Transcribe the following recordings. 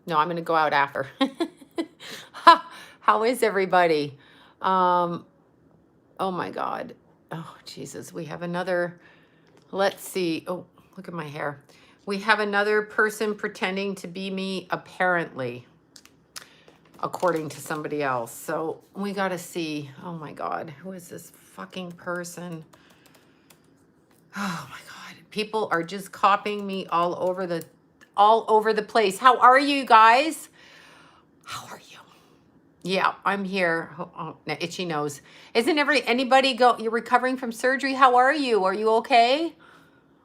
No, I'm going to go out after. How is everybody? Um, oh my God. Oh, Jesus. We have another, let's see. Oh, look at my hair. We have another person pretending to be me, apparently, according to somebody else. So we got to see. Oh my God. Who is this fucking person? Oh my God. People are just copying me all over the place. How are you guys? How are you? Yeah, I'm here. Oh, now itchy nose. Isn't anybody you're recovering from surgery? How are you? Are you okay?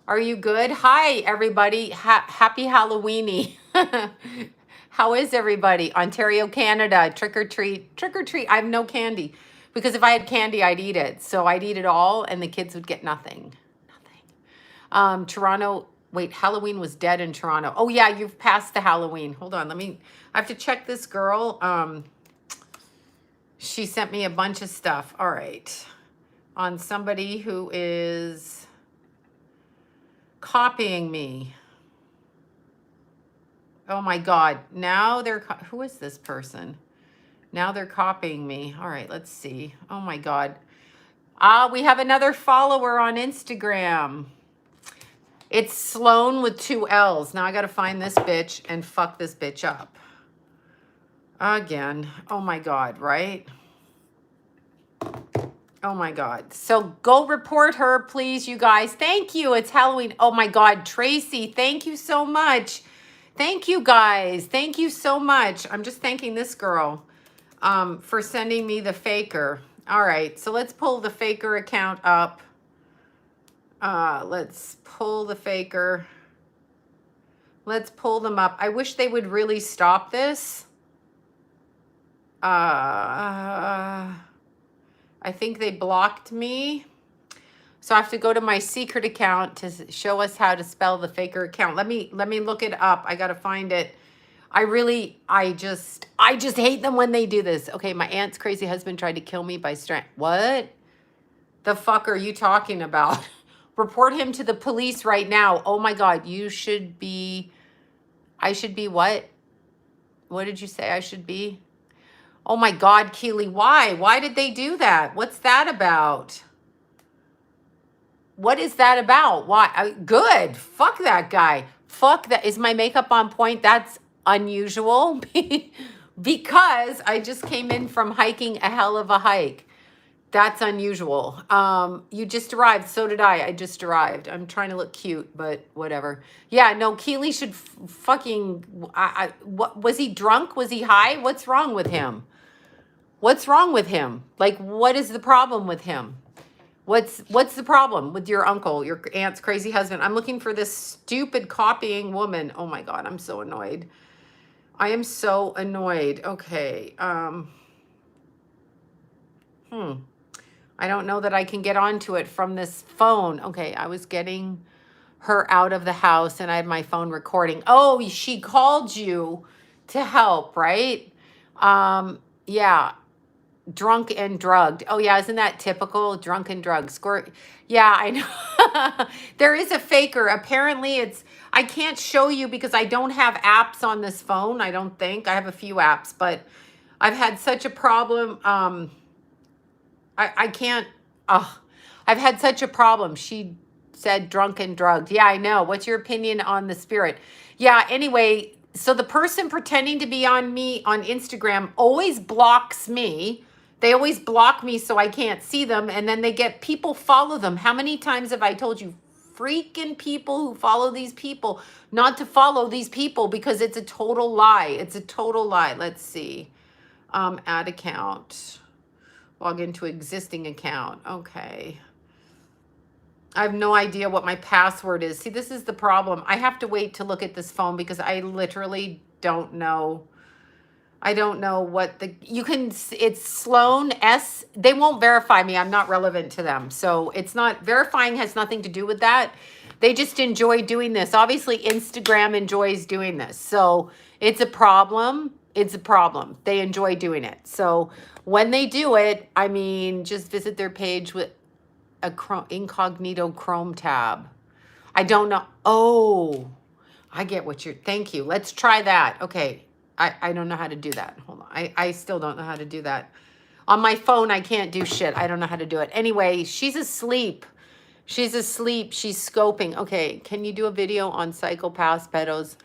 Are you good? Hi, everybody. Happy Halloweeny. How is everybody? Ontario, Canada. Trick or treat. Trick or treat. I have no candy because if I had candy, I'd eat it. So I'd eat it all and the kids would get nothing. Nothing. Toronto. Wait, Halloween was dead in Toronto. Oh, yeah, you've passed the Halloween. Hold on. I have to check this girl. She sent me a bunch of stuff. All right. On somebody who is copying me. Oh my God. Now who is this person? Now they're copying me. All right, let's see. Oh my God. We have another follower on Instagram. It's Sloan with 2 L's. Now I got to find this bitch and fuck this bitch up. Again. Oh my God, right? Oh my God. So go report her, please, you guys. Thank you. It's Halloween. Oh my God. Tracy, thank you so much. Thank you, guys. Thank you so much. I'm just thanking this girl for sending me the faker. All right. So let's pull the faker account up. Let's pull the faker. Let's pull them up. I wish they would really stop this. I think they blocked me. So I have to go to my secret account to show us how to spell the faker account. Let me look it up. I got to find it. I just hate them when they do this. Okay, my aunt's crazy husband tried to kill me by What the fuck are you talking about? Report him to the police right now. Oh my God, I should be what? What did you say I should be? Oh my God, Keely, why? Why did they do that? What's that about? What is that about? Why? Good. Fuck that guy. Fuck that. Is my makeup on point? That's unusual because I just came in from hiking a hell of a hike. That's unusual. You just arrived. So did I. I just arrived. I'm trying to look cute, but whatever. Yeah, no, Keely should fucking... what was he drunk? Was he high? What's wrong with him? What's wrong with him? Like, what is the problem with him? What's the problem with your uncle, your aunt's crazy husband? I'm looking for this stupid copying woman. Oh my God, I'm so annoyed. I am so annoyed. Okay. I don't know that I can get onto it from this phone. Okay, I was getting her out of the house and I had my phone recording. Oh, she called you to help, right? Yeah. Drunk and drugged. Oh yeah, isn't that typical? Drunk and drugged. Yeah, I know. There is a faker. Apparently I can't show you because I don't have apps on this phone. I don't think. I have a few apps, but I've had such a problem. I can't. I've had such a problem. She said drunk and drugged. Yeah, I know. What's your opinion on the spirit? Yeah, anyway, so the person pretending to be on me on Instagram always blocks me. They always block me so I can't see them. And then they get people follow them. How many times have I told you freaking people who follow these people not to follow these people because it's a total lie. It's a total lie. Let's see. Add account. Log into existing account. Okay. I have no idea what my password is. See, this is the problem. I have to wait to look at this phone because I literally don't know. I don't know what it's Sloan S. They won't verify me. I'm not relevant to them. So it's not, verifying has nothing to do with that. They just enjoy doing this. Obviously, Instagram enjoys doing this. So it's a problem. It's a problem. They enjoy doing it. So when they do it, I mean, just visit their page with a incognito Chrome tab. I don't know. Oh, I get what thank you. Let's try that. Okay. I don't know how to do that. Hold on. I still don't know how to do that. On my phone, I can't do shit. I don't know how to do it. Anyway, she's asleep. She's asleep. She's scoping. Okay, can you do a video on psychopaths, pedos,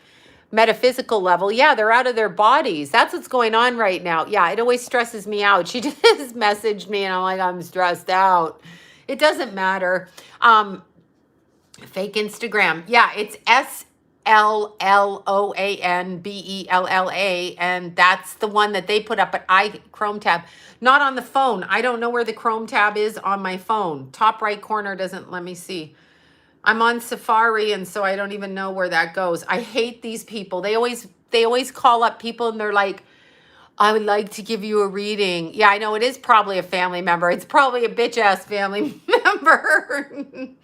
metaphysical level? Yeah, they're out of their bodies. That's what's going on right now. Yeah, it always stresses me out. She just messaged me and I'm like, I'm stressed out. It doesn't matter. Fake Instagram. Yeah, it's SLLOANBELLA, and that's the one that they put up at Chrome tab. Not on the phone. I don't know where the Chrome tab is on my phone. Top right corner doesn't let me see. I'm on Safari, and so I don't even know where that goes. I hate these people. They always call up people and they're like, I would like to give you a reading. Yeah, I know it is probably a family member. It's probably a bitch ass family member.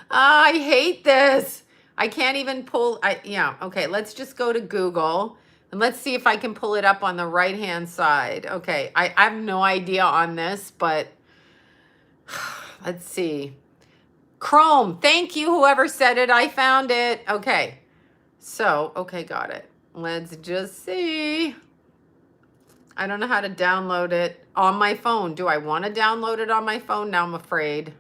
I hate this. I can't even pull. Yeah, okay, let's just go to Google and let's see if I can pull it up on the right hand side. Okay, I have no idea on this, but let's see. Chrome, thank you, whoever said it. I found it. Okay, so, okay, got it. Let's just see. I don't know how to download it on my phone. Do I want to download it on my phone? Now I'm afraid.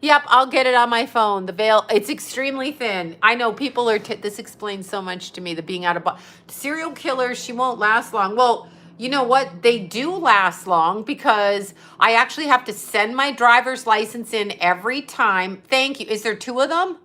Yep, I'll get it on my phone. The veil, it's extremely thin. I know people are, this explains so much to me, the being out of body. Serial killers, she won't last long. Well, you know what? They do last long because I actually have to send my driver's license in every time. Thank you. Is there 2 of them?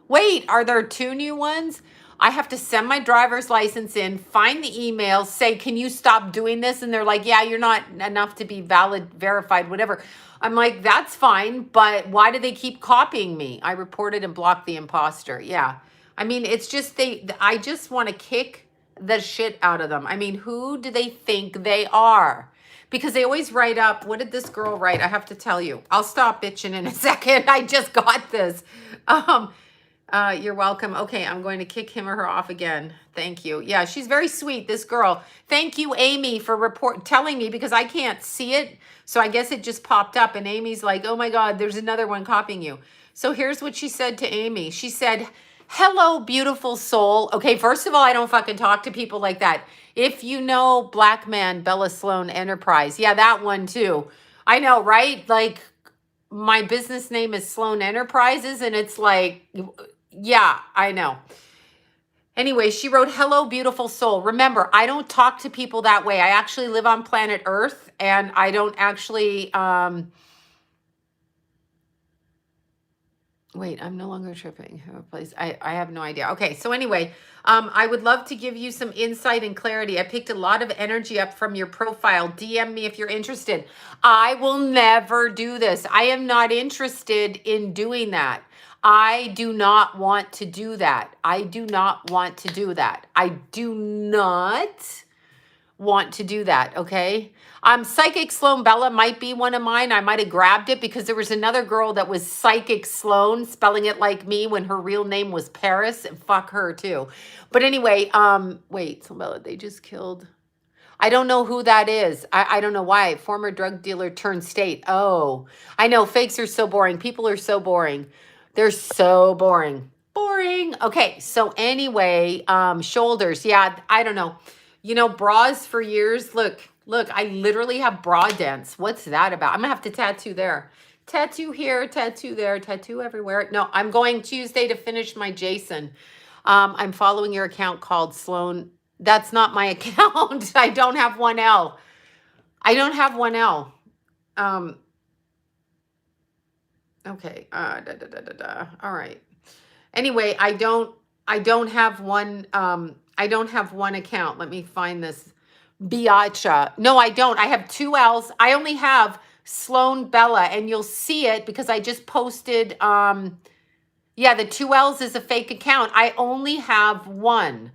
Wait, are there 2 new ones? I have to send my driver's license in, find the email, say, can you stop doing this? And they're like, yeah, you're not enough to be valid, verified, whatever. I'm like, that's fine, but why do they keep copying me? I reported and blocked the imposter. Yeah. I mean, it's just, I just want to kick the shit out of them. I mean, who do they think they are? Because they always write up, what did this girl write? I have to tell you. I'll stop bitching in a second. I just got this. You're welcome. Okay, I'm going to kick him or her off again. Thank you. Yeah, she's very sweet, this girl. Thank you, Amy, for telling me because I can't see it. So I guess it just popped up and Amy's like, oh my God, there's another one copying you. So here's what she said to Amy. She said, hello, beautiful soul. Okay, first of all, I don't fucking talk to people like that. If you know Black Man, Bella Sloan Enterprise. Yeah, that one too. I know, right? Like my business name is Sloan Enterprises and it's like, yeah, I know. Anyway, she wrote, hello, beautiful soul. Remember, I don't talk to people that way. I actually live on planet Earth and I don't actually, wait, I'm no longer tripping. I have no idea. Okay, so anyway, I would love to give you some insight and clarity. I picked a lot of energy up from your profile. DM me if you're interested. I will never do this. I am not interested in doing that. I do not want to do that. I do not want to do that. I do not want to do that, okay? Psychic Sloan Bella might be one of mine. I might have grabbed it because there was another girl that was Psychic Sloan, spelling it like me when her real name was Paris, and fuck her too. But anyway, wait, Sloan Bella, they just killed... I don't know who that is. I don't know why. Former drug dealer turned state. Oh, I know. Fakes are so boring. People are so boring. They're so boring. Boring. Okay, so anyway, shoulders. Yeah, I don't know. You know, bras for years. Look, I literally have bra dents. What's that about? I'm going to have to tattoo there. Tattoo here, tattoo there, tattoo everywhere. No, I'm going Tuesday to finish my Jason. I'm following your account called Sloan. That's not my account. I don't have 1L. I don't have 1L. Okay. All right. Anyway, I don't have one. I don't have one account. Let me find this. Biacha. No, I don't. I have 2 L's. I only have Sloan Bella, and you'll see it because I just posted. Yeah, the 2 L's is a fake account. I only have one.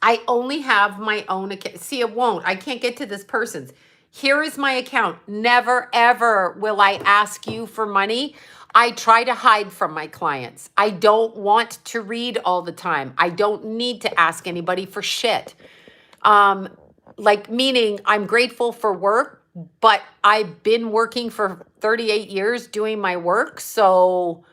I only have my own account. See, it won't. I can't get to this person's. Here is my account. Never, ever will I ask you for money. I try to hide from my clients. I don't want to read all the time. I don't need to ask anybody for shit. Like, meaning I'm grateful for work, but I've been working for 38 years doing my work. So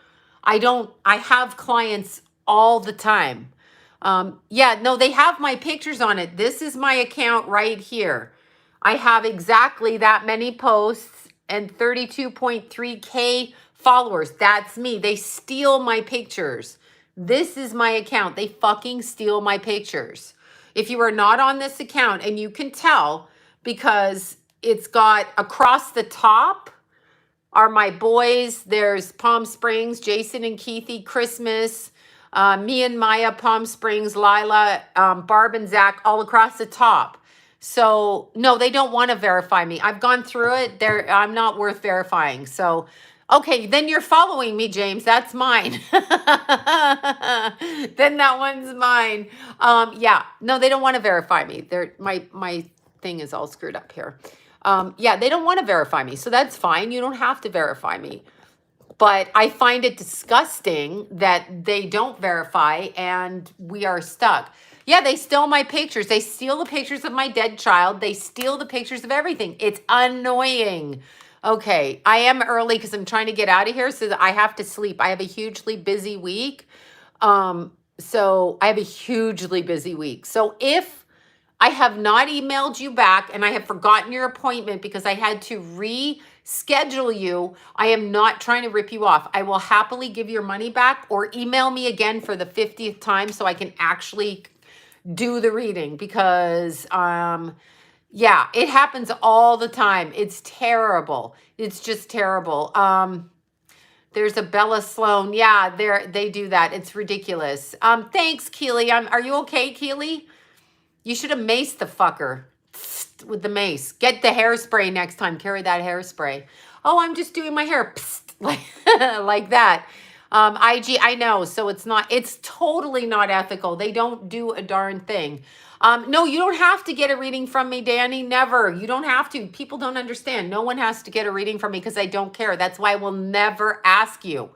I have clients all the time. Yeah, no, they have my pictures on it. This is my account right here. I have exactly that many posts and 32.3K followers. That's me. They steal my pictures. This is my account. They fucking steal my pictures. If you are not on this account, and you can tell because it's got across the top are my boys. There's Palm Springs, Jason and Keithy, Christmas, me and Maya, Palm Springs, Lila, Barb and Zach, all across the top. So no, they don't want to verify me. I've gone through it. I'm not worth verifying. So, okay, then you're following me, James. That's mine. Then that one's mine. Yeah, no, they don't want to verify me. My thing is all screwed up here. Yeah, they don't want to verify me. So that's fine. You don't have to verify me. But I find it disgusting that they don't verify and we are stuck. Yeah, they steal my pictures. They steal the pictures of my dead child. They steal the pictures of everything. It's annoying. Okay, I am early because I'm trying to get out of here so that I have to sleep. I have a hugely busy week. So if I have not emailed you back and I have forgotten your appointment because I had to reschedule you, I am not trying to rip you off. I will happily give your money back or email me again for the 50th time so I can actually do the reading because, yeah, it happens all the time. It's terrible. It's just terrible. There's a Bella Sloan. Yeah, they do that. It's ridiculous. Thanks, Keely. Are you okay, Keely? You should have maced the fucker with the mace. Get the hairspray next time. Carry that hairspray. Oh, I'm just doing my hair. Like, like that. IG, I know. So it's totally not ethical. They don't do a darn thing. No, you don't have to get a reading from me, Danny. Never. You don't have to. People don't understand. No one has to get a reading from me because I don't care. That's why I will never ask you.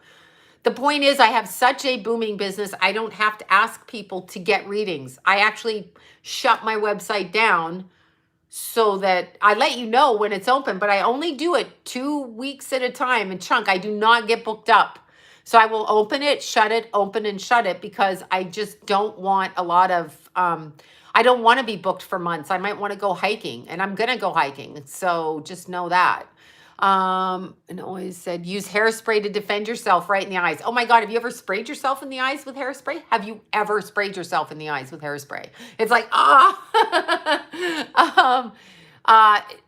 The point is I have such a booming business, I don't have to ask people to get readings. I actually shut my website down so that I let you know when it's open, but I only do it 2 weeks at a time in chunk. I do not get booked up. So I will open it, shut it, open and shut it because I just don't want a lot of, I don't want to be booked for months. I might want to go hiking and I'm going to go hiking. So just know that. And always said, use hairspray to defend yourself right in the eyes. Oh my God, have you ever sprayed yourself in the eyes with hairspray? Have you ever sprayed yourself in the eyes with hairspray? It's like,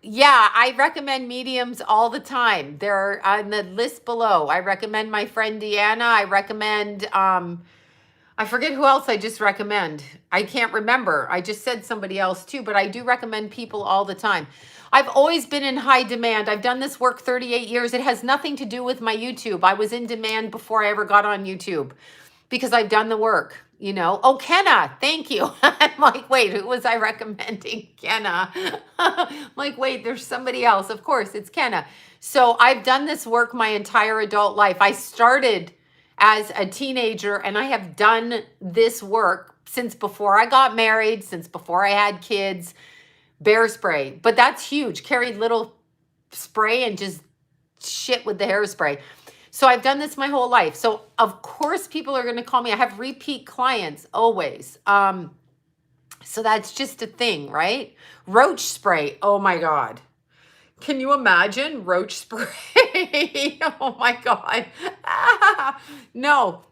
yeah, I recommend mediums all the time. They're on the list below. I recommend my friend Deanna. I recommend, I forget who else I just recommend. I can't remember. I just said somebody else too, but I do recommend people all the time. I've always been in high demand. I've done this work 38 years. It has nothing to do with my YouTube. I was in demand before I ever got on YouTube because I've done the work, you know. Oh, Kenna, thank you. I'm like, wait, who was I recommending? Kenna. I'm like, wait, there's somebody else. Of course, it's Kenna. So I've done this work my entire adult life. I started as a teenager and I have done this work since before I got married, since before I had kids. Bear spray, but that's huge. Carried little spray and just shit with the hairspray. So I've done this my whole life. So of course people are going to call me. I have repeat clients always. So that's just a thing, right? Roach spray. Oh my God. Can you imagine roach spray? Oh my God. No.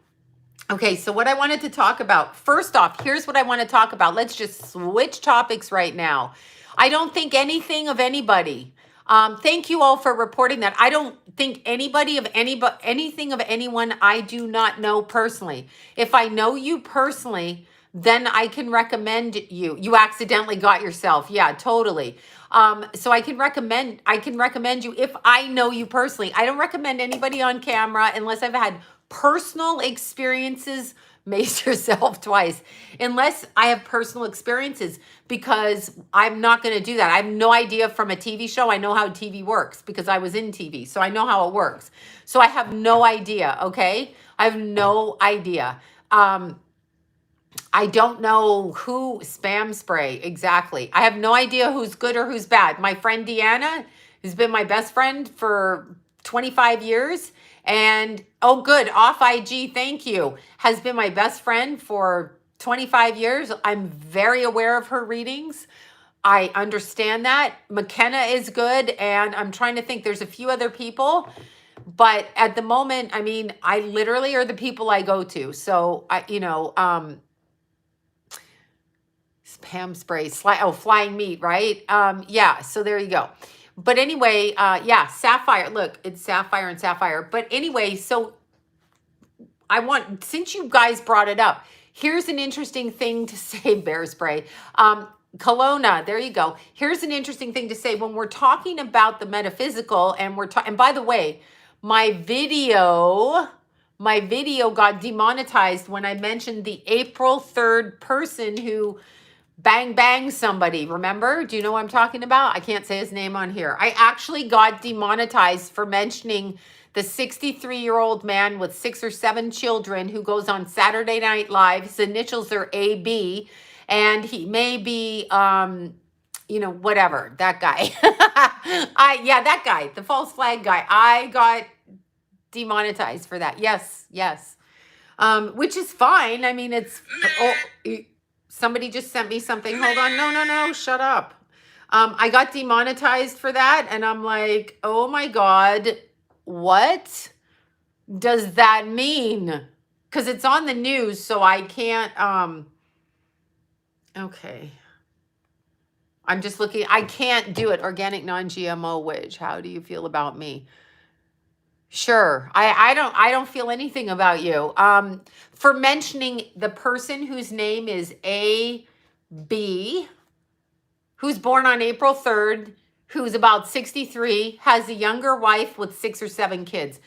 Okay, so what I wanted to talk about, first off, here's what I want to talk about. Let's just switch topics right now. I don't think anything of anybody. Thank you all for reporting that. I don't think anything of anyone I do not know personally. If I know you personally, then I can recommend you. You accidentally got yourself. Yeah, totally. So I can recommend you if I know you personally. I don't recommend anybody on camera unless I've had personal experiences. Mace yourself twice unless I have personal experiences, because I'm not going to do that. I have no idea from a TV show. I know how TV works because I was in TV, so I know how it works. So I have no idea. Okay, I have no idea. I don't know who spam spray exactly. I have no idea who's good or who's bad. My friend Deanna has been my best friend for 25 years. And, oh, good, off IG, thank you, has been my best friend for 25 years. I'm very aware of her readings. I understand that. McKenna is good. And I'm trying to think, there's a few other people. But at the moment, I mean, I literally are the people I go to. So, Pam spray, flying meat, right? Yeah, so there you go. But anyway, yeah, sapphire. Look, it's sapphire and sapphire. But anyway, so since you guys brought it up, here's an interesting thing to say, bear spray. Kelowna, there you go. Here's an interesting thing to say when we're talking about the metaphysical, and and by the way, my video got demonetized when I mentioned the April 3rd person who bang somebody. Remember? Do you know what I'm talking about? I can't say his name on here. I actually got demonetized for mentioning the 63-year-old man with 6 or 7 children who goes on Saturday Night Live. His initials are AB, and he may be, whatever, that guy. That guy, the false flag guy. I got demonetized for that. Yes. Which is fine. I mean, somebody just sent me something. Hold on. No, shut up. I got demonetized for that, and I'm like, oh my God, what does that mean? Because it's on the news, so I can't, okay. I'm just looking, I can't do it. Organic, non-GMO, which, how do you feel about me? Sure. I don't feel anything about you. For mentioning the person whose name is AB, who's born on April 3rd, who's about 63, has a younger wife with 6 or 7 kids.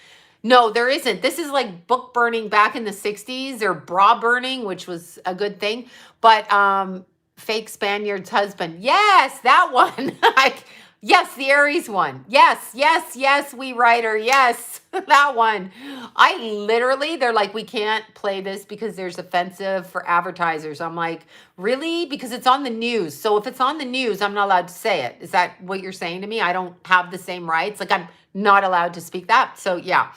No, there isn't. This is like book burning back in the 60s, or bra burning, which was a good thing. But fake Spaniard's husband. Yes, that one. Yes, the Aries one. Yes, we writer. Yes, that one. I literally, they're like, we can't play this because there's offensive for advertisers. I'm like, really? Because it's on the news. So if it's on the news, I'm not allowed to say it. Is that what you're saying to me? I don't have the same rights. Like, I'm not allowed to speak that. So yeah.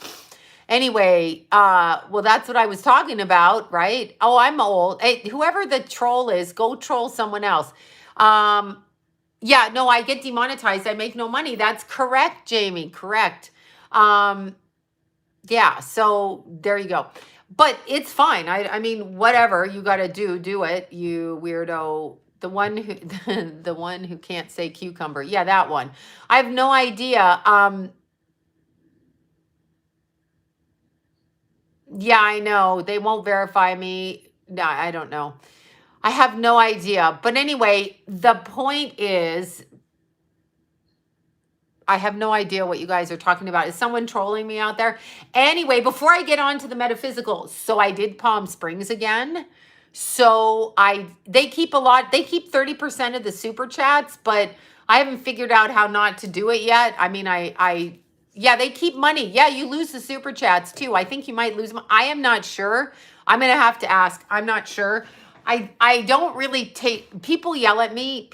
Anyway, well, that's what I was talking about, right? Oh, I'm old. Hey, whoever the troll is, go troll someone else. Yeah, no, I get demonetized. I make no money. That's correct, Jamie. Correct. Yeah, so there you go. But it's fine. I mean, whatever you got to do it, you weirdo. The one who can't say cucumber. Yeah, that one. I have no idea. Yeah, I know. They won't verify me. No, I don't know. I have no idea. But anyway, the point is, I have no idea what you guys are talking about. Is someone trolling me out there? Anyway, before I get on to the metaphysical, so I did Palm Springs again. So they keep 30% of the super chats, but I haven't figured out how not to do it yet. I mean, yeah, they keep money. Yeah, you lose the super chats too. I think you might lose them. I am not sure. I'm going to have to ask. I'm not sure. I don't really people yell at me.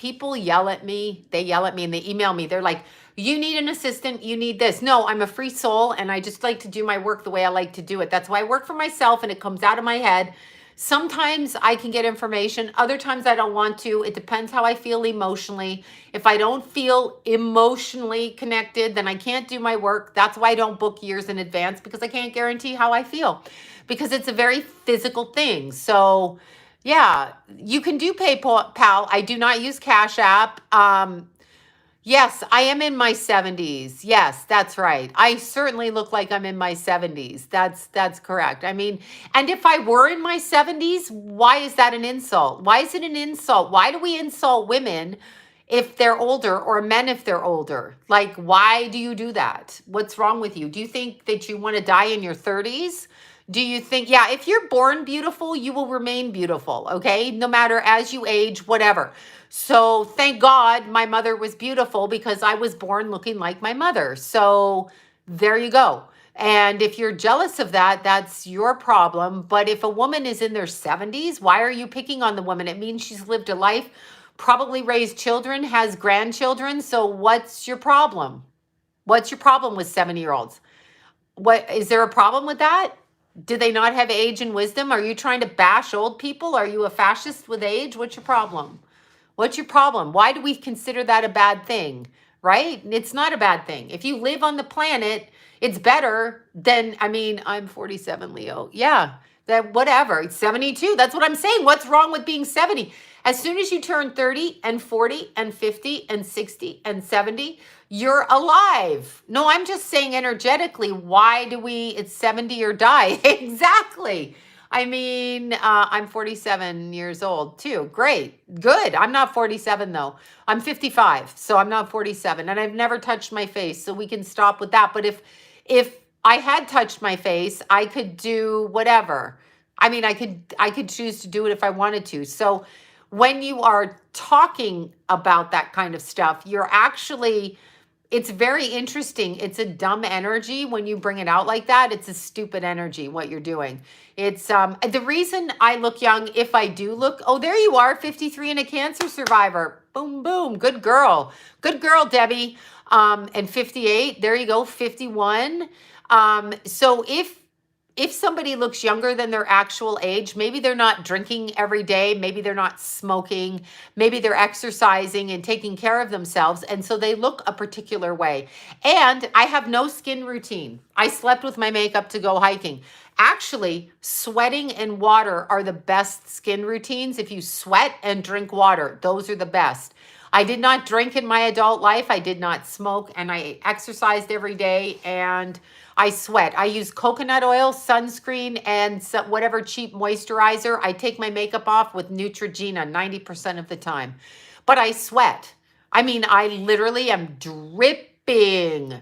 They yell at me and they email me. They're like, you need an assistant. You need this. No, I'm a free soul and I just like to do my work the way I like to do it. That's why I work for myself and it comes out of my head. Sometimes I can get information. Other times I don't want to. It depends how I feel emotionally. If I don't feel emotionally connected, then I can't do my work. That's why I don't book years in advance, because I can't guarantee how I feel, because it's a very physical thing. So yeah, you can do PayPal. I do not use Cash App. Yes, I am in my 70s. Yes, that's right. I certainly look like I'm in my 70s. That's correct. I mean, and if I were in my 70s, why is that an insult? Why is it an insult? Why do we insult women if they're older, or men if they're older? Like, why do you do that? What's wrong with you? Do you think that you want to die in your 30s? Do you think, yeah, if you're born beautiful, you will remain beautiful, okay? No matter as you age, whatever. So thank God my mother was beautiful, because I was born looking like my mother. So there you go. And if you're jealous of that, that's your problem. But if a woman is in their 70s, why are you picking on the woman? It means she's lived a life, probably raised children, has grandchildren. So what's your problem? What's your problem with 70-year-olds? What is there a problem with that? Do they not have age and wisdom? Are you trying to bash old people? Are you a fascist with age? What's your problem? What's your problem? Why do we consider that a bad thing? Right? It's not a bad thing. If you live on the planet, it's better than, I mean, I'm 47, Leo. Yeah, that whatever. It's 72. That's what I'm saying. What's wrong with being 70? As soon as you turn 30 and 40 and 50 and 60 and 70, you're alive. No, I'm just saying energetically, why do we, it's 70 or die? Exactly. I mean, I'm 47 years old too. Great. Good. I'm not 47 though. I'm 55. So I'm not 47 and I've never touched my face. So we can stop with that. But if I had touched my face, I could do whatever. I mean, I could choose to do it if I wanted to. So when you are talking about that kind of stuff, you're actually, it's very interesting. It's a dumb energy when you bring it out like that. It's a stupid energy, what you're doing. It's the reason I look young, if I do look, oh, there you are, 53 and a cancer survivor. Boom, boom. Good girl. Good girl, Debbie. And 58, there you go, 51. So if somebody looks younger than their actual age, maybe they're not drinking every day, maybe they're not smoking, maybe they're exercising and taking care of themselves, and so they look a particular way. And I have no skin routine. I slept with my makeup to go hiking. Actually, sweating and water are the best skin routines. If you sweat and drink water, those are the best. I did not drink in my adult life. I did not smoke, and I exercised every day, and I sweat. I use coconut oil, sunscreen, and whatever cheap moisturizer. I take my makeup off with Neutrogena 90% of the time. But I sweat. I mean, I literally am dripping.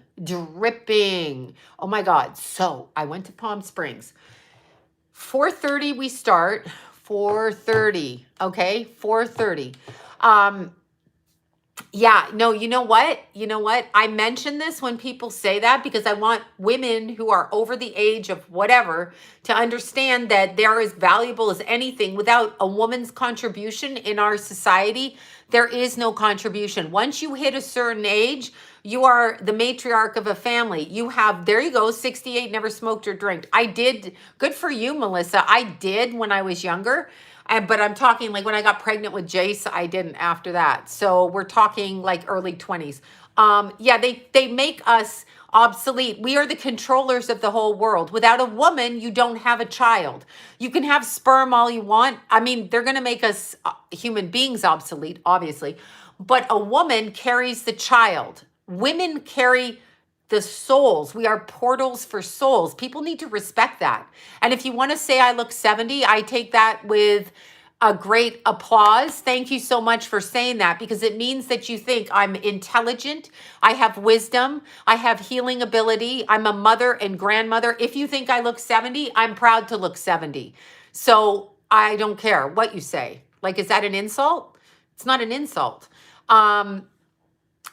Oh my God. So I went to Palm Springs. 4:30 we start. 4:30. Okay, 4:30. Yeah, no, you know what? You know what? I mention this when people say that because I want women who are over the age of whatever to understand that they're as valuable as anything. Without a woman's contribution in our society, there is no contribution. Once you hit a certain age, you are the matriarch of a family. You have, there you go, 68, never smoked or drank. I did, good for you, Melissa. I did when I was younger. But I'm talking like when I got pregnant with Jace, I didn't after that. So we're talking like early 20s. Yeah, they make us obsolete. We are the controllers of the whole world. Without a woman, you don't have a child. You can have sperm all you want. I mean, they're going to make us human beings obsolete, obviously. But a woman carries the child. Women carry the souls. We are portals for souls. People need to respect that. And if you want to say I look 70, I take that with a great applause. Thank you so much for saying that because it means that you think I'm intelligent, I have wisdom, I have healing ability, I'm a mother and grandmother. If you think I look 70, I'm proud to look 70. So I don't care what you say. Like, is that an insult? It's not an insult.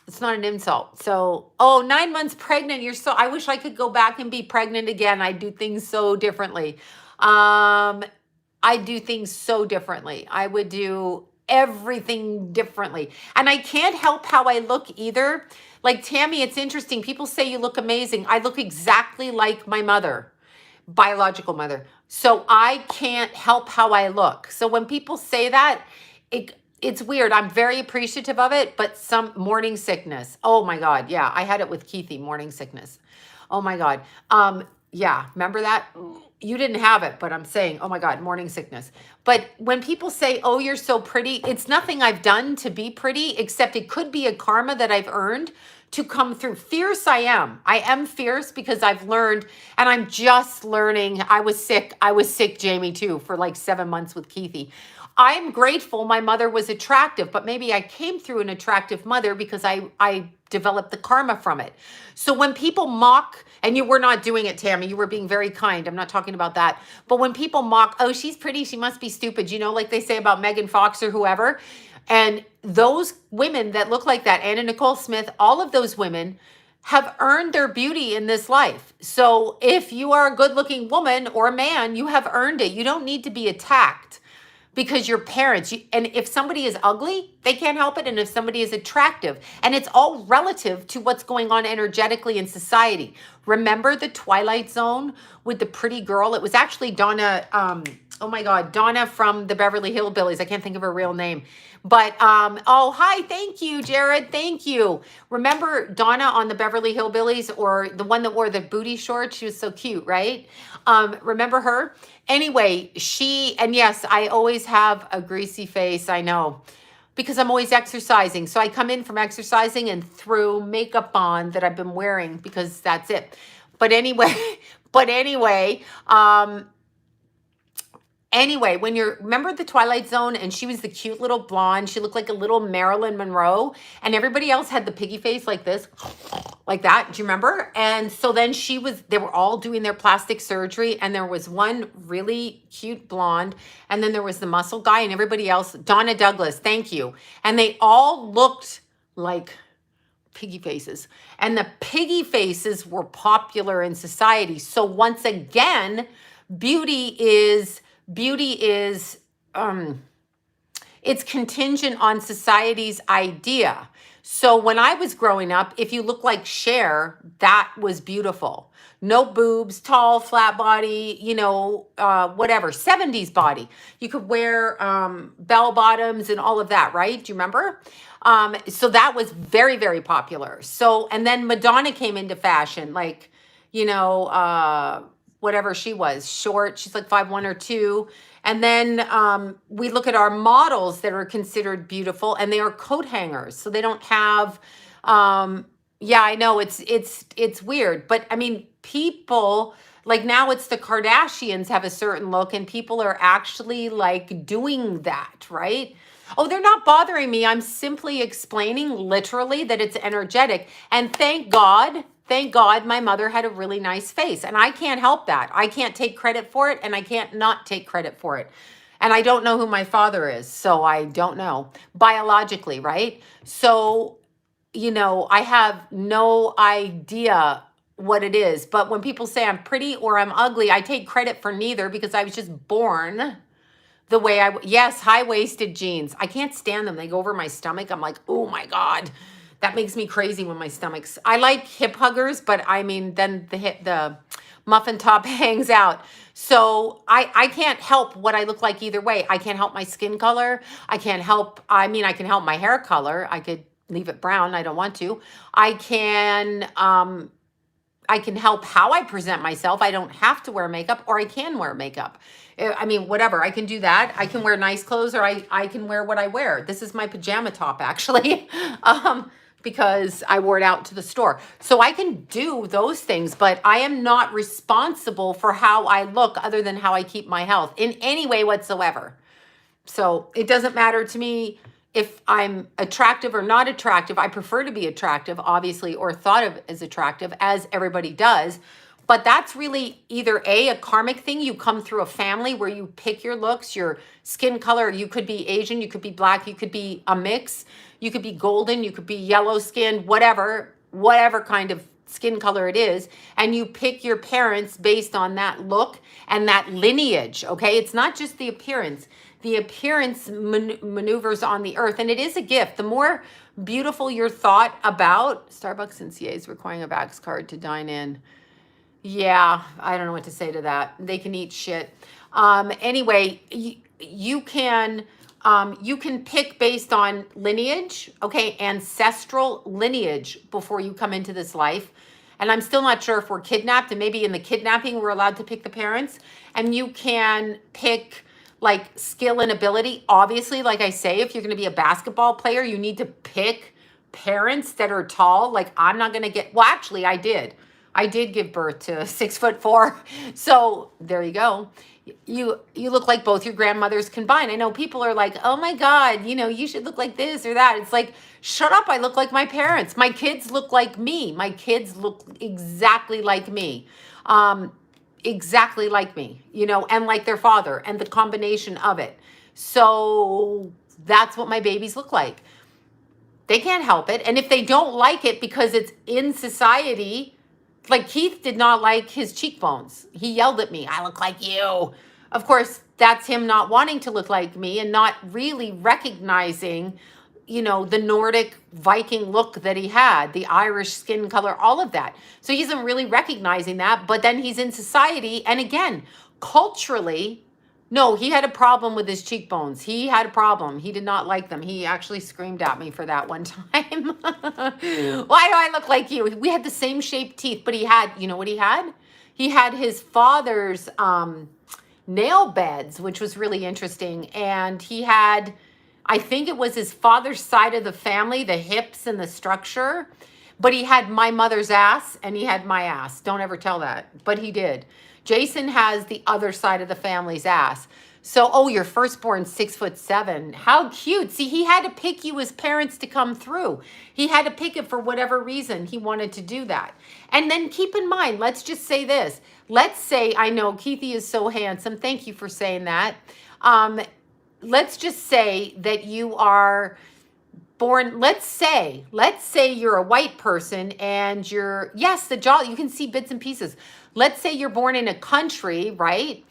It's not an insult. So, oh, 9 months pregnant. You're so, I wish I could go back and be pregnant again. I do things so differently. I do things so differently. I would do everything differently. And I can't help how I look either. Like Tammy, it's interesting. People say you look amazing. I look exactly like my mother, biological mother. So I can't help how I look. So when people say that, it's weird. I'm very appreciative of it, but some morning sickness. Oh my God. Yeah. I had it with Keithy, morning sickness. Oh my God. Yeah. Remember that? You didn't have it, but I'm saying, oh my God, morning sickness. But when people say, oh, you're so pretty, it's nothing I've done to be pretty, except it could be a karma that I've earned to come through. Fierce I am. I am fierce because I've learned, and I'm just learning. I was sick, Jamie, too, for like 7 months with Keithy. I'm grateful my mother was attractive, but maybe I came through an attractive mother because I developed the karma from it. So when people mock, and you were not doing it, Tammy, you were being very kind. I'm not talking about that. But when people mock, oh, she's pretty, she must be stupid, you know, like they say about Megan Fox or whoever. And those women that look like that, Anna Nicole Smith, all of those women have earned their beauty in this life. So if you are a good looking woman or a man, you have earned it. You don't need to be attacked because your parents, and if somebody is ugly, they can't help it. And if somebody is attractive, and it's all relative to what's going on energetically in society. Remember the Twilight Zone with the pretty girl? It was actually Donna, oh my God, Donna from the Beverly Hillbillies. I can't think of her real name. But, oh, hi, thank you, Jared, thank you. Remember Donna on the Beverly Hillbillies, or the one that wore the booty shorts? She was so cute, right? Remember her? Anyway, and yes, I always have a greasy face, I know, because I'm always exercising. So I come in from exercising and threw makeup on that I've been wearing because that's it. But anyway, Anyway, remember the Twilight Zone, and she was the cute little blonde. She looked like a little Marilyn Monroe, and everybody else had the piggy face like this, like that. Do you remember? And so then they were all doing their plastic surgery, and there was one really cute blonde, and then there was the muscle guy, and everybody else, Donna Douglas, thank you. And they all looked like piggy faces, and the piggy faces were popular in society. So once again, beauty is it's contingent on society's idea. So when I was growing up, if you look like Cher, that was beautiful. No boobs, tall, flat body, whatever, 70s body. You could wear bell bottoms and all of that, right? Do you remember? So that was very, very popular. So, and then Madonna came into fashion, like, whatever she was, short, she's like 5'1" or 2. And then we look at our models that are considered beautiful, and they are coat hangers. So they don't have, yeah, I know it's weird, but I mean, people, like now it's the Kardashians have a certain look, and people are actually like doing that, right? Oh, they're not bothering me. I'm simply explaining literally that it's energetic. And thank God my mother had a really nice face, and I can't help that. I can't take credit for it, and I can't not take credit for it. And I don't know who my father is, so I don't know biologically, right? So, I have no idea what it is. But when people say I'm pretty or I'm ugly, I take credit for neither, because I was just born the way yes, high-waisted jeans. I can't stand them. They go over my stomach. I'm like, oh my God. That makes me crazy when my stomach's, I like hip huggers, but I mean, then the muffin top hangs out. So I can't help what I look like either way. I can't help my skin color. I can help my hair color. I could leave it brown. I don't want to. I can help how I present myself. I don't have to wear makeup, or I can wear makeup. I mean, whatever, I can do that. I can wear nice clothes, or I can wear what I wear. This is my pajama top, actually. Because I wore it out to the store. So I can do those things, but I am not responsible for how I look other than how I keep my health in any way whatsoever. So it doesn't matter to me if I'm attractive or not attractive. I prefer to be attractive, obviously, or thought of as attractive, as everybody does. But that's really either a karmic thing. You come through a family where you pick your looks, your skin color. You could be Asian, you could be black, you could be a mix. You could be golden, you could be yellow skinned, whatever kind of skin color it is. And you pick your parents based on that look and that lineage, okay? It's not just the appearance. The appearance maneuvers on the earth, and it is a gift. The more beautiful you're thought about, Starbucks and CA is requiring a Vax card to dine in. Yeah, I don't know what to say to that. They can eat shit. Anyway, you can pick based on lineage, okay, ancestral lineage before you come into this life. And I'm still not sure if we're kidnapped, and maybe in the kidnapping we're allowed to pick the parents. And you can pick like skill and ability. Obviously, like I say, if you're going to be a basketball player, you need to pick parents that are tall. Like I'm not going to get, well, actually I did give birth to 6'4". So there you go. You look like both your grandmothers combined. I know people are like, oh my God, you should look like this or that. It's like, shut up. I look like my parents. My kids look like me. My kids look exactly like me. Exactly like me, and like their father, and the combination of it. So that's what my babies look like. They can't help it. And if they don't like it because it's in society, like Keith did not like his cheekbones. He yelled at me, I look like you. Of course, that's him not wanting to look like me and not really recognizing, the Nordic Viking look that he had, the Irish skin color, all of that. So he isn't really recognizing that, but then he's in society. And again, culturally, no, he had a problem with his cheekbones. He had a problem. He did not like them. He actually screamed at me for that one time. Why do I look like you? We had the same shaped teeth, but he had, what he had? He had his father's nail beds, which was really interesting. And he had, I think it was his father's side of the family, the hips and the structure, but he had my mother's ass and he had my ass. Don't ever tell that, but he did. Jason has the other side of the family's ass. So, your firstborn 6'7". How cute. See, he had to pick you as parents to come through. He had to pick it for whatever reason he wanted to do that. And then keep in mind, let's just say this. Let's say, I know Keithy is so handsome. Thank you for saying that. Let's just say that you are born, let's say you're a white person and you're, yes, the jaw, you can see bits and pieces. Let's say you're born in a country, right?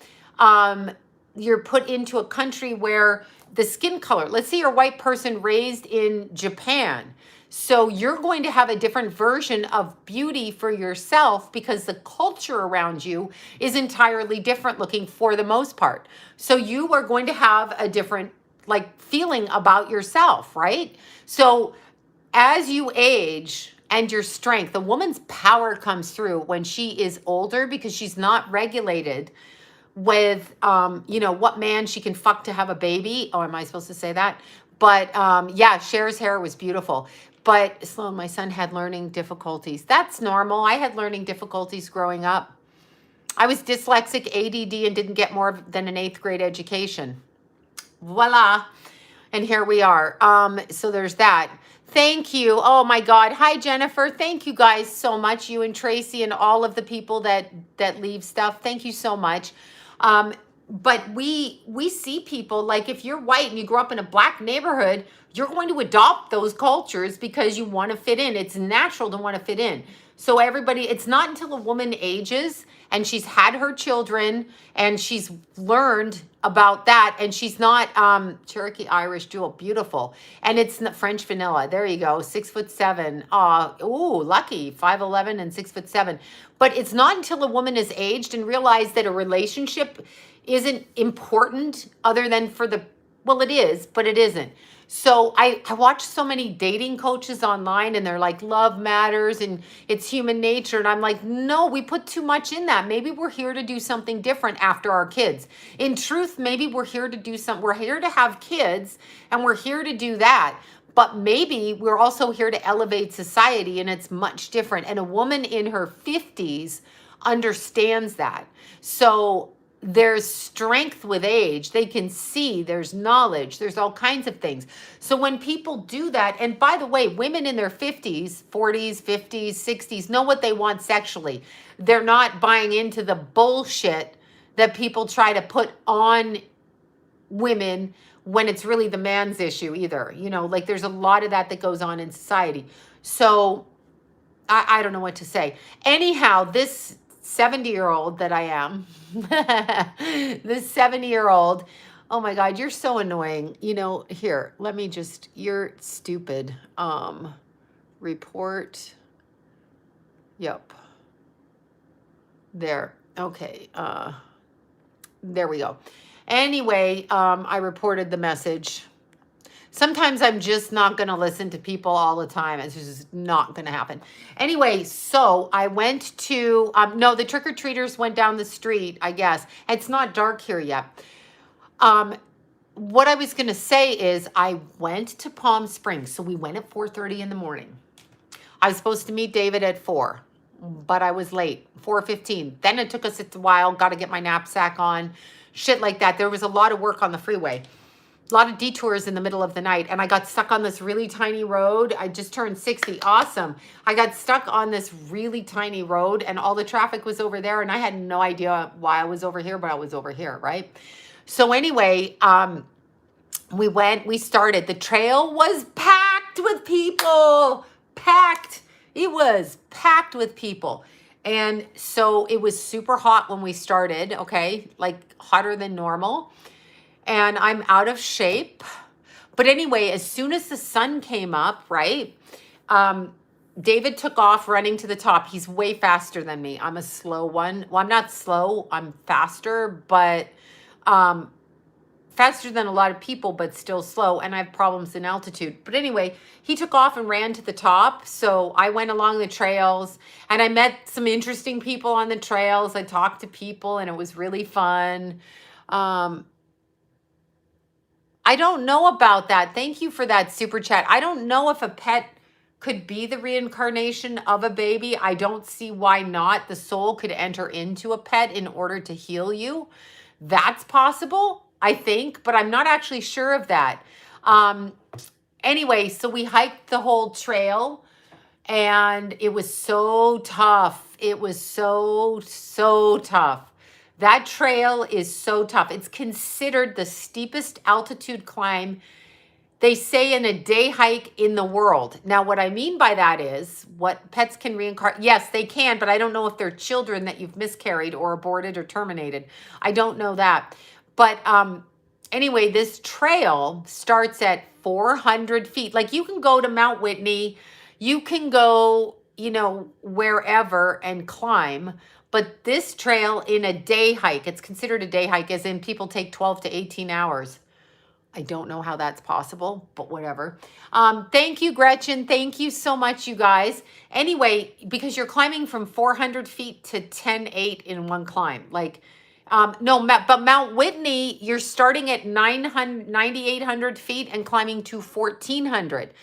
You're put into a country where the skin color, let's say you're a white person raised in Japan. So you're going to have a different version of beauty for yourself because the culture around you is entirely different looking for the most part. So you are going to have a different feeling about yourself, right? So as you age and your strength, the woman's power comes through when she is older because she's not regulated with, what man she can fuck to have a baby. Oh, am I supposed to say that? But yeah, Cher's hair was beautiful. But Sloan, my son had learning difficulties. That's normal. I had learning difficulties growing up. I was dyslexic, ADD, and didn't get more than an 8th grade education. Voila. And here we are. So there's that. Thank you. Oh my God. Hi, Jennifer. Thank you guys so much. You and Tracy and all of the people that leave stuff. Thank you so much. But we see people, if you're white and you grew up in a black neighborhood, you're going to adopt those cultures because you want to fit in. It's natural to want to fit in. So everybody, it's not until a woman ages and she's had her children and she's learned about that and she's not Cherokee Irish Jewel, beautiful. And it's French vanilla. There you go, 6'7". Ooh, lucky, 5'11" and 6'7". But it's not until a woman is aged and realized that a relationship isn't important other than for the, well, it is, but it isn't. So I watch so many dating coaches online and they're like, love matters and it's human nature. And I'm like, no, we put too much in that. Maybe we're here to do something different after our kids. In truth, maybe we're here to do something. We're here to have kids and we're here to do that. But maybe we're also here to elevate society and it's much different. And a woman in her 50s understands that. So there's strength with age. They can see, there's knowledge, there's all kinds of things. So when people do that, and by the way, women in their 50s, 40s, 50s, 60s know what they want sexually. They're not buying into the bullshit that people try to put on women when it's really the man's issue either. There's a lot of that goes on in society. So I don't know what to say. Anyhow, this 70-year-old that I am, this 70-year-old, oh my God, you're so annoying. Here, let me just, you're stupid. Report. Yep. There. Okay. There we go. Anyway, I reported the message. Sometimes I'm just not going to listen to people all the time. It's just not going to happen. Anyway, so I went to, no, the trick-or-treaters went down the street, I guess. It's not dark here yet. What I was going to say is I went to Palm Springs. So we went at 4:30 in the morning. I was supposed to meet David at 4, but I was late, 4:15. Then it took us a while, got to get my knapsack on, shit like that. There was a lot of work on the freeway. A lot of detours in the middle of the night. And I got stuck on this really tiny road. I just turned 60. Awesome. I got stuck on this really tiny road and all the traffic was over there. And I had no idea why I was over here, but I was over here, right? So anyway, we started. The trail was packed with people. Packed. It was packed with people. And so it was super hot when we started, okay? Like hotter than normal. And I'm out of shape. But anyway, as soon as the sun came up, right? David took off running to the top. He's way faster than me. I'm a slow one. Well, I'm not slow. I'm faster, but faster than a lot of people, but still slow. And I have problems in altitude. But anyway, he took off and ran to the top. So I went along the trails and I met some interesting people on the trails. I talked to people and it was really fun. I don't know about that. Thank you for that super chat. I don't know if a pet could be the reincarnation of a baby. I don't see why not. The soul could enter into a pet in order to heal you. That's possible, I think, but I'm not actually sure of that. Anyway, so we hiked the whole trail and it was so tough. It was so tough. That trail is so tough. It's considered the steepest altitude climb, they say, in a day hike in the world. Now, what I mean by that is what pets can reincarnate. Yes, they can, but I don't know if they're children that you've miscarried or aborted or terminated. I don't know that. But anyway, this trail starts at 400 feet. Like you can go to Mount Whitney, you can go, you know, wherever and climb. But this trail in a day hike, it's considered a day hike, as in people take 12 to 18 hours. I don't know how that's possible, but whatever. Thank you, Gretchen. Thank you so much, you guys. Anyway, because you're climbing from 400 feet to 10,800 in one climb. Like, no, but Mount Whitney, you're starting at 9,800 feet and climbing to 1,400.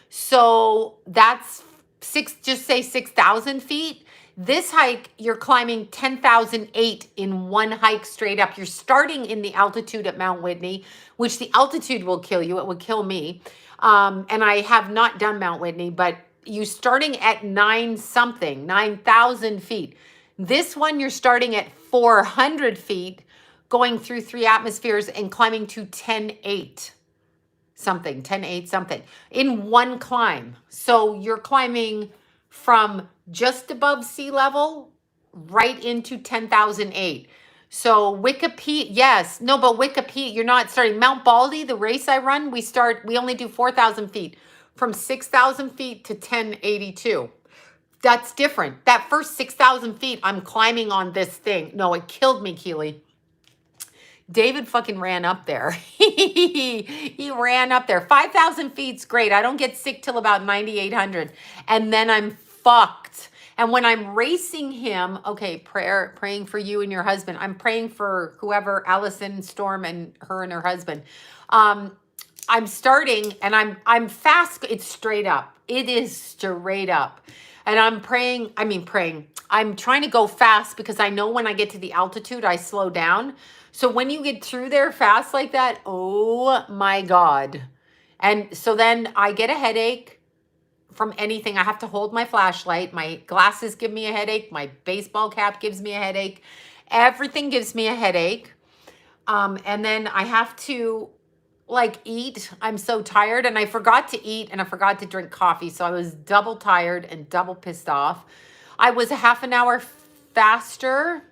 So that's just say 6,000 feet. This hike, you're climbing 10,008 in one hike straight up. You're starting in the altitude at Mount Whitney, which the altitude will kill you. It would kill me. And I have not done Mount Whitney, but you starting at 9,000 feet. This one, you're starting at 400 feet, going through 3 atmospheres and climbing to 10,800 something in one climb. So you're climbing from just above sea level right into 10,008. So Wikipedia, yes, no, but Wikipedia, you're not starting. Mount Baldy, the race I run, we only do 4,000 feet from 6,000 feet to 1082. That's different. That first 6,000 feet, I'm climbing on this thing. No, it killed me, Keely. David fucking ran up there. He ran up there. 5,000 feet's great. I don't get sick till about 9,800. And then I'm fucked. And when I'm racing him, okay, praying for you and your husband. I'm praying for whoever, Allison, Storm, and her husband. I'm starting and I'm fast. It's straight up. It is straight up. And I'm praying. I'm trying to go fast because I know when I get to the altitude, I slow down. So when you get through there fast like that, oh my God. And so then I get a headache from anything. I have to hold my flashlight. My glasses give me a headache. My baseball cap gives me a headache. Everything gives me a headache. And then I have to like eat. I'm so tired and I forgot to eat and I forgot to drink coffee. So I was double tired and double pissed off. I was a half an hour faster.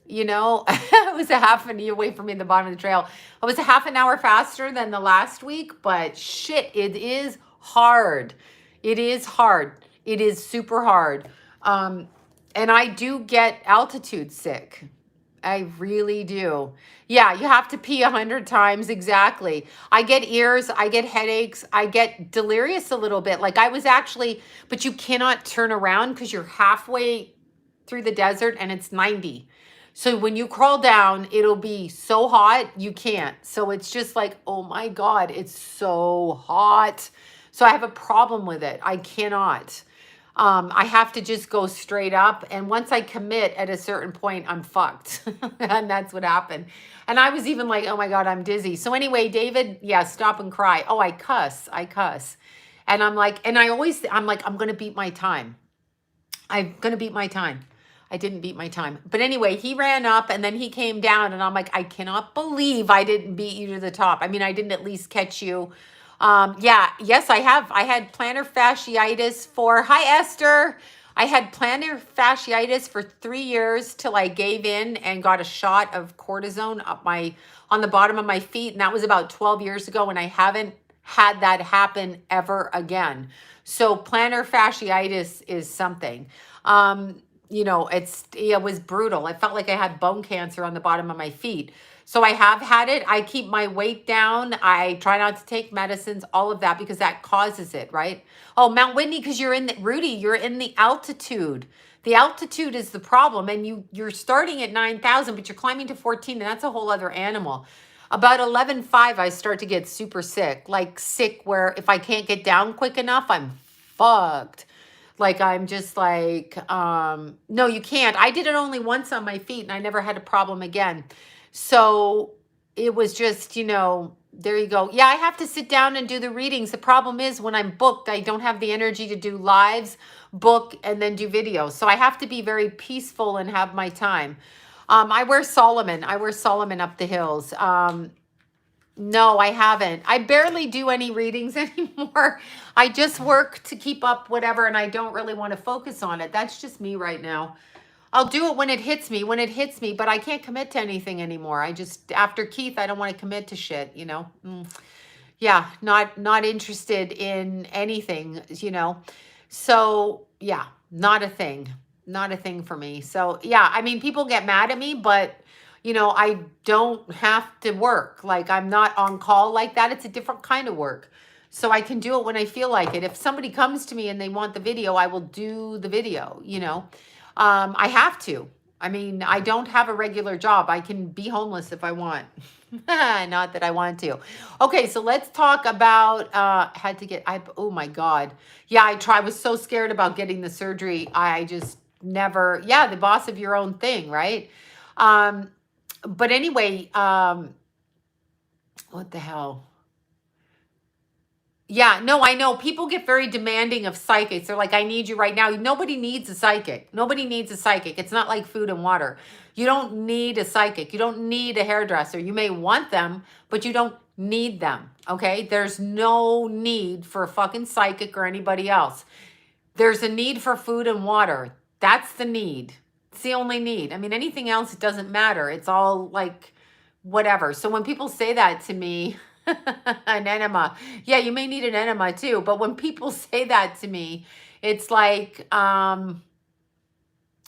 You know, it was a half an hour away from me at the bottom of the trail. I was a half an hour faster than the last week, but shit, it is hard. It is hard. It is super hard. And I do get altitude sick. I really do. Yeah, you have to pee 100 times. Exactly. I get ears. I get headaches. I get delirious a little bit. Like I was actually, but you cannot turn around because you're halfway through the desert and it's 90. So when you crawl down, it'll be so hot, you can't. So it's just like, oh my God, it's so hot. So I have a problem with it. I cannot. I have to just go straight up. And once I commit at a certain point, I'm fucked. And that's what happened. And I was even like, oh my God, I'm dizzy. So anyway, David, yeah, stop and cry. Oh, I cuss. And I'm like, I'm going to beat my time. I'm going to beat my time. I didn't beat my time. But anyway, he ran up and then he came down and I'm like, I cannot believe I didn't beat you to the top. I mean, I didn't at least catch you. Yes, I have. I had plantar fasciitis hi, Esther. I had plantar fasciitis for 3 years till I gave in and got a shot of cortisone on the bottom of my feet. And that was about 12 years ago. And I haven't had that happen ever again. So plantar fasciitis is something. It was brutal. I felt like I had bone cancer on the bottom of my feet. So I have had it. I keep my weight down. I try not to take medicines, all of that, because that causes it, right? Oh, Mount Whitney, because Rudy, you're in the altitude. The altitude is the problem. And you're starting at 9,000, but you're climbing to 14, and that's a whole other animal. About 11,500, I start to get super sick. Like sick where if I can't get down quick enough, I'm fucked. Like I'm just like, no, you can't. I did it only once on my feet and I never had a problem again. So it was just, there you go. Yeah, I have to sit down and do the readings. The problem is when I'm booked, I don't have the energy to do lives, book, and then do videos. So I have to be very peaceful and have my time. I wear Solomon. I wear Solomon up the hills. No, I haven't. I barely do any readings anymore. I just work to keep up whatever, and I don't really want to focus on it. That's just me right now. I'll do it when it hits me, but I can't commit to anything anymore. After Keith, I don't want to commit to shit, Yeah, not interested in anything, So, yeah, not a thing. Not a thing for me. So, yeah, I mean, people get mad at me, but I don't have to work. Like I'm not on call like that. It's a different kind of work. So I can do it when I feel like it. If somebody comes to me and they want the video, I will do the video, I have to. I mean, I don't have a regular job. I can be homeless if I want. Not that I want to. Okay, so let's talk about, oh my God. Yeah, I was so scared about getting the surgery. I just never, the boss of your own thing, right? But anyway, what the hell? Yeah, no, I know people get very demanding of psychics. They're like, I need you right now. Nobody needs a psychic. Nobody needs a psychic. It's not like food and water. You don't need a psychic. You don't need a hairdresser. You may want them, but you don't need them. Okay. There's no need for a fucking psychic or anybody else. There's a need for food and water. That's the need. It's the only need. I mean, anything else, it doesn't matter. It's all like whatever. So when people say that to me, an enema, yeah, you may need an enema too. But when people say that to me, it's like,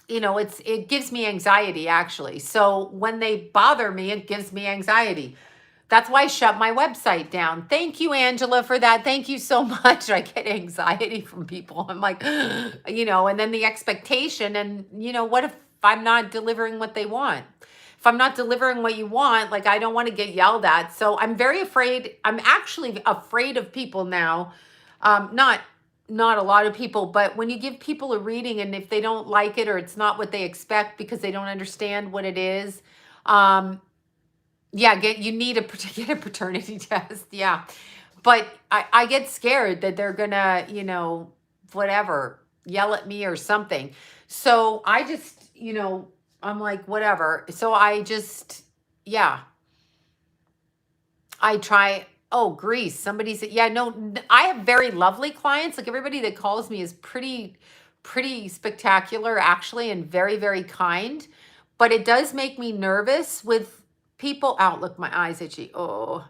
it gives me anxiety actually. So when they bother me, it gives me anxiety. That's why I shut my website down. Thank you, Angela, for that. Thank you so much. I get anxiety from people. I'm like, and then the expectation and, what if I'm not delivering what they want? If I'm not delivering what you want, like I don't want to get yelled at. So I'm very afraid. I'm actually afraid of people now. Not a lot of people, but when you give people a reading and if they don't like it or it's not what they expect because they don't understand what it is, you need to get a paternity test. Yeah. But I get scared that they're gonna, whatever, yell at me or something. So I just, I'm like, whatever. So I just, I try. Oh, Greece. Somebody said, no, I have very lovely clients. Like everybody that calls me is pretty spectacular actually, and very, very kind. But it does make me nervous with people out. Look, my eyes itchy. Oh,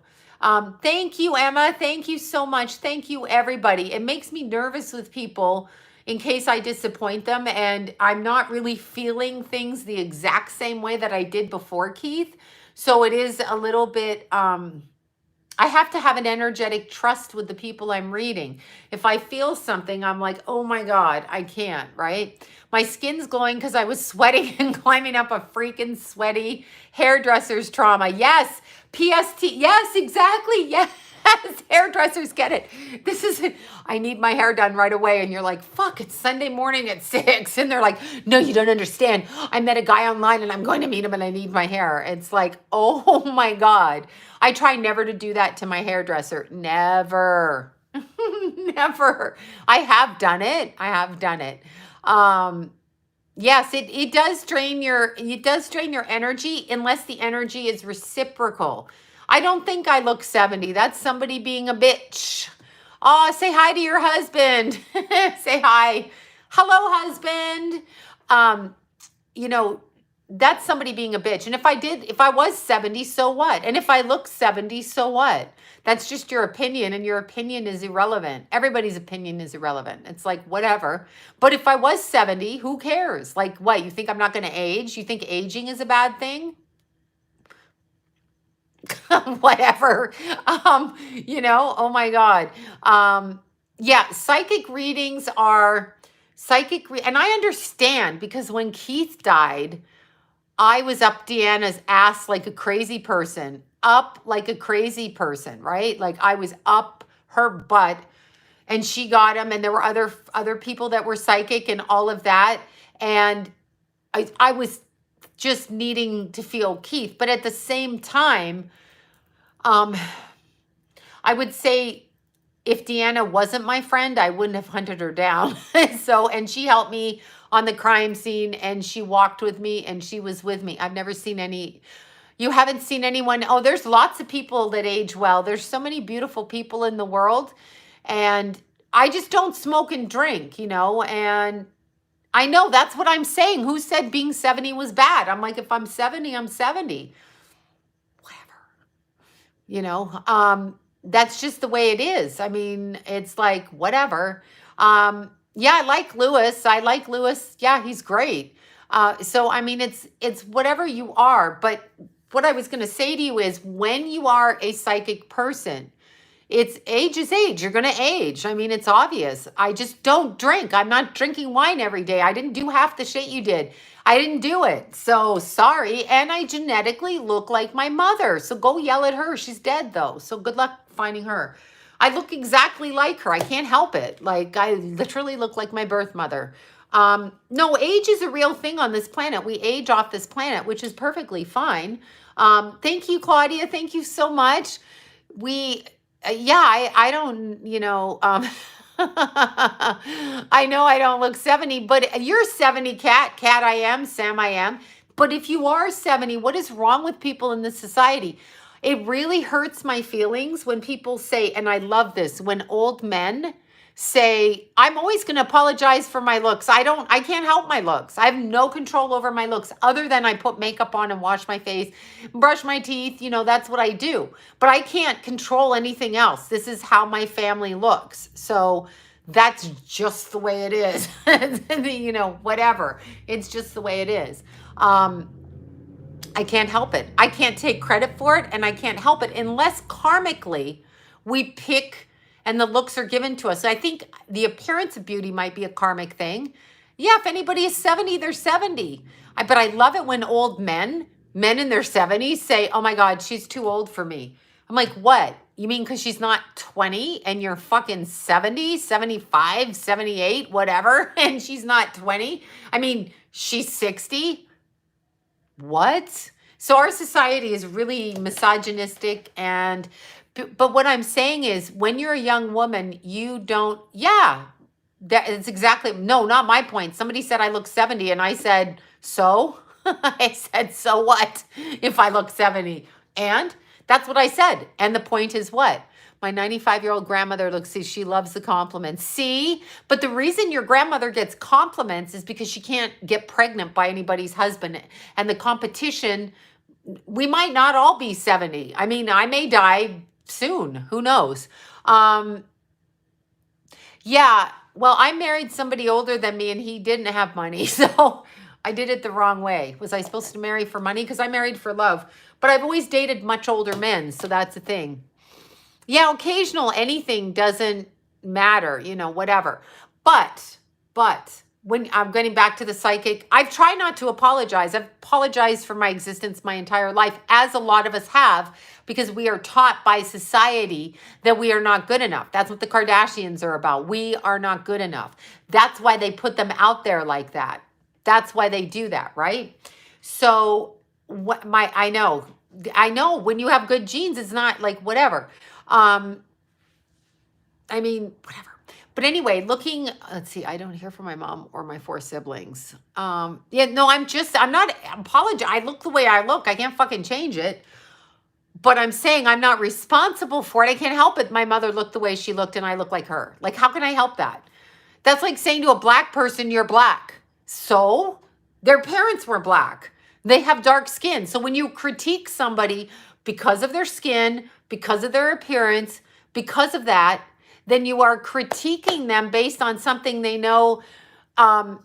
thank you, Emma. Thank you so much. Thank you, everybody. It makes me nervous with people in case I disappoint them and I'm not really feeling things the exact same way that I did before Keith. So it is a little bit, I have to have an energetic trust with the people I'm reading. If I feel something, I'm like, oh my God, I can't, right? My skin's glowing because I was sweating and climbing up a freaking sweaty hairdresser's trauma. Yes, PST. Yes, exactly. Yes, hairdressers get it. I need my hair done right away. And you're like, fuck, it's Sunday morning at 6. And they're like, no, you don't understand. I met a guy online and I'm going to meet him and I need my hair. It's like, oh my God. I try never to do that to my hairdresser. Never. Never. I have done it. Yes, it does drain your energy unless the energy is reciprocal. I don't think I look 70. That's somebody being a bitch. Oh, say hi to your husband. Say hi. Hello, husband. Um, you know, that's somebody being a bitch. And if I was 70, so what? And if I look 70, so what? That's just your opinion, and your opinion is irrelevant. Everybody's opinion is irrelevant. It's like, whatever. But if I was 70, who cares? Like, what? You think I'm not going to age? You think aging is a bad thing? Whatever. Oh my God. Yeah, and I understand because when Keith died, I was up Deanna's ass like a crazy person, right? Like I was up her butt, and she got him, and there were other people that were psychic and all of that, and I was just needing to feel Keith, but at the same time, um, I would say if Deanna wasn't my friend, I wouldn't have hunted her down. And she helped me on the crime scene, and she walked with me, and she was with me. I've never seen you haven't seen anyone. Oh, there's lots of people that age well. There's so many beautiful people in the world. And I just don't smoke and drink, and I know that's what I'm saying. Who said being 70 was bad? I'm like, if I'm 70, I'm 70. Whatever. That's just the way it is. I mean, it's like, whatever. Yeah, I like Lewis. Yeah, he's great. So I mean, it's whatever you are. But what I was going to say to you is, when you are a psychic person, it's age is age. You're going to age. I mean, it's obvious. I just don't drink. I'm not drinking wine every day. I didn't do half the shit you did. I didn't do it. So sorry. And I genetically look like my mother. So go yell at her. She's dead though. So good luck finding her. I look exactly like her. I can't help it. Like, I literally look like my birth mother. No, age is a real thing on this planet. We age off this planet, which is perfectly fine. Thank you, Claudia. Thank you so much. I don't, I know I don't look 70, but you're 70, Cat. Cat, I am. Sam, I am. But if you are 70, what is wrong with people in this society? It really hurts my feelings when people say, and I love this, when old men say, I'm always going to apologize for my looks. I can't help my looks. I have no control over my looks other than I put makeup on and wash my face, brush my teeth. That's what I do. But I can't control anything else. This is how my family looks. So that's just the way it is. Whatever. It's just the way it is. I can't help it. I can't take credit for it, and I can't help it unless karmically we pick and the looks are given to us. So I think the appearance of beauty might be a karmic thing. Yeah, if anybody is 70, they're 70. But I love it when old men in their 70s say, oh my God, she's too old for me. I'm like, what? You mean because she's not 20 and you're fucking 70, 75, 78, whatever, and she's not 20? I mean, she's 60? What? So our society is really misogynistic, but what I'm saying is, when you're a young woman, you don't, yeah, that is exactly, no, not my point. Somebody said I look 70, and I said, so? I said, so what if I look 70? And that's what I said. And the point is what? My 95-year-old grandmother she loves the compliments. See? But the reason your grandmother gets compliments is because she can't get pregnant by anybody's husband. And the competition, we might not all be 70. I mean, I may die soon. Who knows? Yeah. Well, I married somebody older than me, and he didn't have money. So I did it the wrong way. Was I supposed to marry for money? Because I married for love. But I've always dated much older men. So that's the thing. Yeah, occasional anything doesn't matter, whatever. But when I'm getting back to the psychic, I've tried not to apologize. I've apologized for my existence my entire life, as a lot of us have, because we are taught by society that we are not good enough. That's what the Kardashians are about. We are not good enough. That's why they put them out there like that. That's why they do that, right? So I know when you have good genes, it's not like whatever. I mean, whatever. But anyway, let's see, I don't hear from my mom or my 4 siblings. I'm not apologizing. I look the way I look. I can't fucking change it. But I'm saying I'm not responsible for it. I can't help it. My mother looked the way she looked, and I look like her. Like, how can I help that? That's like saying to a black person, you're black. So their parents were black. They have dark skin. So when you critique somebody because of their skin, because of their appearance, because of that, then you are critiquing them based on something they know. The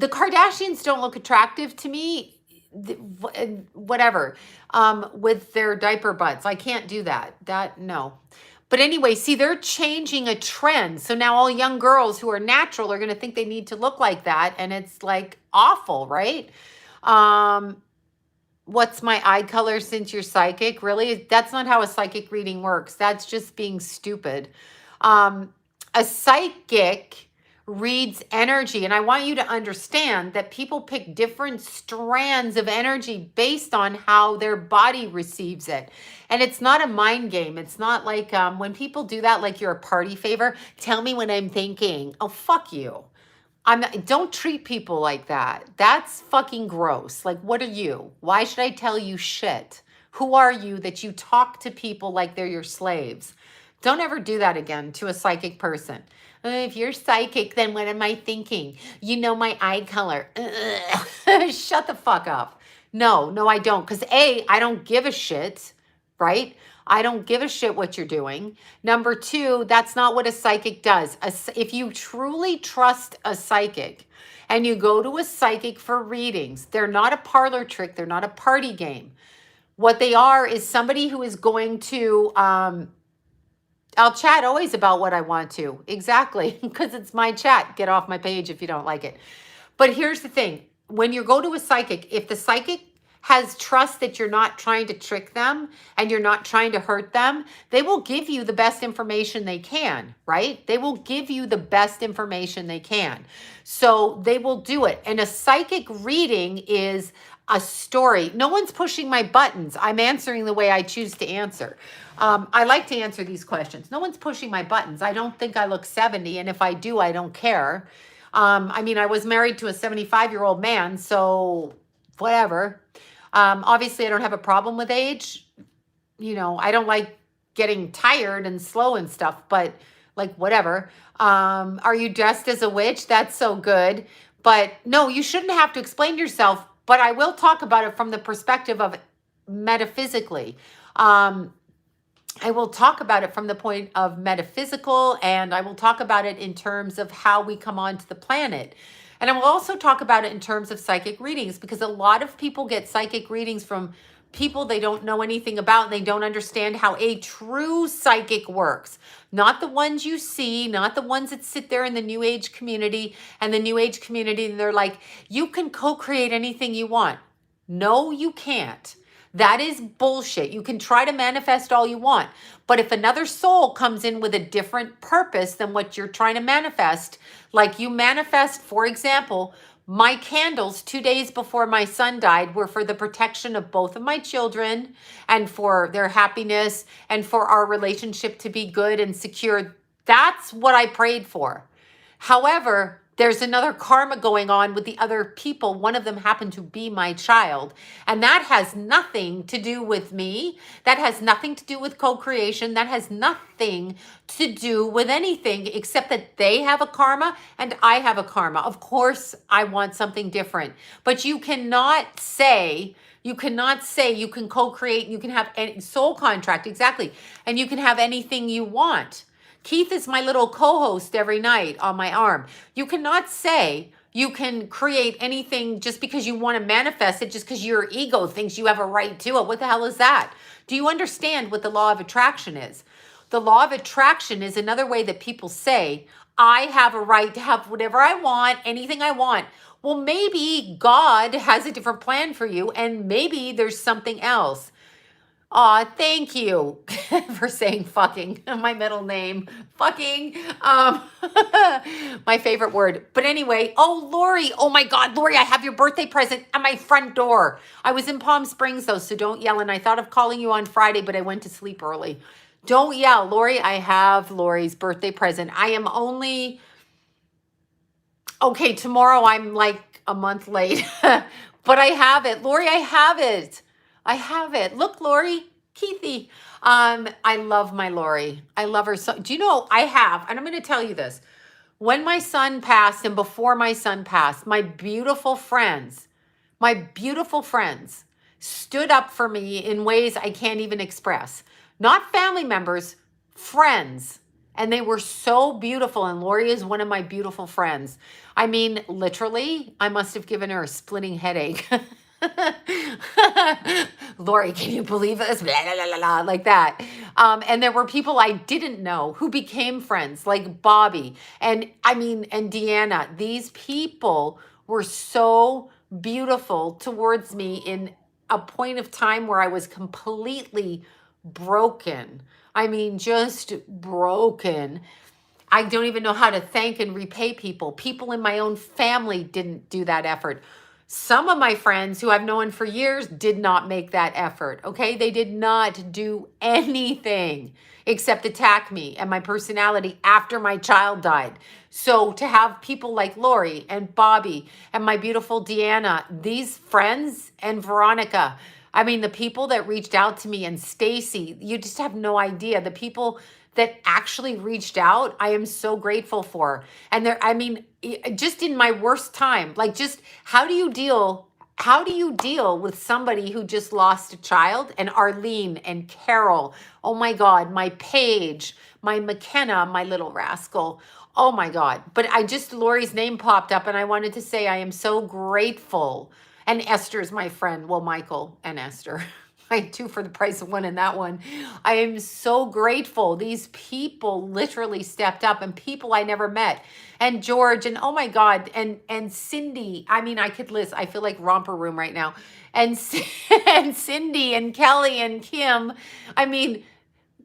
Kardashians don't look attractive to me, whatever, with their diaper butts. I can't do that. No. But anyway, see, they're changing a trend. So now all young girls who are natural are going to think they need to look like that. And it's like awful, right? What's my eye color since you're psychic? Really? That's not how a psychic reading works. That's just being stupid. A psychic reads energy. And I want you to understand that people pick different strands of energy based on how their body receives it. And it's not a mind game. It's not like when people do that, like you're a party favor, tell me what I'm thinking. Oh, fuck you. Don't treat people like that. That's fucking gross. Like, what are you? Why should I tell you shit? Who are you that you talk to people like they're your slaves? Don't ever do that again to a psychic person. If you're psychic, then what am I thinking? You know my eye color. Shut the fuck up. No, I don't. Because A, I don't give a shit, right? I don't give a shit what you're doing. Number two, that's not what a psychic does. If you truly trust a psychic and you go to a psychic for readings, they're not a parlor trick. They're not a party game. What they are is somebody who is going to... I'll chat always about what I want to. Exactly. Because it's my chat. Get off my page if you don't like it. But here's the thing. When you go to a psychic, if the psychic has trust that you're not trying to trick them and you're not trying to hurt them, they will give you the best information they can, right? They will give you the best information they can. So they will do it. And a psychic reading is a story. No one's pushing my buttons. I'm answering the way I choose to answer. I like to answer these questions. No one's pushing my buttons. I don't think I look 70, and if I do, I don't care. I mean, I was married to a 75-year-old man, so whatever. Obviously, I don't have a problem with age. You know, I don't like getting tired and slow and stuff, but like whatever. Are you dressed as a witch? That's so good. But no, you shouldn't have to explain yourself, but I will talk about it from the perspective of metaphysically. I will talk about it from the point of metaphysical, and I will talk about it in terms of how we come onto the planet. And I will also talk about it in terms of psychic readings, because a lot of people get psychic readings from people they don't know anything about, and they don't understand how a true psychic works. Not the ones you see, not the ones that sit there in the New Age community, and they're like, you can co-create anything you want. No, you can't. That is bullshit. You can try to manifest all you want, but if another soul comes in with a different purpose than what you're trying to manifest, like you manifest, for example, my candles 2 days before my son died were for the protection of both of my children and for their happiness and for our relationship to be good and secure. That's what I prayed for. However, there's another karma going on with the other people. One of them happened to be my child. And that has nothing to do with me. That has nothing to do with co-creation. That has nothing to do with anything except that they have a karma and I have a karma. Of course, I want something different. But you cannot say you can co-create, you can have any soul contract, exactly. And you can have anything you want. Keith is my little co-host every night on my arm. You cannot say you can create anything just because you want to manifest it, just because your ego thinks you have a right to it. What the hell is that? Do you understand what the law of attraction is? The law of attraction is another way that people say, I have a right to have whatever I want, anything I want. Well, maybe God has a different plan for you, and maybe there's something else. Aw, thank you for saying fucking, my middle name, fucking, my favorite word. But anyway, oh, Lori, oh my God, Lori, I have your birthday present at my front door. I was in Palm Springs though, so don't yell. And I thought of calling you on Friday, but I went to sleep early. Don't yell, Lori, I have Lori's birthday present. I am only, okay, tomorrow I'm like a month late, but I have it. Lori, I have it. I have it. Look, Lori, Keithy. I love my Lori. I love her so. Do you know I have, and I'm going to tell you this. When my son passed and before my son passed, my beautiful friends stood up for me in ways I can't even express. Not family members, friends. And they were so beautiful. And Lori is one of my beautiful friends. I mean, literally, I must have given her a splitting headache. Lori, can you believe this? Blah, blah, blah, blah, like that. And there were people I didn't know who became friends, like BOBBI and Deanna. These people were so beautiful towards me in a point of time where I was completely broken. I mean, just broken. I don't even know how to thank and repay people. People in my own family didn't do that effort. Some of my friends who I've known for years did not make that effort, okay? They did not do anything except attack me and my personality after my child died. So to have people like Lori and BOBBI and my beautiful Deanna, these friends, and Veronica, I mean, the people that reached out to me, and Stacy, you just have no idea. The people that actually reached out, I am so grateful for. And there, I mean, just in my worst time, like, just how do you deal with somebody who just lost a child? And Arlene and Carol, oh my God, my Paige, my McKenna, my little rascal. Oh my God. But Lori's name popped up and I wanted to say I am so grateful. And Esther's my friend. Well, Michael and Esther. I two for the price of one in that one. I am so grateful. These people literally stepped up, and people I never met. And George, and oh my God, and Cindy. I mean, I could list. I feel like Romper Room right now. And, and Cindy and Kelly and Kim. I mean,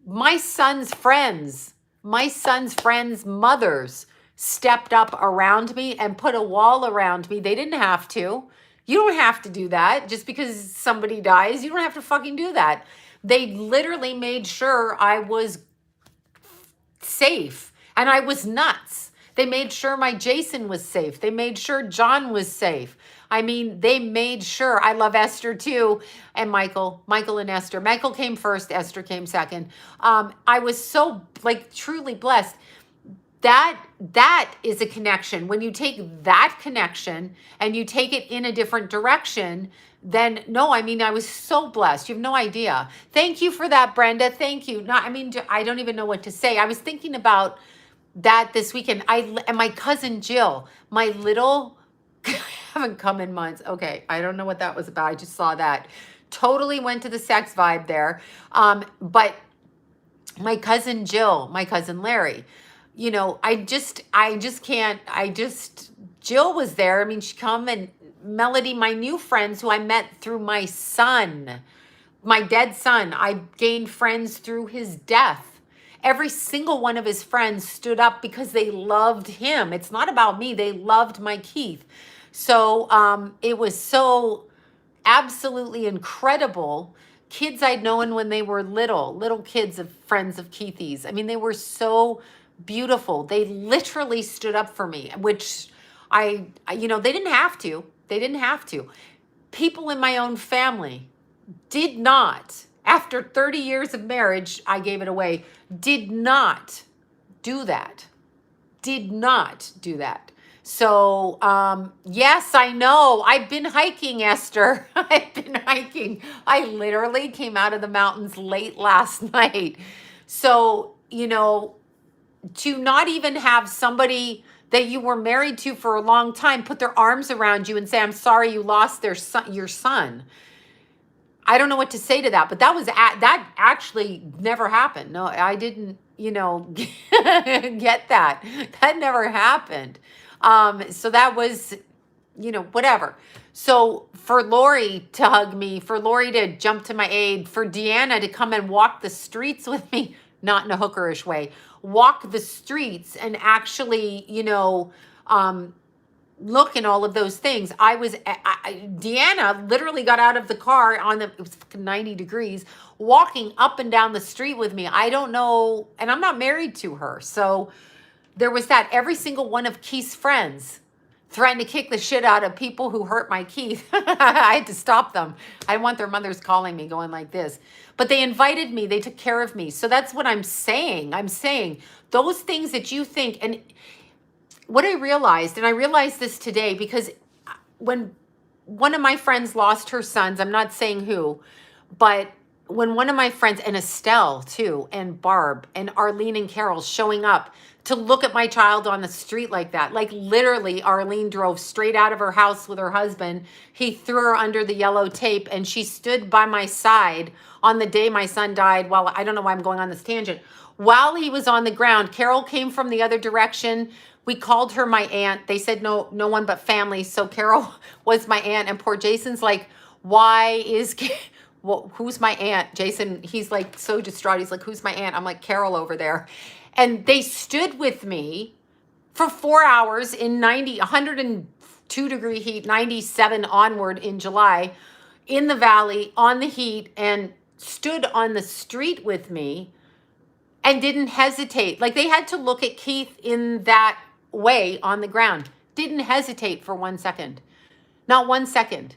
my son's friends, mothers stepped up around me and put a wall around me. They didn't have to. You don't have to do that just because somebody dies. You don't have to fucking do that. They literally made sure I was safe, and I was nuts. They made sure my Jason was safe. They made sure John was safe. I mean, they made sure. I love Esther too, and Michael and Esther. Michael came first, Esther came second. I was so, like, truly blessed. That is a connection. When you take that connection and you take it in a different direction, then no, I mean, I was so blessed. You have no idea. Thank you for that, Brenda. Thank you. No, I mean, I don't even know what to say. I was thinking about that this weekend. And my cousin Jill, my little, haven't come in months. Okay, I don't know what that was about. I just saw that. Totally went to the sex vibe there. But my cousin Jill, my cousin Larry, you know, Jill was there. I mean, she come, and Melody, my new friends who I met through my son, my dead son. I gained friends through his death. Every single one of his friends stood up because they loved him. It's not about me. They loved my Keith. So it was so absolutely incredible. Kids I'd known when they were little kids of friends of Keithy's. I mean, they were so beautiful. They literally stood up for me, which I they didn't have to. People in my own family did not, after 30 years of marriage, I gave it away, did not do that. So, yes, I know. I've been hiking, Esther. I've been hiking. I literally came out of the mountains late last night. So, to not even have somebody that you were married to for a long time put their arms around you and say, I'm sorry you lost your son. I don't know what to say to that, but that actually never happened. No, I didn't, get that. That never happened. So that was, whatever. So for Lori to hug me, for Lori to jump to my aid, for Deanna to come and walk the streets with me, not in a hookerish way, walk the streets and actually, look and all of those things. Deanna literally got out of the car it was 90 degrees, walking up and down the street with me. I don't know. And I'm not married to her. So there was that. Every single one of Keith's friends threatened to kick the shit out of people who hurt my Keith. I had to stop them. I didn't want their mothers calling me going like this. But they invited me. They took care of me. So that's what I'm saying. I'm saying those things that you think, and what I realized, and I realized this today because when one of my friends lost her sons, I'm not saying who, but when one of my friends, and Estelle too, and Barb and Arlene and Carol showing up to look at my child on the street like that, like literally Arlene drove straight out of her house with her husband. He threw her under the yellow tape and she stood by my side on the day my son died. While I don't know why I'm going on this tangent. While he was on the ground, Carol came from the other direction. We called her my aunt. They said no one but family. So Carol was my aunt, and poor Jason's like, why is well, who's my aunt? Jason, he's like so distraught. He's like, who's my aunt? I'm like, Carol over there. And they stood with me for 4 hours in 102-degree heat, 97 onward in July, in the valley, on the heat, and stood on the street with me and didn't hesitate. Like, they had to look at Keith in that way on the ground. Didn't hesitate for 1 second. Not 1 second.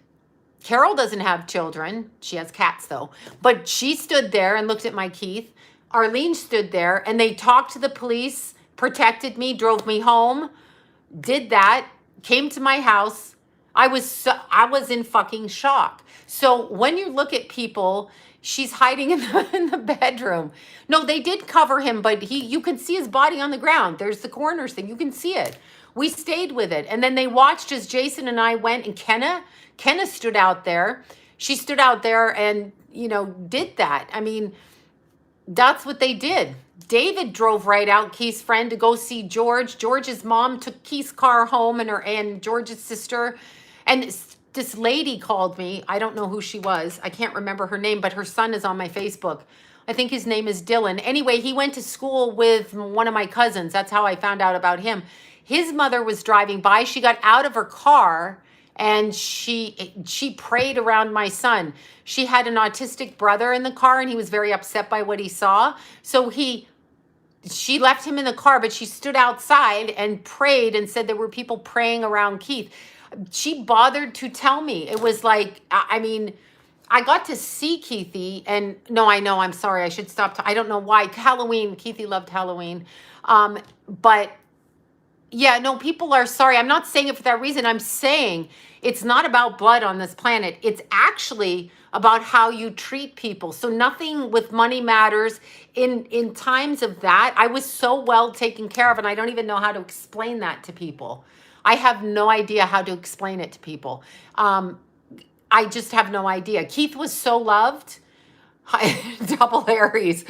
Carol doesn't have children. She has cats though. But she stood there and looked at my Keith. Arlene stood there and they talked to the police, protected me, drove me home, did that, came to my house. I was in fucking shock. So when you look at people, she's hiding in the bedroom. No, they did cover him, but you can see his body on the ground. There's the coroner's thing. You can see it. We stayed with it. And then they watched as Jason and I went, and Kenna stood out there. She stood out there and, did that. I mean, that's what they did. David drove right out, Keith's friend, to go see George. George's mom took Keith's car home, and George's sister. And this lady called me. I don't know who she was. I can't remember her name, but her son is on my Facebook. I think his name is Dylan. Anyway, he went to school with one of my cousins. That's how I found out about him. His mother was driving by. She got out of her car and she prayed around my son. She had an autistic brother in the car and he was very upset by what he saw. So she left him in the car, but she stood outside and prayed and said there were people praying around Keith. She bothered to tell me. It was like, I mean, I got to see Keithy, and no, I know, I'm sorry, I should stop. I don't know why. Halloween, Keithy loved Halloween. But yeah, no, people are sorry. I'm not saying it for that reason. I'm saying it's not about blood on this planet. It's actually about how you treat people. So nothing with money matters. In times of that, I was so well taken care of, and I don't even know how to explain that to people. I have no idea how to explain it to people. I just have no idea. Keith was so loved. Double Aries.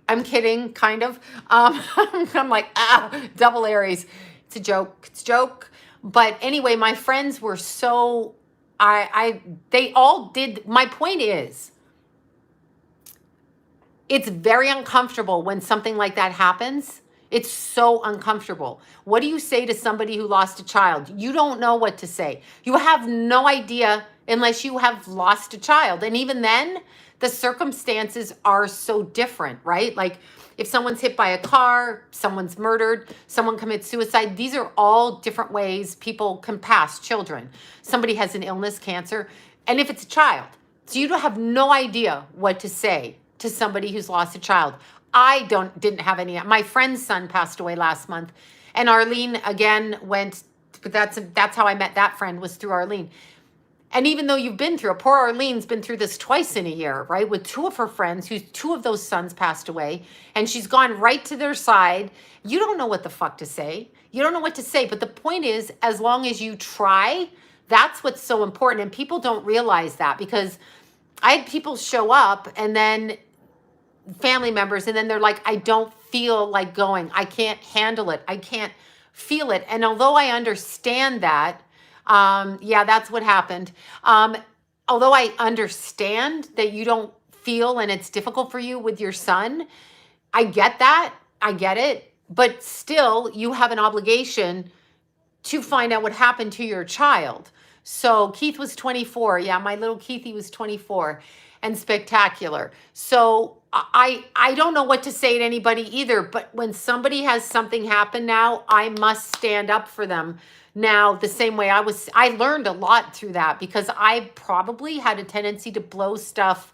I'm kidding, kind of. I'm like, double Aries. It's a joke. It's a joke. But anyway, my friends were so, they all did. My point is, it's very uncomfortable when something like that happens. It's so uncomfortable. What do you say to somebody who lost a child? You don't know what to say. You have no idea unless you have lost a child. And even then, the circumstances are so different, right? Like if someone's hit by a car, someone's murdered, someone commits suicide, these are all different ways people can pass. Children, somebody has an illness, cancer, and if it's a child. So you don't have no idea what to say to somebody who's lost a child. I didn't have any. My friend's son passed away last month, and Arlene again went, but that's how I met that friend, was through Arlene. And even though you've been through it, poor Arlene's been through this twice in a year, right? With two of her friends, two of those sons passed away, and she's gone right to their side. You don't know what the fuck to say. You don't know what to say. But the point is, as long as you try, that's what's so important. And people don't realize that, because I had people show up and then family members, and then they're like, I don't feel like going. I can't handle it. I can't feel it. And although I understand that, yeah, that's what happened. Although I understand that you don't feel and it's difficult for you with your son, I get that. I get it. But still, you have an obligation to find out what happened to your child. So Keith was 24. Yeah, my little Keithy was 24 and spectacular. So I don't know what to say to anybody either, but when somebody has something happen now, I must stand up for them. Now, the same way I learned a lot through that, because I probably had a tendency to blow stuff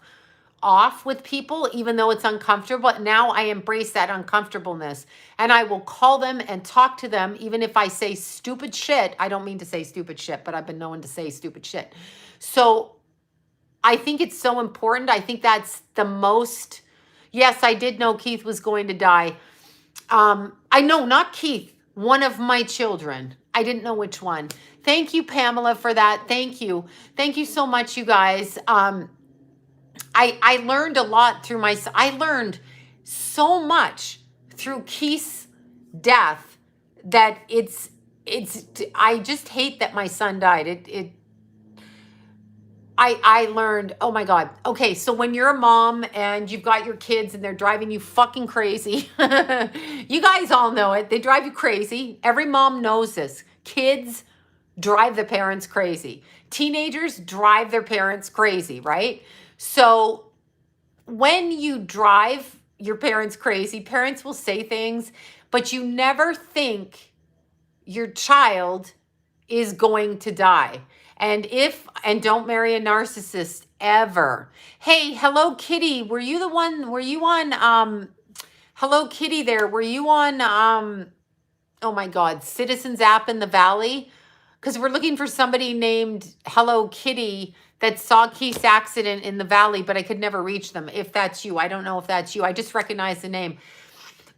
off with people, even though it's uncomfortable. Now I embrace that uncomfortableness, and I will call them and talk to them, even if I say stupid shit. I don't mean to say stupid shit, but I've been known to say stupid shit. So I think it's so important. I think that's the most, yes, I did know Keith was going to die. I know, not Keith, one of my children. I didn't know which one. Thank you, Pamela, for that. Thank you. Thank you so much, you guys. I learned a lot through I learned so much through Keith's death that I just hate that my son died. I learned, oh my God. Okay, so when you're a mom and you've got your kids and they're driving you fucking crazy, you guys all know it. They drive you crazy. Every mom knows this. Kids drive their parents crazy. Teenagers drive their parents crazy, right? So when you drive your parents crazy, parents will say things, but you never think your child is going to die. And don't marry a narcissist ever. Hey, Hello Kitty, were you on, Hello Kitty there, were you on, oh my God, Citizens app in the Valley? Because we're looking for somebody named Hello Kitty that saw Keith's accident in the Valley, but I could never reach them. If that's you, I don't know if that's you. I just recognize the name.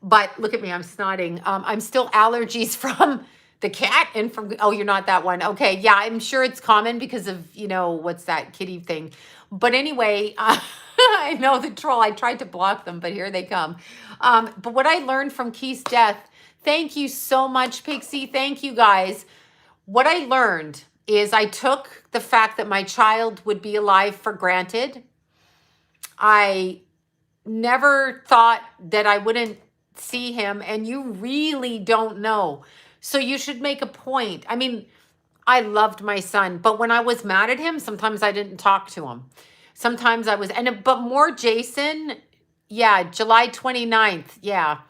But look at me, I'm snotting. I'm still allergies from the cat and from, oh, you're not that one. Okay, yeah, I'm sure it's common because of, what's that kitty thing. But anyway, I know the troll. I tried to block them, but here they come. But what I learned from Keith's death, thank you so much, Pixie. Thank you, guys. What I learned is I took the fact that my child would be alive for granted. I never thought that I wouldn't see him, and you really don't know. So you should make a point. I mean, I loved my son, but when I was mad at him, sometimes I didn't talk to him. Sometimes I was, but more Jason, yeah, July 29th, yeah.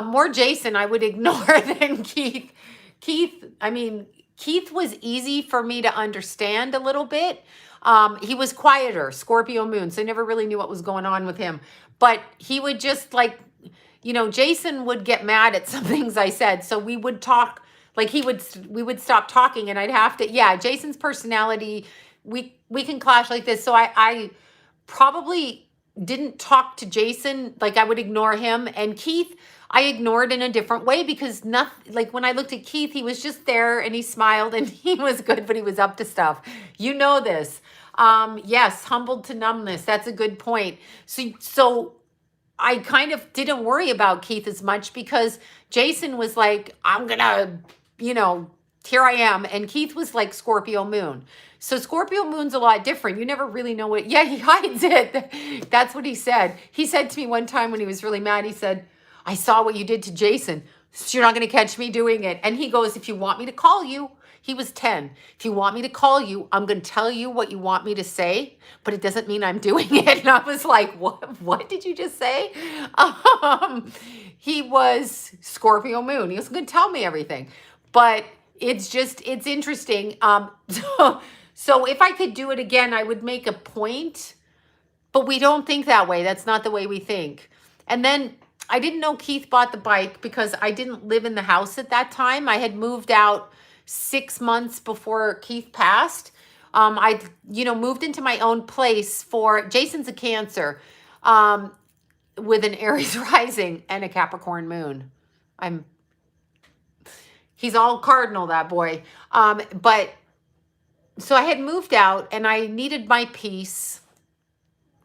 More Jason I would ignore than Keith. Keith was easy for me to understand a little bit. He was quieter, Scorpio moon, so I never really knew what was going on with him. But he would just Jason would get mad at some things I said. So we would talk, we would stop talking and I'd have to, yeah, Jason's personality, we can clash like this. So I probably didn't talk to Jason, I would ignore him. And Keith, I ignored in a different way because when I looked at Keith, he was just there and he smiled and he was good, but he was up to stuff. You know this. Yes, humbled to numbness. That's a good point. So I kind of didn't worry about Keith as much because Jason was like, I'm gonna, here I am. And Keith was like Scorpio moon. So Scorpio moon's a lot different. You never really know what, yeah, he hides it. That's what he said. He said to me one time when he was really mad, he said, I saw what you did to Jason. So you're not gonna catch me doing it. And he goes, if you want me to call you, he was 10. If you want me to call you, I'm going to tell you what you want me to say, but it doesn't mean I'm doing it. And I was like, what did you just say? He was Scorpio moon. He was going to tell me everything, but it's interesting. So if I could do it again, I would make a point, but we don't think that way. That's not the way we think. And then I didn't know Keith bought the bike because I didn't live in the house at that time. I had moved out 6 months before Keith passed. I, moved into my own place Jason's a Cancer, with an Aries rising and a Capricorn moon. He's all cardinal, that boy. But so I had moved out and I needed my peace.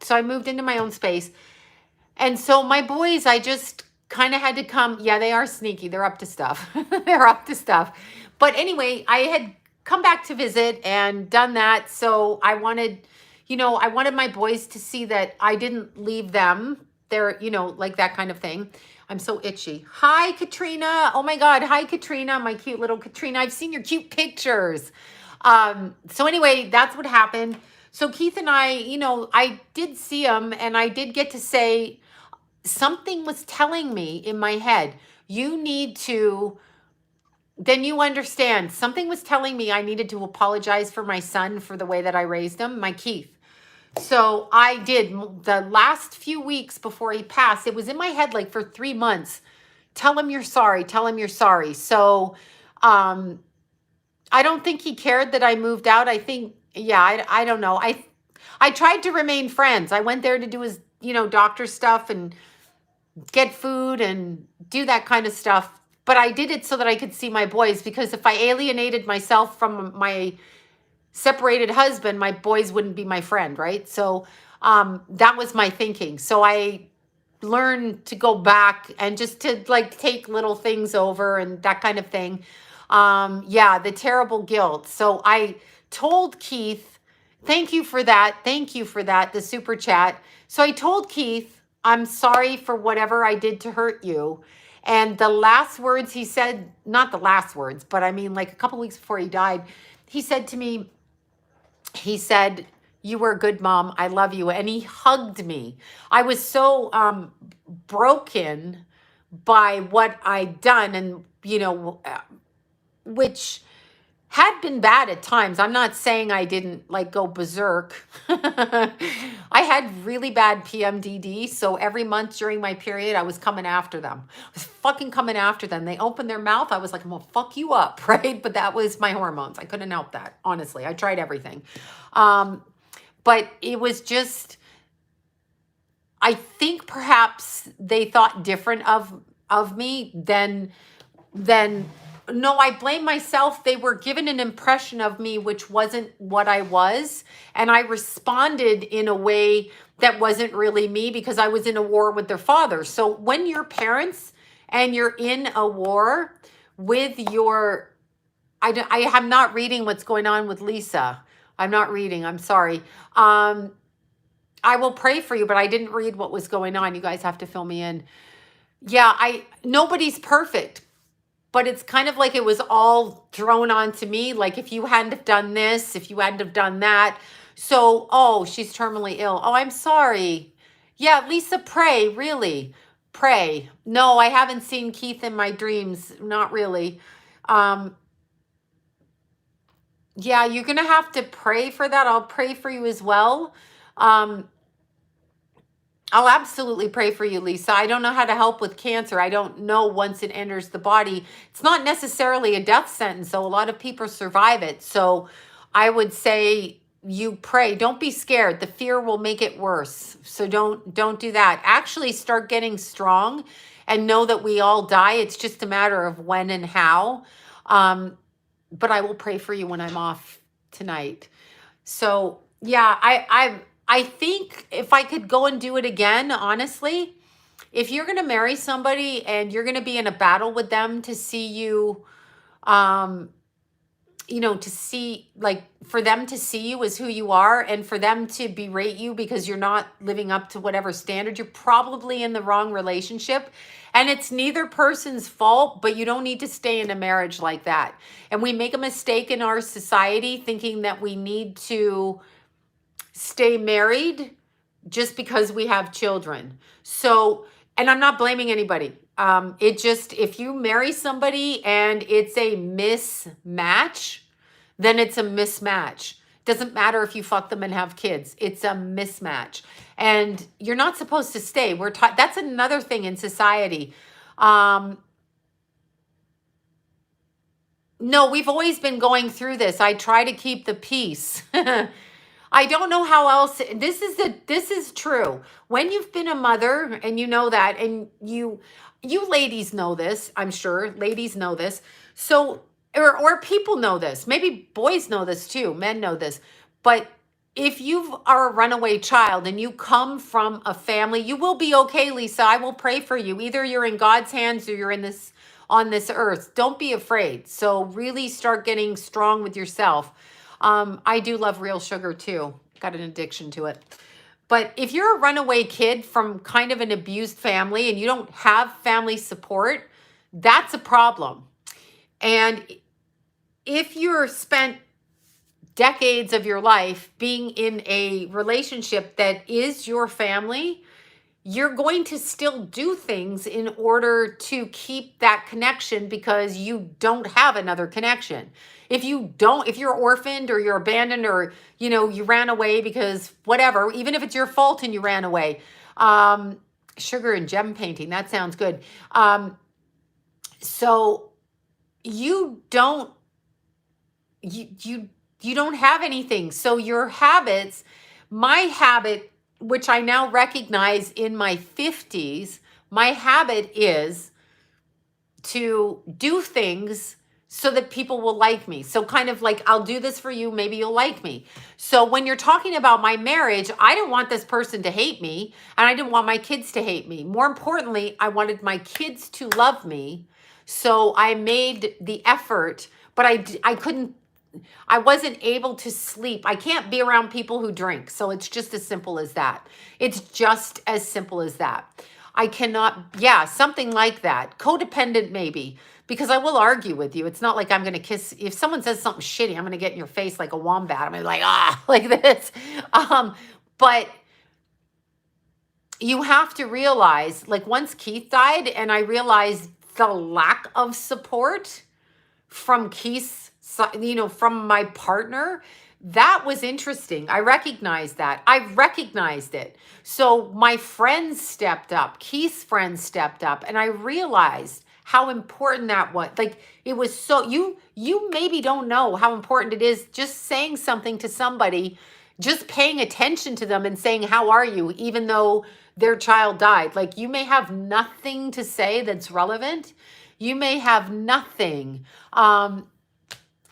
So I moved into my own space. And so my boys, I just kind of had to come. Yeah, they are sneaky. They're up to stuff. They're up to stuff. But anyway, I had come back to visit and done that. So I wanted, I wanted my boys to see that I didn't leave them. They're, like that kind of thing. I'm so itchy. Hi, Katrina. Oh my God. Hi, Katrina. My cute little Katrina. I've seen your cute pictures. So anyway, that's what happened. So Keith and I, I did see him and I did get to say, something was telling me in my head, you need to, then you understand. Something was telling me I needed to apologize for my son for the way that I raised him, my Keith. So I did the last few weeks before he passed. It was in my head like for 3 months. Tell him you're sorry. Tell him you're sorry. So um, I don't think he cared that I moved out. I think, yeah, I don't know. I tried to remain friends. I went there to do his, doctor stuff and get food and do that kind of stuff. But I did it so that I could see my boys, because if I alienated myself from my separated husband, my boys wouldn't be my friend, right? So that was my thinking. So I learned to go back and just to like take little things over and that kind of thing. Yeah, the terrible guilt. So I told Keith, thank you for that. Thank you for that, the super chat. So I told Keith, I'm sorry for whatever I did to hurt you. And the last words he said, not the last words, but I mean, like a couple weeks before he died, he said to me, he said, you were a good mom. I love you. And he hugged me. I was so broken by what I'd done, and, which had been bad at times. I'm not saying I didn't like go berserk. I had really bad PMDD. So every month during my period, I was coming after them. I was fucking coming after them. They opened their mouth. I was like, I'm gonna fuck you up, right? But that was my hormones. I couldn't help that. Honestly, I tried everything. But it was just, I think perhaps they thought different of me than no, I blame myself. They were given an impression of me which wasn't what I was, and I responded in a way that wasn't really me because I was in a war with their father. So when you're parents and you're in a war with your, I am not reading what's going on with Lisa. I'm not reading. I'm sorry. I will pray for you, but I didn't read what was going on. You guys have to fill me in. Yeah, nobody's perfect, but it's kind of like it was all thrown onto me. Like, if you hadn't have done this, if you hadn't have done that. So, oh, she's terminally ill. Oh, I'm sorry. Yeah, Lisa, pray, really. Pray. No, I haven't seen Keith in my dreams. Not really. Yeah, you're going to have to pray for that. I'll pray for you as well. I'll absolutely pray for you, Lisa. I don't know how to help with cancer. I don't know once it enters the body. It's not necessarily a death sentence, so a lot of people survive it. So I would say you pray. Don't be scared. The fear will make it worse. So don't do that. Actually start getting strong and know that we all die. It's just a matter of when and how. But I will pray for you when I'm off tonight. So yeah, I think if I could go and do it again, honestly, if you're going to marry somebody and you're going to be in a battle with them to see you, to see, like, for them to see you as who you are and for them to berate you because you're not living up to whatever standard, you're probably in the wrong relationship. And it's neither person's fault, but you don't need to stay in a marriage like that. And we make a mistake in our society thinking that we need to stay married just because we have children. So, and I'm not blaming anybody. It just, if you marry somebody and it's a mismatch, then it's a mismatch. Doesn't matter if you fuck them and have kids. It's a mismatch. And you're not supposed to stay. We're taught, that's another thing in society. No, we've always been going through this. I try to keep the peace. I don't know how else. This is true. When you've been a mother and you know that, and you ladies know this, I'm sure ladies know this. So, or people know this. Maybe boys know this too. Men know this. But if you are a runaway child and you come from a family, you will be okay, Lisa. I will pray for you. Either you're in God's hands or you're in this on this earth. Don't be afraid. So really start getting strong with yourself. I do love real sugar too. Got an addiction to it. But if you're a runaway kid from kind of an abused family and you don't have family support, that's a problem. And if you're spent decades of your life being in a relationship that is your family, you're going to still do things in order to keep that connection because you don't have another connection. If you're orphaned or you're abandoned or, you ran away because whatever, even if it's your fault and you ran away, sugar and gem painting, that sounds good. So you don't, you don't have anything. So your habits, my habit, which I now recognize in my 50s, my habit is to do things so that people will like me. So kind of like, I'll do this for you, maybe you'll like me. So when you're talking about my marriage, I didn't want this person to hate me, and I didn't want my kids to hate me. More importantly, I wanted my kids to love me. So I made the effort, but I wasn't able to sleep. I can't be around people who drink. So it's just as simple as that. It's just as simple as that. I cannot, something like that. Codependent maybe, because I will argue with you. It's not like I'm going to kiss. If someone says something shitty, I'm going to get in your face like a wombat. I'm going to be like, like this. But you have to realize, like once Keith died and I realized the lack of support from Keith's, from my partner, that was interesting. I recognized that. I recognized it. So my friends stepped up, Keith's friends stepped up, and I realized how important that was. Like it was so, you maybe don't know how important it is just saying something to somebody, just paying attention to them and saying, how are you? Even though their child died. Like you may have nothing to say that's relevant. You may have nothing.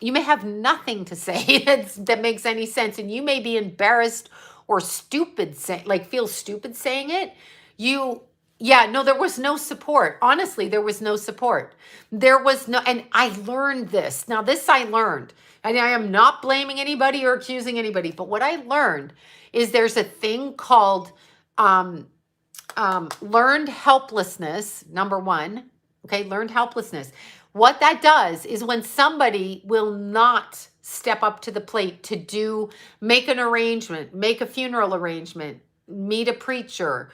You may have nothing to say that makes any sense, and you may be embarrassed or stupid, feel stupid saying it. There was no support. Honestly, there was no support. There was no, and I learned this. Now, this I learned, and I am not blaming anybody or accusing anybody, but what I learned is there's a thing called learned helplessness, number one. Okay, learned helplessness. What that does is when somebody will not step up to the plate to make an arrangement, make a funeral arrangement, meet a preacher,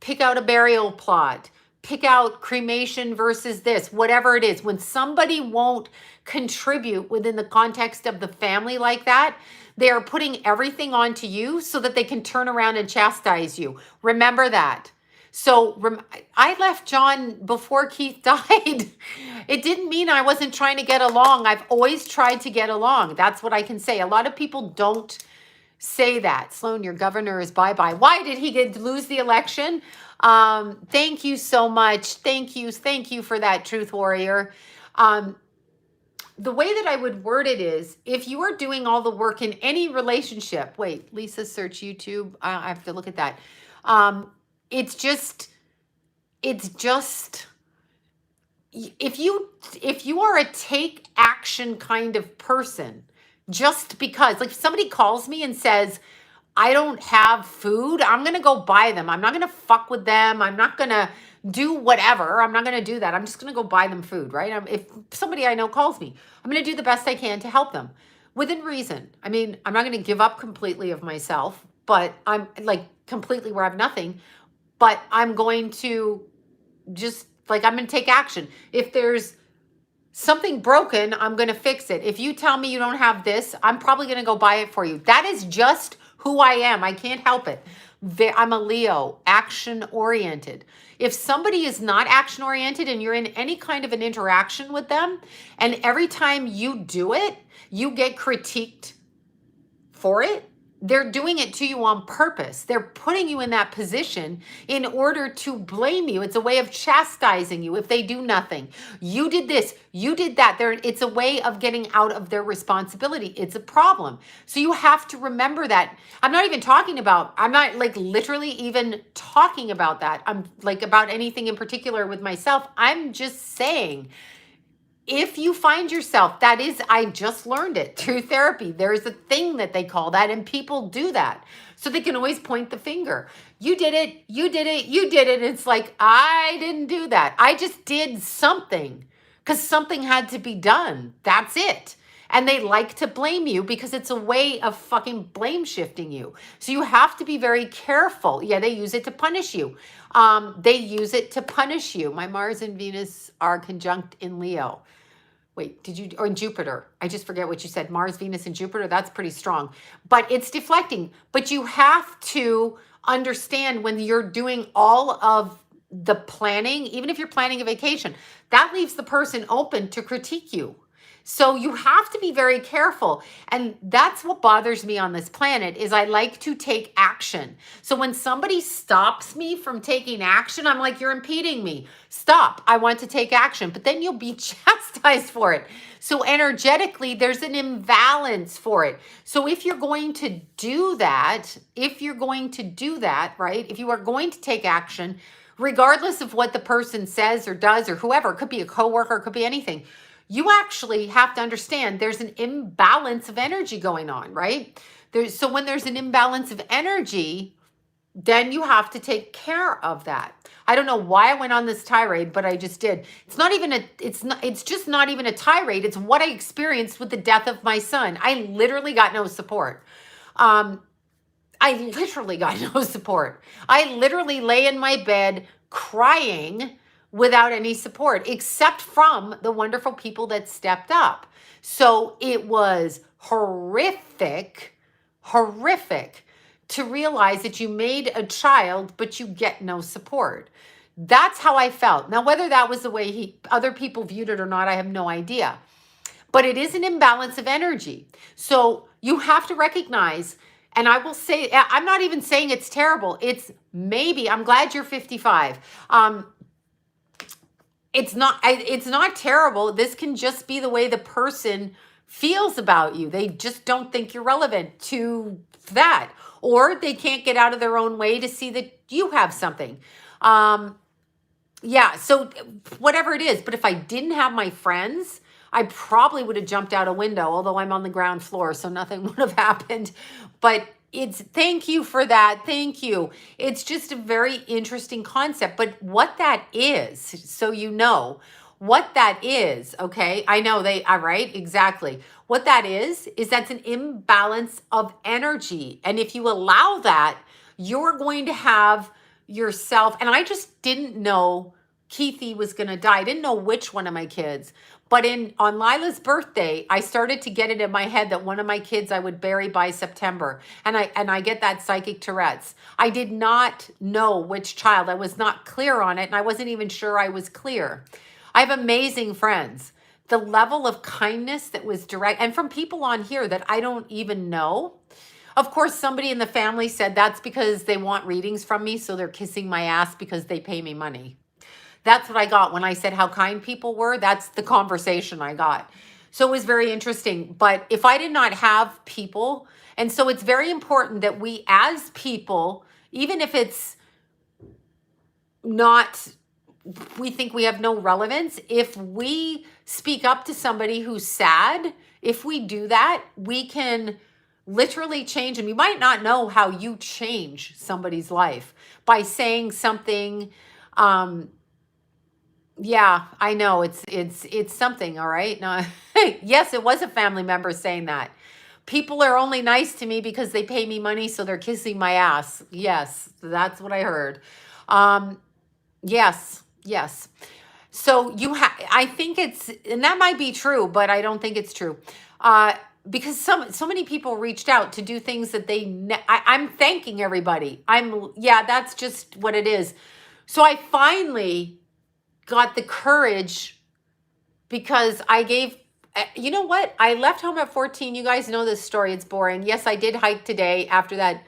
pick out a burial plot, pick out cremation versus this, whatever it is. When somebody won't contribute within the context of the family like that, they are putting everything onto you so that they can turn around and chastise you. Remember that. So I left John before Keith died. It didn't mean I wasn't trying to get along. I've always tried to get along. That's what I can say. A lot of people don't say that. Sloan, your governor is bye-bye. Why did he lose the election? Thank you so much. Thank you for that, Truth Warrior. The way that I would word it is, if you are doing all the work in any relationship, wait, Lisa, search YouTube. I have to look at that. It's just, if you are a take action kind of person, just because, like if somebody calls me and says, I don't have food, I'm going to go buy them. I'm not going to fuck with them. I'm not going to do whatever. I'm not going to do that. I'm just going to go buy them food, right? If somebody I know calls me, I'm going to do the best I can to help them within reason. I mean, I'm not going to give up completely of myself, but I'm like completely where I have nothing, but I'm going to just I'm going to take action. If there's something broken, I'm going to fix it. If you tell me you don't have this, I'm probably going to go buy it for you. That is just who I am. I can't help it. I'm a Leo, action oriented. If somebody is not action oriented and you're in any kind of an interaction with them, and every time you do it, you get critiqued for it, they're doing it to you on purpose. They're putting you in that position in order to blame you. It's a way of chastising you if they do nothing. You did this, you did that. It's a way of getting out of their responsibility. It's a problem. So you have to remember that. I'm not literally even talking about that. I'm about anything in particular with myself. I'm just saying, if you find yourself, I just learned it through therapy. There's a thing that they call that, and people do that. So they can always point the finger. You did it, you did it, you did it. It's like, I didn't do that. I just did something because something had to be done. That's it. And they like to blame you because it's a way of fucking blame shifting you. So you have to be very careful. Yeah, they use it to punish you. They use it to punish you. My Mars and Venus are conjunct in Leo. Wait, did you, or in Jupiter? I just forget what you said. Mars, Venus, and Jupiter, that's pretty strong. But it's deflecting. But you have to understand when you're doing all of the planning, even if you're planning a vacation, that leaves the person open to critique you. So you have to be very careful. And that's what bothers me on this planet is I like to take action. So when somebody stops me from taking action, I'm like, you're impeding me. Stop. I want to take action. But then you'll be chastised for it. So energetically, there's an imbalance for it. So if you're going to do that, right? If you are going to take action, regardless of what the person says or does or whoever, it could be a coworker, it could be anything, you actually have to understand there's an imbalance of energy going on, right? So when there's an imbalance of energy, then you have to take care of that. I don't know why I went on this tirade, but I just did. It's just not even a tirade. It's what I experienced with the death of my son. I literally got no support. I literally got no support. I literally lay in my bed crying without any support, except from the wonderful people that stepped up. So it was horrific to realize that you made a child, but you get no support. That's how I felt. Now, whether that was the way other people viewed it or not, I have no idea. But it is an imbalance of energy. So you have to recognize, and I will say, I'm not even saying it's terrible. It's maybe, I'm glad you're 55. It's not terrible. This can just be the way the person feels about you. They just don't think you're relevant to that. Or they can't get out of their own way to see that you have something. Yeah, so whatever it is. But if I didn't have my friends, I probably would have jumped out a window, although I'm on the ground floor, so nothing would have happened. But thank you for that. Thank you. It's just a very interesting concept. But what that is, so you know, what that is, okay? I know they are right, exactly. What that is that's an imbalance of energy. And if you allow that, you're going to have yourself, and I just didn't know Keithy was going to die. I didn't know which one of my kids. But on Lila's birthday, I started to get it in my head that one of my kids I would bury by September. And I get that psychic Tourette's. I did not know which child. I was not clear on it, and I wasn't even sure I was clear. I have amazing friends. The level of kindness that was direct, and from people on here that I don't even know. Of course, somebody in the family said that's because they want readings from me, so they're kissing my ass because they pay me money. That's what I got when I said how kind people were. That's the conversation I got. So it was very interesting. But if I did not have people, and so it's very important that we as people, even if it's not, we think we have no relevance, if we speak up to somebody who's sad, if we do that, we can literally change them. You might not know how you change somebody's life by saying something. Yeah, I know it's something. All right. No, yes, it was a family member saying that. People are only nice to me because they pay me money, so they're kissing my ass. Yes, that's what I heard. Yes. So I think and that might be true, but I don't think it's true. Because so many people reached out to do things that I'm thanking everybody. That's just what it is. So I finally got the courage because you know what? I left home at 14. You guys know this story. It's boring. Yes, I did hike today after that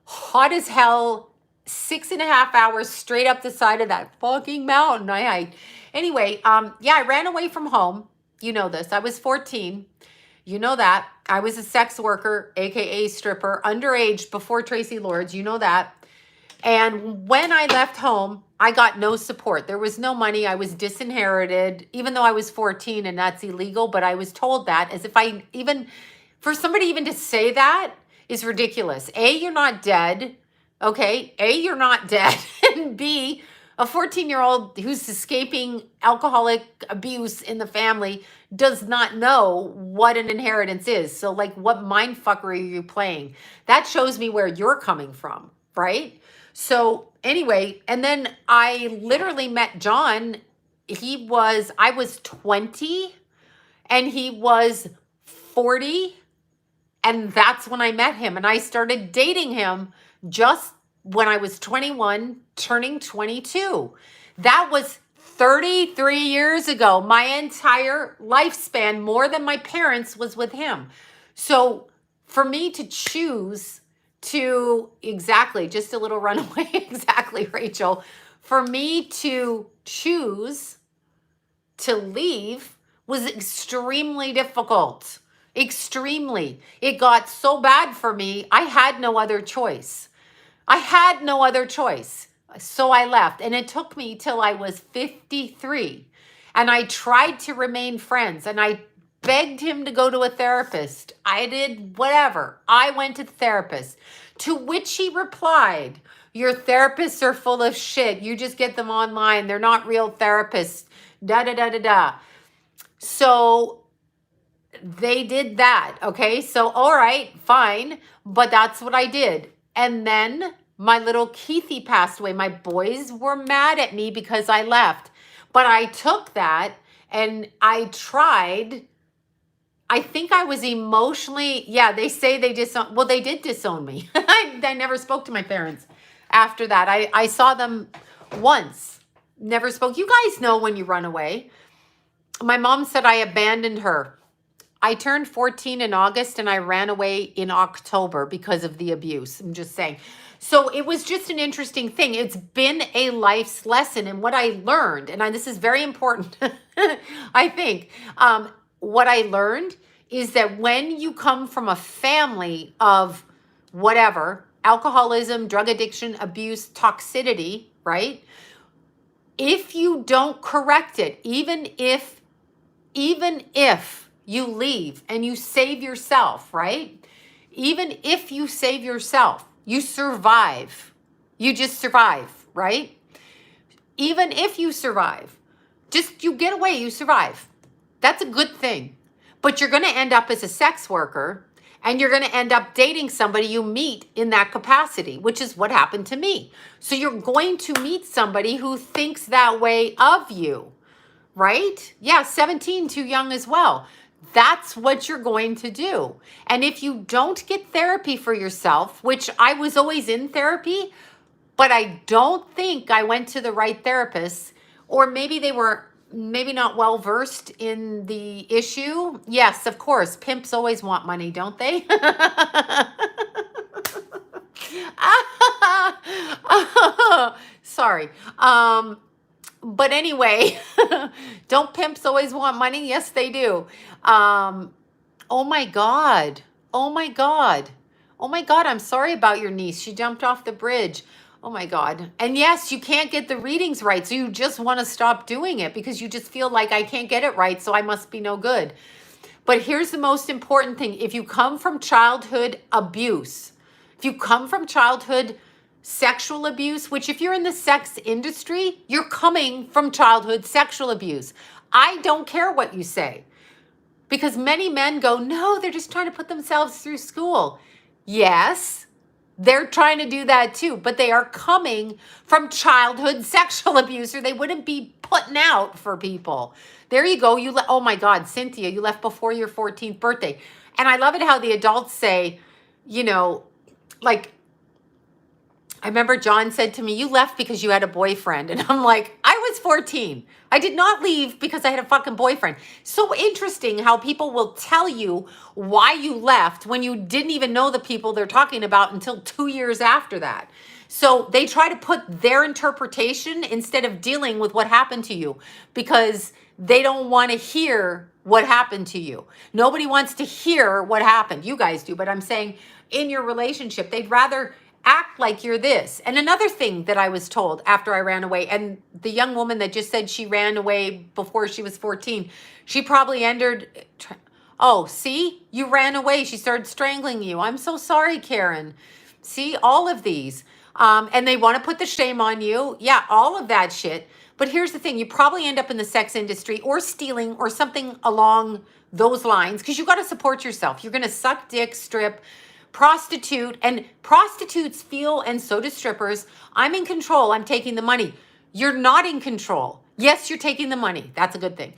hot as hell, 6.5 hours straight up the side of that fucking mountain I hiked. Anyway, I ran away from home. You know this. I was 14. You know that. I was a sex worker, AKA stripper, underage before Tracy Lords. You know that. And when I left home, I got no support. There was no money. I was disinherited, even though I was 14 and that's illegal. But I was told that as if for somebody even to say that is ridiculous. A, you're not dead. Okay. A, you're not dead. And B, A 14-year-old who's escaping alcoholic abuse in the family does not know what an inheritance is. So like, what mind fuckery are you playing? That shows me where you're coming from, right? So anyway, and then I literally met John. I was 20 and he was 40. And that's when I met him. And I started dating him just when I was 21, turning 22. That was 33 years ago. My entire lifespan, more than my parents, was with him. So for me to choose to, exactly, just a little runaway, exactly, Rachel. For me to choose to leave was extremely difficult. Extremely. It got so bad for me, I had no other choice. I had no other choice. So I left. And it took me till I was 53. And I tried to remain friends. And I begged him to go to a therapist. I did whatever. I went to the therapist. To which he replied, "Your therapists are full of shit. You just get them online. They're not real therapists. Da da da da da." So they did that. Okay. So, all right, fine. But that's what I did. And then my little Keithy passed away. My boys were mad at me because I left. But I took that and I tried. I think I was emotionally, yeah, they say they disown, well, they did disown me. I never spoke to my parents after that. I saw them once, never spoke. You guys know when you run away. My mom said I abandoned her. I turned 14 in August and I ran away in October because of the abuse. I'm just saying. So it was just an interesting thing. It's been a life's lesson. And what I learned, and this is very important, I think, what I learned is that when you come from a family of whatever, alcoholism, drug addiction, abuse, toxicity, right? If you don't correct it, even if you leave and you save yourself, right? Even if you save yourself, you survive. You just survive, right? Even if you survive, just you get away, you survive. That's a good thing. But you're going to end up as a sex worker and you're going to end up dating somebody you meet in that capacity, which is what happened to me. So you're going to meet somebody who thinks that way of you, right? Yeah, 17, too young as well. That's what you're going to do. And if you don't get therapy for yourself, which I was always in therapy, but I don't think I went to the right therapist, or maybe they were maybe not well versed in the issue. Yes, of course. Pimps always want money, don't they? Sorry. But anyway, don't pimps always want money? Yes, they do. Oh my God. Oh my God. Oh my God. I'm sorry about your niece. She jumped off the bridge. Oh my God. And yes, you can't get the readings right. So you just want to stop doing it because you just feel like I can't get it right. So I must be no good. But here's the most important thing. If you come from childhood abuse, if you come from childhood sexual abuse, which if you're in the sex industry, you're coming from childhood sexual abuse. I don't care what you say. Because many men go, no, they're just trying to put themselves through school. Yes, they're trying to do that too, but they are coming from childhood sexual abuse or they wouldn't be putting out for people. There you go. Oh my God, Cynthia, you left before your 14th birthday. And I love it how the adults say, you know, like, I remember John said to me, you left because you had a boyfriend. And I'm like, I was 14. I did not leave because I had a fucking boyfriend. So interesting how people will tell you why you left when you didn't even know the people they're talking about until 2 years after that. So they try to put their interpretation instead of dealing with what happened to you because they don't want to hear what happened to you. Nobody wants to hear what happened. You guys do, but I'm saying in your relationship, they'd rather act like you're this. And another thing that I was told after I ran away, and the young woman that just said she ran away before she was 14, she probably entered, oh, see, you ran away. She started strangling you. I'm so sorry, Karen. See, all of these. And they want to put the shame on you. Yeah, all of that shit. But here's the thing, you probably end up in the sex industry or stealing or something along those lines because you got to support yourself. You're going to suck dick, strip, prostitute, and prostitutes feel, and so do strippers, I'm in control, I'm taking the money. You're not in control. Yes, you're taking the money. That's a good thing.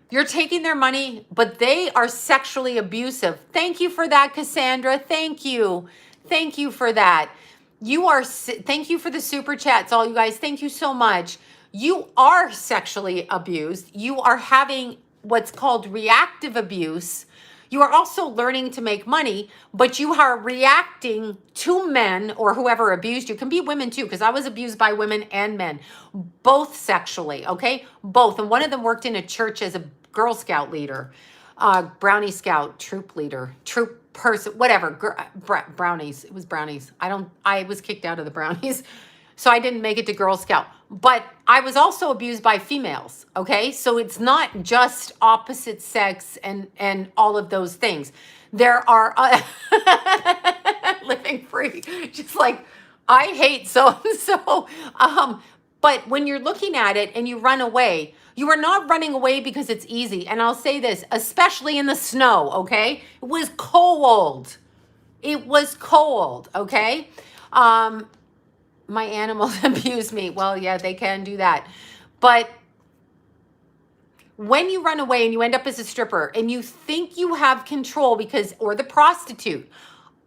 You're taking their money, but they are sexually abusive. Thank you for that, Cassandra. Thank you. Thank you for that. Thank you for the super chats, all you guys. Thank you so much. You are sexually abused. You are having what's called reactive abuse. You are also learning to make money, but you are reacting to men or whoever abused you. It can be women too, because I was abused by women and men, both sexually, okay? Both. And one of them worked in a church as a Girl Scout leader, Brownie Scout, troop leader, troop person, whatever, brownies. It was brownies. I was kicked out of the brownies. So I didn't make it to Girl Scout. But I was also abused by females, okay? So it's not just opposite sex and all of those things. There are living free, just like I hate so-and-so. But when you're looking at it and you run away, you are not running away because it's easy. And I'll say this, especially in the snow, okay? It was cold. It was cold, okay? My animals abuse me. Well, yeah, they can do that. But when you run away and you end up as a stripper and you think you have control or the prostitute,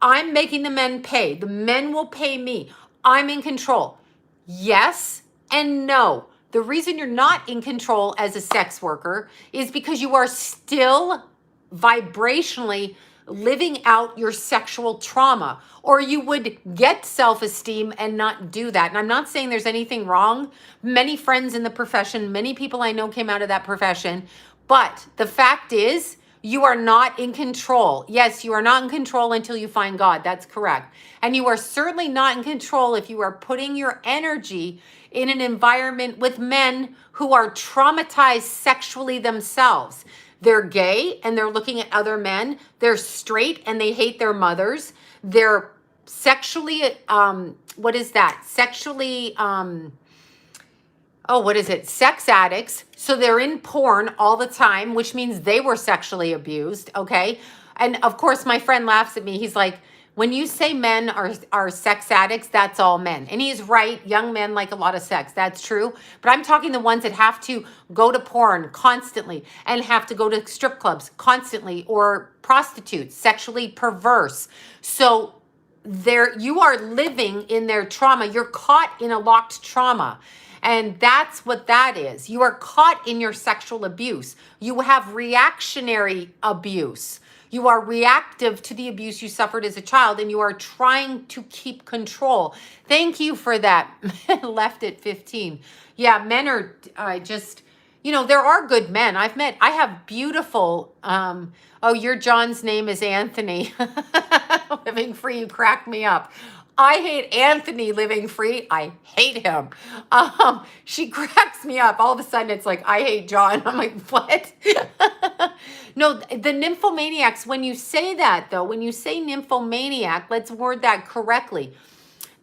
I'm making the men pay. The men will pay me. I'm in control. Yes and no. The reason you're not in control as a sex worker is because you are still vibrationally living out your sexual trauma, or you would get self-esteem and not do that. And I'm not saying there's anything wrong. Many friends in the profession, many people I know came out of that profession, but the fact is you are not in control. Yes, you are not in control until you find God. That's correct. And you are certainly not in control if you are putting your energy in an environment with men who are traumatized sexually themselves. They're gay and they're looking at other men. They're straight and they hate their mothers. They're sexually, what is that? Sex addicts. So they're in porn all the time, which means they were sexually abused, okay? And of course, my friend laughs at me. He's like, when you say men are sex addicts, that's all men. And he's right. Young men like a lot of sex. That's true. But I'm talking the ones that have to go to porn constantly and have to go to strip clubs constantly, or prostitutes, sexually perverse. So you are living in their trauma. You're caught in a locked trauma. And that's what that is. You are caught in your sexual abuse. You have reactionary abuse. You are reactive to the abuse you suffered as a child, and you are trying to keep control. Thank you for that. Left at 15. Yeah, men are just, there are good men. I have beautiful, your John's name is Anthony. Living free, you crack me up. I hate Anthony Living Free. I hate him. She cracks me up. All of a sudden, it's like, I hate John. I'm like, what? No, the nymphomaniacs, when you say that, though, when you say nymphomaniac, let's word that correctly.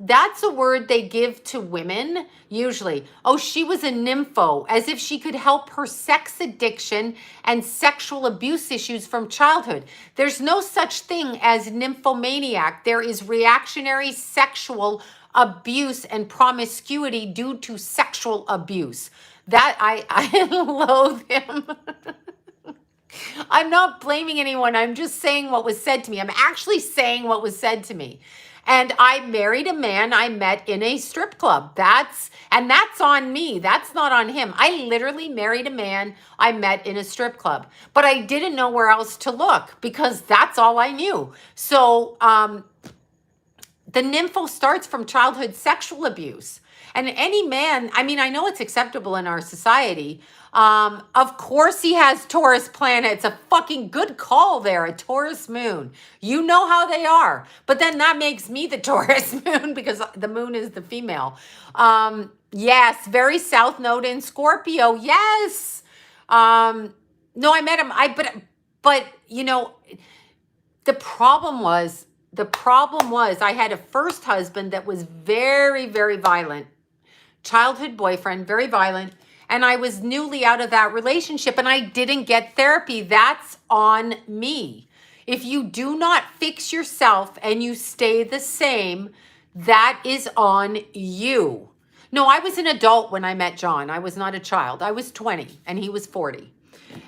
That's a word they give to women, usually. Oh, she was a nympho, as if she could help her sex addiction and sexual abuse issues from childhood. There's no such thing as nymphomaniac. There is reactionary sexual abuse and promiscuity due to sexual abuse. That I loathe him. I'm not blaming anyone. I'm just saying what was said to me. I'm actually saying what was said to me. And I married a man I met in a strip club. That's on me. That's not on him. I literally married a man I met in a strip club. But I didn't know where else to look because that's all I knew. So the nympho starts from childhood sexual abuse. And any man, I know it's acceptable in our society. Of course he has Taurus planets, a fucking good call there, a Taurus moon. You know how they are. But then that makes me the Taurus moon because the moon is the female. Yes, very south node in Scorpio. Yes. No, I met him. But the problem was the problem was I had a first husband that was very, very violent. Childhood boyfriend, very violent. And I was newly out of that relationship and I didn't get therapy. That's on me. If you do not fix yourself and you stay the same, that is on you. No, I was an adult when I met John. I was not a child. I was 20 and he was 40.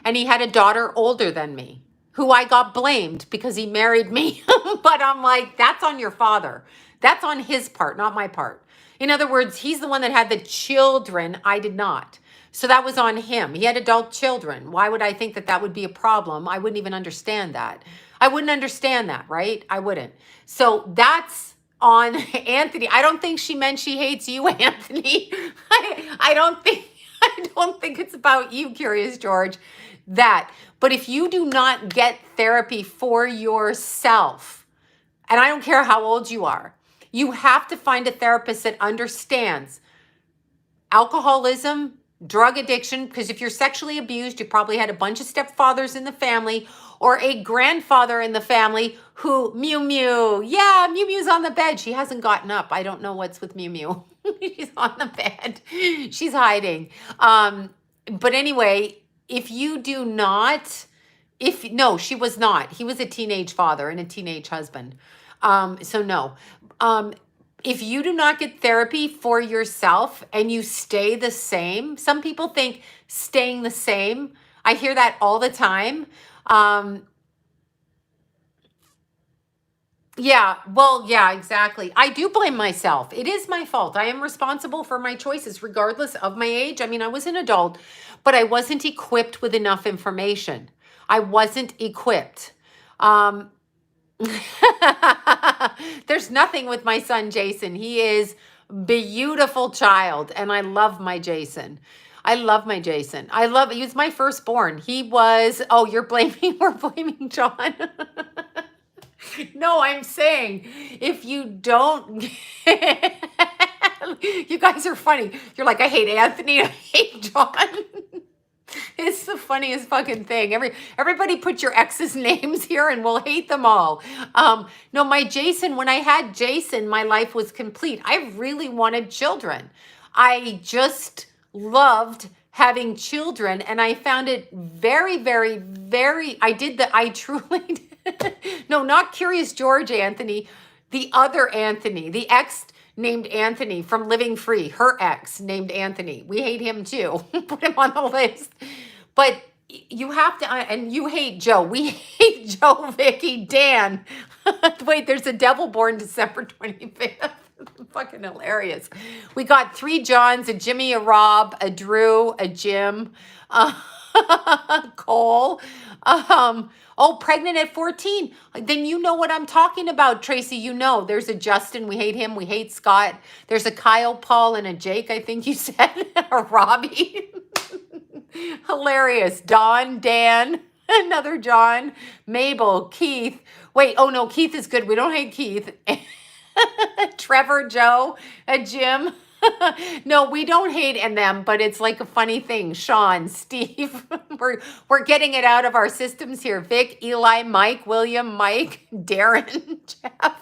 And he had a daughter older than me who I got blamed because he married me. But I'm like, that's on your father. That's on his part, not my part. In other words, he's the one that had the children. I did not. So that was on him. He had adult children. Why would I think that that would be a problem? I wouldn't even understand that. I wouldn't understand that, right? I wouldn't. So that's on Anthony. I don't think she meant she hates you, Anthony. I don't think it's about you, Curious George. That. But if you do not get therapy for yourself, and I don't care how old you are, you have to find a therapist that understands alcoholism, drug addiction, because if you're sexually abused, you probably had a bunch of stepfathers in the family or a grandfather in the family who, Mew Mew, yeah, Mew Mew's on the bed. She hasn't gotten up. I don't know what's with Mew Mew. She's on the bed. She's hiding. But anyway, if you do not, no, she was not. He was a teenage father and a teenage husband. So no. If you do not get therapy for yourself and you stay the same, some people think staying the same. I hear that all the time. Yeah, well, yeah, exactly. I do blame myself. It is my fault. I am responsible for my choices, regardless of my age. I mean, I was an adult, but I wasn't equipped with enough information. I wasn't equipped. There's nothing with my son, Jason. He is beautiful child, and I love my Jason. I love my Jason. He was my firstborn. He was, oh, we're blaming John. No, I'm saying if you don't, you guys are funny. You're like, I hate Anthony, I hate John. It's the funniest fucking thing. Everybody put your ex's names here and we'll hate them all. No, my Jason, when I had Jason, my life was complete. I really wanted children. I just loved having children and I found it very, very, very, I truly, no, not Curious George Anthony, the other Anthony, the ex named Anthony from Living Free, her ex named Anthony. We hate him too. Put him on the list. But you have to, and you hate Joe. We hate Joe, Vicky, Dan. Wait, there's a devil born December 25th. Fucking hilarious. We got 3 Johns, a Jimmy, a Rob, a Drew, a Jim, Cole. Oh, pregnant at 14. Then you know what I'm talking about, Tracy. You know, there's a Justin. We hate him. We hate Scott. There's a Kyle, Paul, and a Jake, I think you said. A Robbie. Hilarious. Don, Dan, another John, Mabel, Keith. Wait, oh no, Keith is good. We don't hate Keith. Trevor, Joe, a Jim. No, we don't hate them, but it's like a funny thing. Sean, Steve, we're getting it out of our systems here. Vic, Eli, Mike, William, Mike, Darren, Jeff.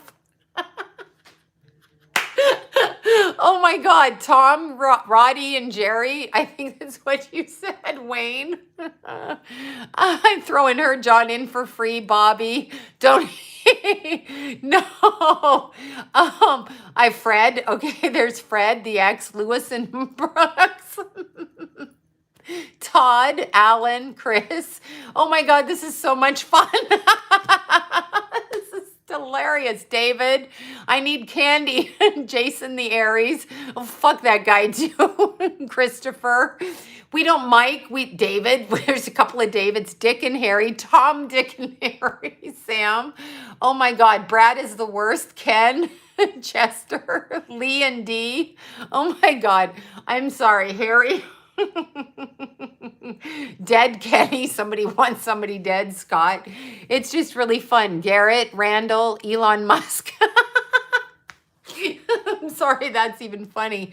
Oh my God, Tom, Roddy, and Jerry. I think that's what you said, Wayne. I'm throwing her John in for free, Bobby. Don't. No. Fred. Okay, there's Fred, the ex, Lewis and Brooks. Todd, Alan, Chris. Oh my God, this is so much fun. This is hilarious. David, I need candy. Jason the Aries. Oh, fuck that guy too. Christopher. We don't Mike. David. There's a couple of Davids. Dick and Harry. Tom, Dick and Harry. Sam. Oh my God. Brad is the worst. Ken. Chester. Lee and Dee. Oh my God. I'm sorry, Harry. Dead Kenny. Somebody wants somebody dead. Scott. It's just really fun. Garrett, Randall, Elon Musk. I'm sorry, that's even funny.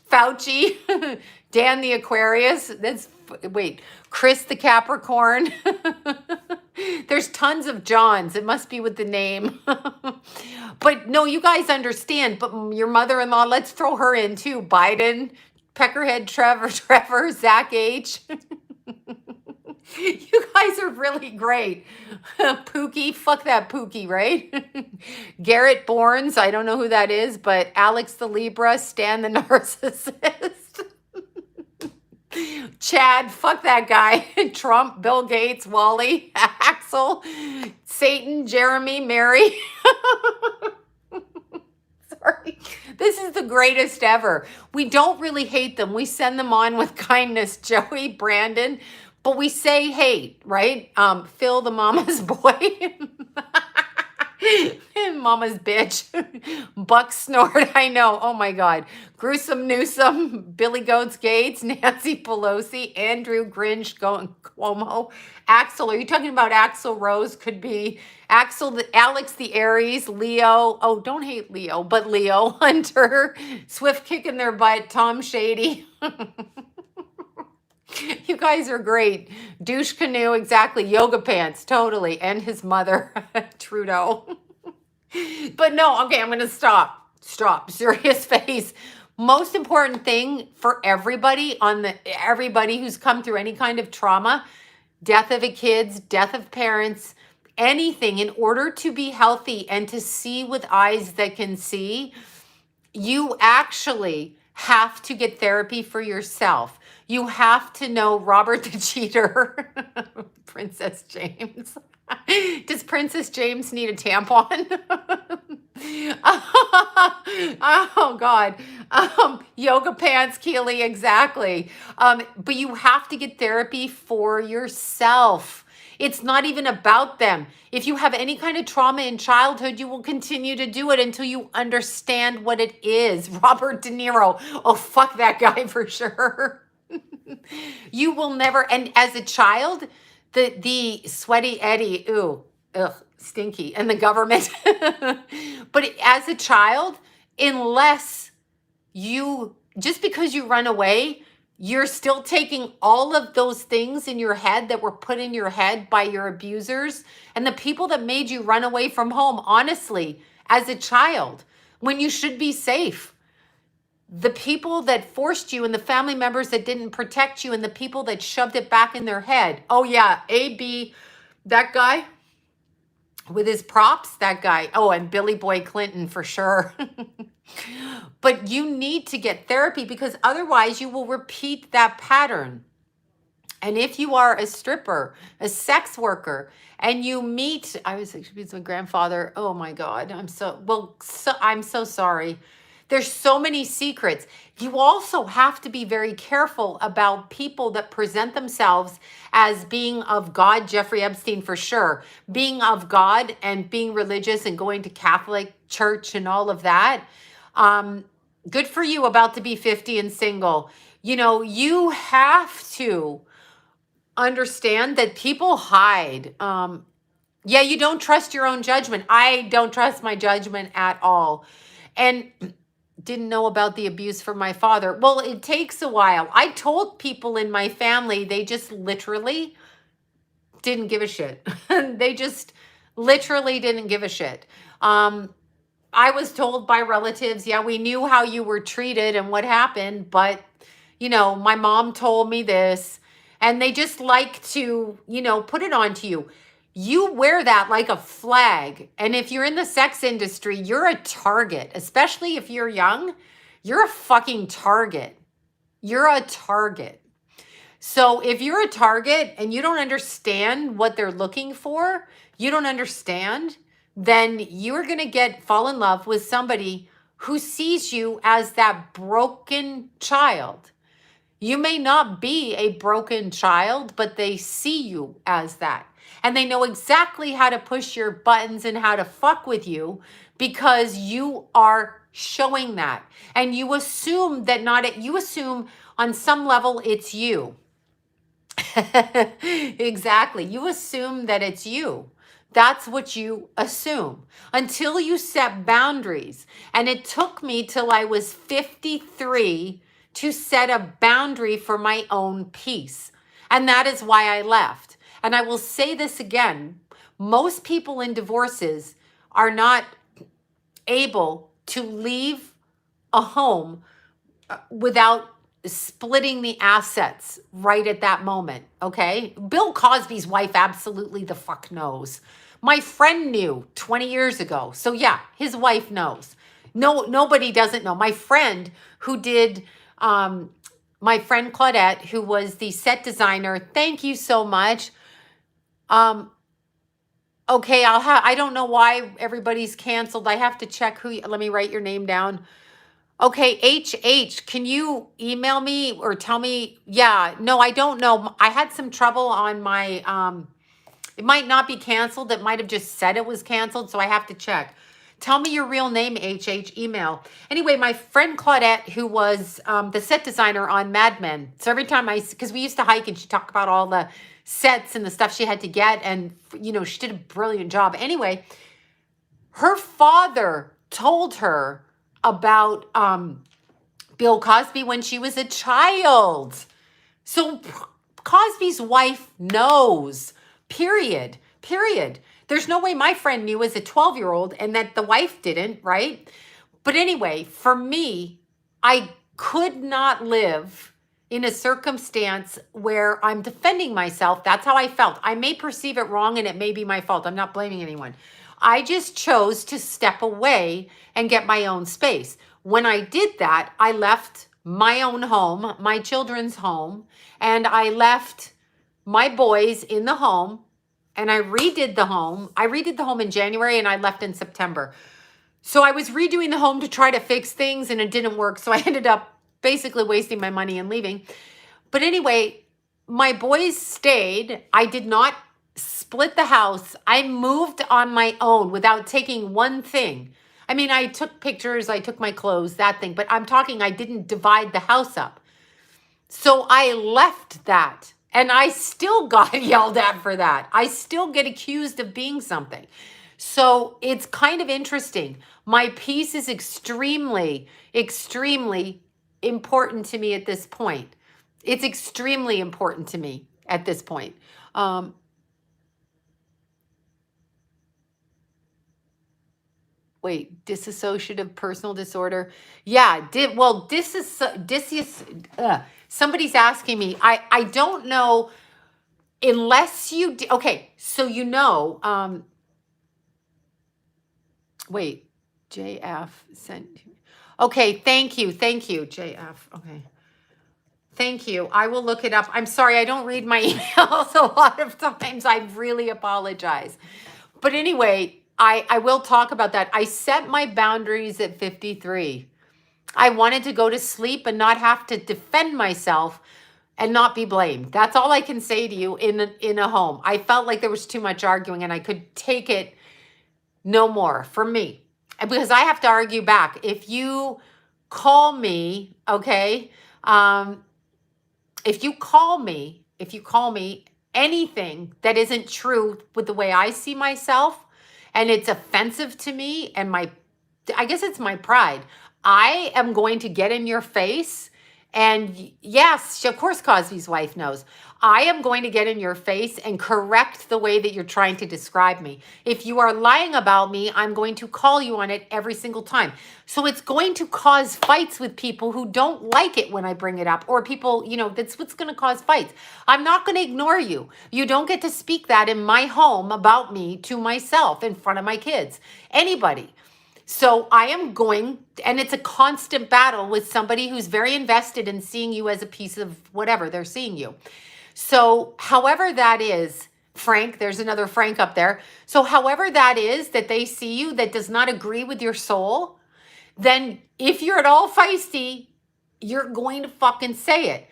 Fauci, Dan the Aquarius. Wait, Chris the Capricorn. There's tons of Johns. It must be with the name. But no, you guys understand. But your mother-in-law, let's throw her in too. Biden, Peckerhead, Trevor, Zach H. You guys are really great. Pookie, fuck that Pookie, right? Garrett Bournes, I don't know who that is, but Alex the Libra, Stan the narcissist. Chad, fuck that guy. Trump, Bill Gates, Wally, Axel, Satan, Jeremy, Mary. Sorry. This is the greatest ever. We don't really hate them. We send them on with kindness. Joey, Brandon, but we say hate, right? Phil, the mama's boy. Mama's bitch. Buck Snort, I know. Oh my God. Gruesome Newsome, Billy Goats Gates, Nancy Pelosi, Andrew Grinch, Cuomo, Axel. Are you talking about Axel Rose? Could be Axel, Alex the Aries, Leo. Oh, don't hate Leo, but Leo, Hunter, Swift kicking their butt, Tom Shady. You guys are great. Douche Canoe, exactly. Yoga Pants, totally. And his mother, Trudeau. But no, okay, I'm going to stop. Serious face. Most important thing for everybody everybody who's come through any kind of trauma, death of a kids, death of parents, anything, in order to be healthy and to see with eyes that can see, you actually have to get therapy for yourself. You have to know Robert the Cheater, Princess James. Does Princess James need a tampon? Oh God. Yoga Pants, Keely, exactly. But you have to get therapy for yourself. It's not even about them. If you have any kind of trauma in childhood, you will continue to do it until you understand what it is. Robert De Niro. Oh, fuck that guy for sure. You will never, and as a child, the sweaty Eddie, ooh, ugh, stinky, and the government. But as a child, unless just because you run away, you're still taking all of those things in your head that were put in your head by your abusers and the people that made you run away from home, honestly, as a child, when you should be safe. The people that forced you and the family members that didn't protect you and the people that shoved it back in their head. Oh yeah, AB, that guy with his props, that guy. Oh, and Billy Boy Clinton for sure. But you need to get therapy because otherwise you will repeat that pattern. And if you are a stripper, a sex worker, and you meet, I was actually my grandfather. Oh my God, I'm so sorry. There's so many secrets. You also have to be very careful about people that present themselves as being of God. Jeffrey Epstein for sure. Being of God and being religious and going to Catholic church and all of that. Good for you, about to be 50 and single. You know, you have to understand that people hide. Yeah, you don't trust your own judgment. I don't trust my judgment at all. And didn't know about the abuse from my father. Well, it takes a while. I told people in my family, they just literally didn't give a shit. They just literally didn't give a shit. I was told by relatives, yeah, we knew how you were treated and what happened, but, you know, my mom told me this, and they just like to, you know, put it onto you. You wear that like a flag. And if you're in the sex industry, you're a target, especially if you're young. You're a fucking target. You're a target. So if you're a target and you don't understand what they're looking for, you don't understand, then you're going to fall in love with somebody who sees you as that broken child. You may not be a broken child, but they see you as that. And they know exactly how to push your buttons and how to fuck with you because you are showing that. And you assume you assume on some level it's you. Exactly. You assume that it's you. That's what you assume until you set boundaries. And it took me till I was 53 to set a boundary for my own peace. And that is why I left. And I will say this again, most people in divorces are not able to leave a home without splitting the assets right at that moment, okay? Bill Cosby's wife absolutely the fuck knows. My friend knew 20 years ago. So yeah, his wife knows. No, nobody doesn't know. My friend who did, my friend Claudette, who was the set designer, thank you so much. Okay, I don't know why everybody's canceled. I have to check let me write your name down. Okay, HH, can you email me or tell me? Yeah, no, I don't know. I had some trouble on my, it might not be canceled. It might have just said it was canceled, so I have to check. Tell me your real name, HH, email. Anyway, my friend Claudette, who was the set designer on Mad Men. So every time because we used to hike and she talked about all the sets and the stuff she had to get. And, you know, she did a brilliant job. Anyway, her father told her about Bill Cosby when she was a child. So Cosby's wife knows, period. There's no way my friend knew as a 12-year-old and that the wife didn't, right? But anyway, for me, I could not live in a circumstance where I'm defending myself. That's how I felt. I may perceive it wrong and it may be my fault. I'm not blaming anyone. I just chose to step away and get my own space. When I did that, I left my own home, my children's home, and I left my boys in the home, and I redid the home. I redid the home in January and I left in September. So I was redoing the home to try to fix things and it didn't work. So I ended up basically wasting my money and leaving. But anyway, my boys stayed. I did not split the house. I moved on my own without taking one thing. I mean, I took pictures, I took my clothes, that thing, but I'm talking, I didn't divide the house up. So I left that and I still got yelled at for that. I still get accused of being something. So it's kind of interesting. My peace is extremely, extremely important to me at this point. It's extremely important to me at this point. Wait, dissociative personal disorder. Yeah, somebody's asking me. I don't know unless you, okay, so you know, wait, JF sent, okay, thank you, JF, okay. Thank you. I will look it up. I'm sorry, I don't read my emails a lot of times. I really apologize. But anyway, I will talk about that. I set my boundaries at 53. I wanted to go to sleep and not have to defend myself and not be blamed. That's all I can say to you in a home. I felt like there was too much arguing and I could take it no more for me. And because I have to argue back. If you call me, okay, if you call me anything that isn't true with the way I see myself and it's offensive to me and I guess it's my pride, I am going to get in your face. And yes, of course, Cosby's wife knows. I am going to get in your face and correct the way that you're trying to describe me. If you are lying about me, I'm going to call you on it every single time. So it's going to cause fights with people who don't like it when I bring it up, or people, you know, that's what's going to cause fights. I'm not going to ignore you. You don't get to speak that in my home about me to myself in front of my kids, anybody. So I am going, and it's a constant battle with somebody who's very invested in seeing you as a piece of whatever they're seeing you. So however that is, Frank, there's another Frank up there. So however that is that they see you that does not agree with your soul, then if you're at all feisty, you're going to fucking say it.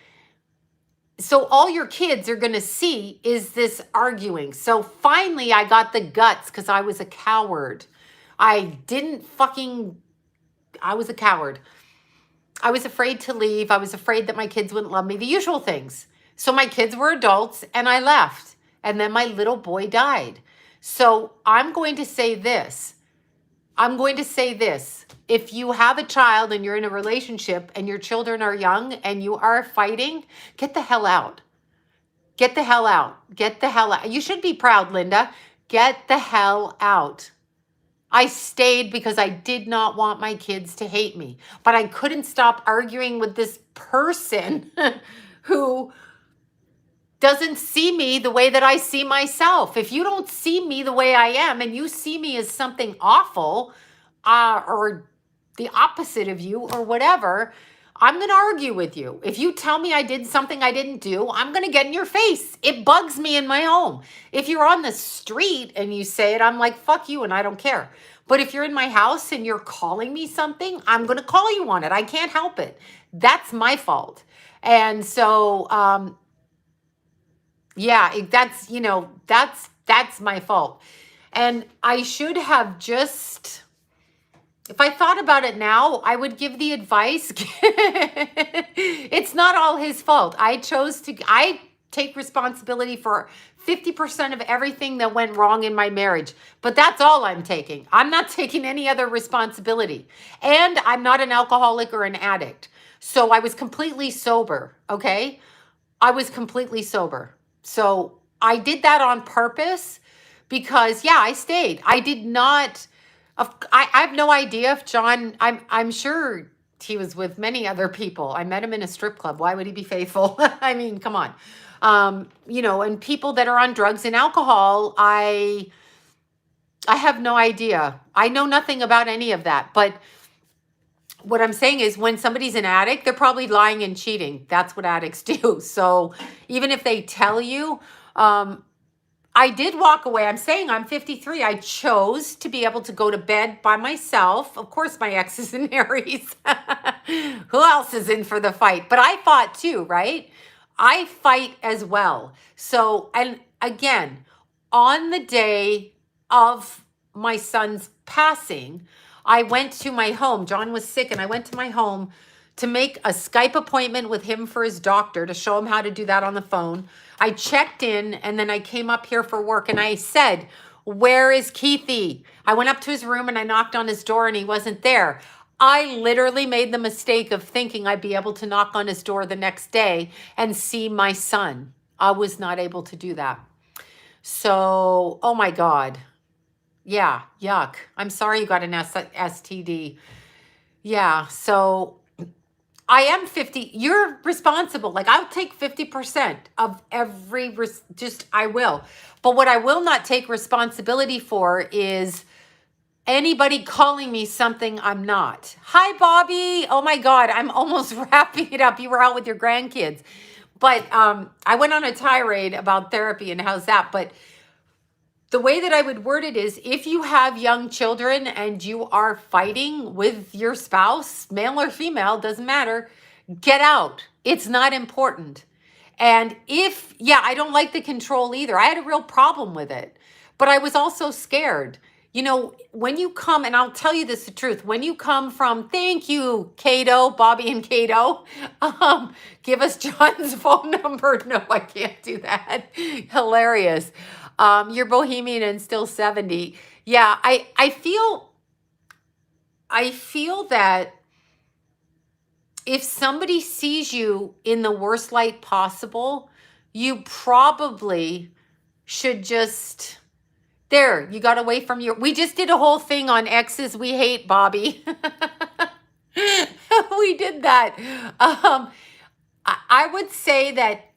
So all your kids are going to see is this arguing. So finally I got the guts because I was a coward. I was a coward. I was afraid to leave. I was afraid that my kids wouldn't love me, the usual things. So my kids were adults and I left. And then my little boy died. So I'm going to say this. If you have a child and you're in a relationship and your children are young and you are fighting, get the hell out. Get the hell out. Get the hell out. You should be proud, Linda. Get the hell out. I stayed because I did not want my kids to hate me, but I couldn't stop arguing with this person who doesn't see me the way that I see myself. If you don't see me the way I am and you see me as something awful or the opposite of you or whatever, I'm going to argue with you. If you tell me I did something I didn't do, I'm going to get in your face. It bugs me in my home. If you're on the street and you say it, I'm like, fuck you, and I don't care. But if you're in my house and you're calling me something, I'm going to call you on it. I can't help it. That's my fault. And so, yeah, that's, you know, that's my fault. And I should have just, if I thought about it now, I would give the advice. It's not all his fault. I take responsibility for 50% of everything that went wrong in my marriage. But that's all I'm taking. I'm not taking any other responsibility. And I'm not an alcoholic or an addict. So I was completely sober, okay? I was completely sober. So I did that on purpose because, yeah, I stayed. I did not... I have no idea if John, I'm sure he was with many other people. I met him in a strip club. Why would he be faithful? I mean, come on. You know, and people that are on drugs and alcohol, I have no idea. I know nothing about any of that. But what I'm saying is when somebody's an addict, they're probably lying and cheating. That's what addicts do. So even if they tell you, I did walk away. I'm saying I'm 53. I chose to be able to go to bed by myself. Of course, my ex is in Aries. Who else is in for the fight? But I fought too, right? I fight as well. So, and again, on the day of my son's passing, I went to my home. John was sick, and I went to my home to make a Skype appointment with him for his doctor to show him how to do that on the phone. I checked in, and then I came up here for work, and I said, where is Keithy? I went up to his room, and I knocked on his door, and he wasn't there. I literally made the mistake of thinking I'd be able to knock on his door the next day and see my son. I was not able to do that. So, oh my God. Yeah, yuck. I'm sorry you got an STD. Yeah, so I am 50. You're responsible. Like, I'll take 50% of every, I will. But what I will not take responsibility for is anybody calling me something I'm not. Hi, Bobby. Oh my God, I'm almost wrapping it up. You were out with your grandkids. But I went on a tirade about therapy and how's that. But the way that I would word it is, if you have young children and you are fighting with your spouse, male or female, doesn't matter, get out. It's not important. And if, yeah, I don't like the control either. I had a real problem with it, but I was also scared. You know, when you come, and I'll tell you this the truth, when you come from, thank you, Cato, Bobby and Cato, give us John's phone number. No, I can't do that. Hilarious. You're bohemian and still 70. Yeah, I feel that if somebody sees you in the worst light possible, you probably should just, there, you got away from your, we just did a whole thing on exes we hate, Bobby. We did that. I would say that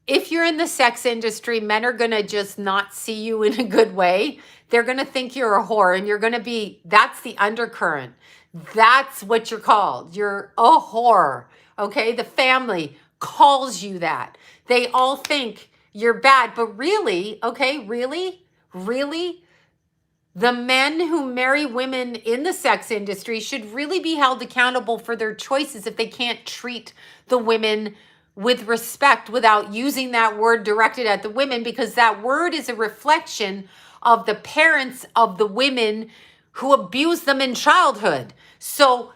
if you're in the sex industry, men are going to just not see you in a good way. They're going to think you're a whore, and you're going to be, that's the undercurrent. That's what you're called. You're a whore. Okay. The family calls you that. They all think you're bad, but really, okay, really, the men who marry women in the sex industry should really be held accountable for their choices if they can't treat the women with respect without using that word directed at the women, because that word is a reflection of the parents of the women who abused them in childhood. So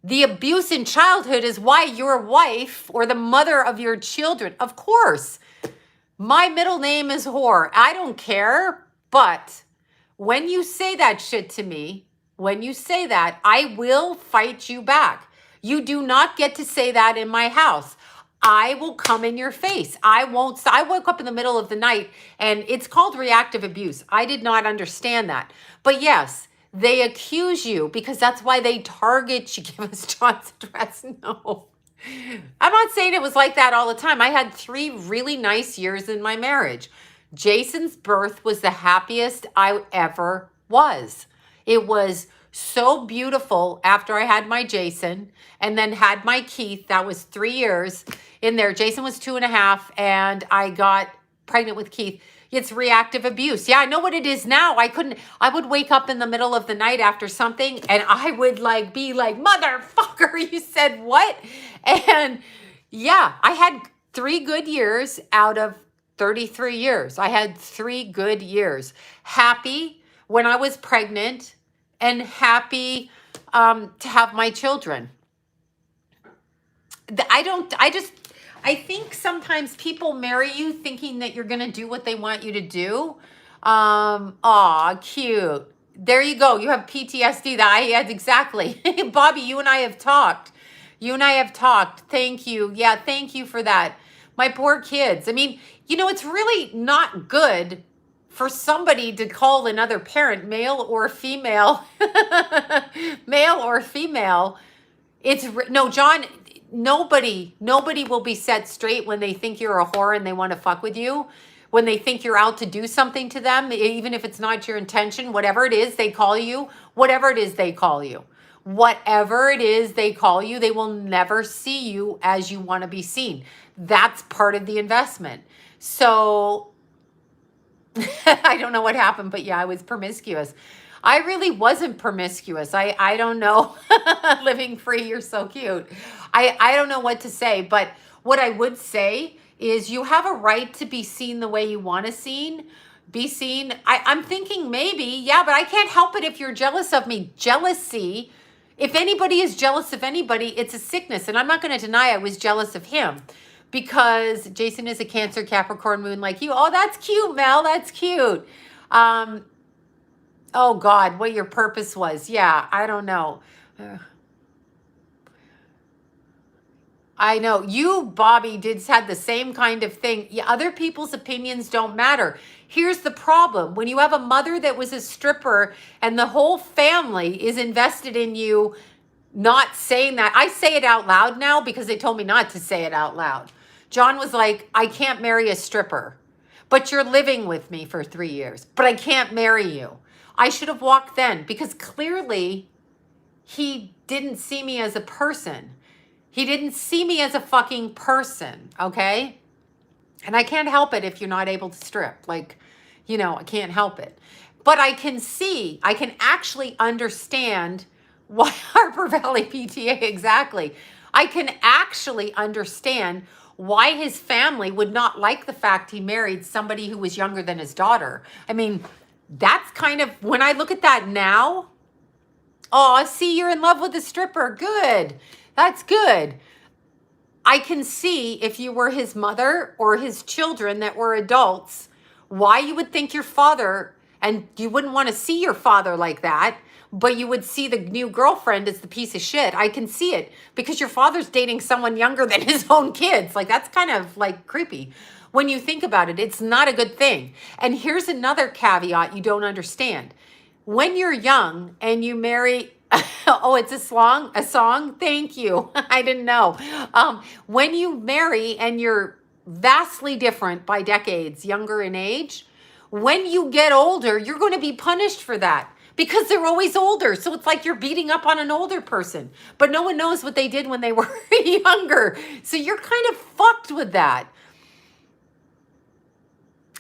the abuse in childhood is why your wife or the mother of your children, of course, my middle name is whore. I don't care. But when you say that shit to me, when you say that, I will fight you back. You do not get to say that in my house. I will come in your face. I won't. I woke up in the middle of the night, and it's called reactive abuse. I did not understand that. But yes, they accuse you because that's why they target you. Give us John's address. No. I'm not saying it was like that all the time. I had 3 really nice years in my marriage. Jason's birth was the happiest I ever was. It was so beautiful after I had my Jason and then had my Keith. That was 3 years in there. Jason was 2.5 and I got pregnant with Keith. It's reactive abuse. Yeah, I know what it is now. I would wake up in the middle of the night after something and I would like be like, motherfucker, you said what? And yeah, I had 3 good years out of 33 years. I had 3 good years. Happy when I was pregnant and happy to have my children. I think sometimes people marry you thinking that you're going to do what they want you to do. Aw, cute. There you go. You have PTSD. Exactly. Bobby, you and I have talked. Thank you. Yeah, thank you for that. My poor kids. I mean, it's really not good for somebody to call another parent, male or female, no, John, nobody will be set straight when they think you're a whore and they want to fuck with you. When they think you're out to do something to them, even if it's not your intention, whatever it is they call you, they will never see you as you want to be seen. That's part of the investment. So I don't know what happened, but yeah, I was promiscuous. I really wasn't promiscuous. I don't know. Living free, you're so cute. I don't know what to say, but what I would say is you have a right to be seen the way you want to be seen. I'm thinking maybe, yeah, but I can't help it if you're jealous of me. Jealousy, if anybody is jealous of anybody, it's a sickness. And I'm not going to deny I was jealous of him because Jason is a Cancer, Capricorn moon like you. Oh, that's cute, Mel. That's cute. Oh God, what your purpose was. Yeah, I don't know. I know you, Bobby, had the same kind of thing. Yeah, other people's opinions don't matter. Here's the problem. When you have a mother that was a stripper and the whole family is invested in you not saying that. I say it out loud now because they told me not to say it out loud. John was like, I can't marry a stripper, but you're living with me for 3 years, but I can't marry you. I should have walked then because clearly he didn't see me as a person. He didn't see me as a fucking person, okay? And I can't help it if you're not able to strip. Like, I can't help it. But I can actually understand why Harper Valley PTA, exactly. I can actually understand why his family would not like the fact he married somebody who was younger than his daughter. I mean, that's kind of, when I look at that now, oh, I see you're in love with a stripper. Good. That's good. I can see if you were his mother or his children that were adults, why you would think your father, and you wouldn't want to see your father like that, but you would see the new girlfriend as the piece of shit. I can see it because your father's dating someone younger than his own kids. Like, that's kind of like creepy. When you think about it, it's not a good thing. And here's another caveat you don't understand. When you're young and you marry, oh, it's a song? Thank you. I didn't know. When you marry and you're vastly different by decades, younger in age, when you get older, you're going to be punished for that because they're always older. So it's like you're beating up on an older person, but no one knows what they did when they were younger. So you're kind of fucked with that.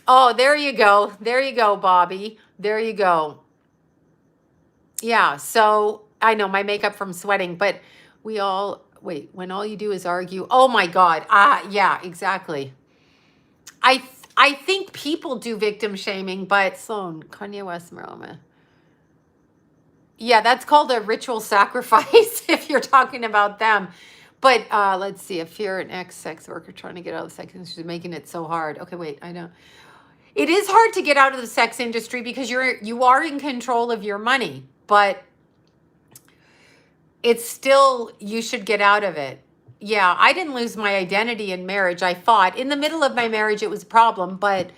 Oh, there you go. There you go, Bobby. There you go. Yeah, so I know my makeup from sweating, but when all you do is argue. Oh my God. Yeah, exactly. I think people do victim shaming, but Sloan, Kanye West, Merlin. Yeah, that's called a ritual sacrifice if you're talking about them. But let's see, if you're an ex-sex worker trying to get out of the sex industry, making it so hard. Okay, wait, I know. It is hard to get out of the sex industry because you are in control of your money, but it's still, you should get out of it. yeah, I didn't lose my identity in marriage. I fought. In the middle of my marriage, it was a problem. But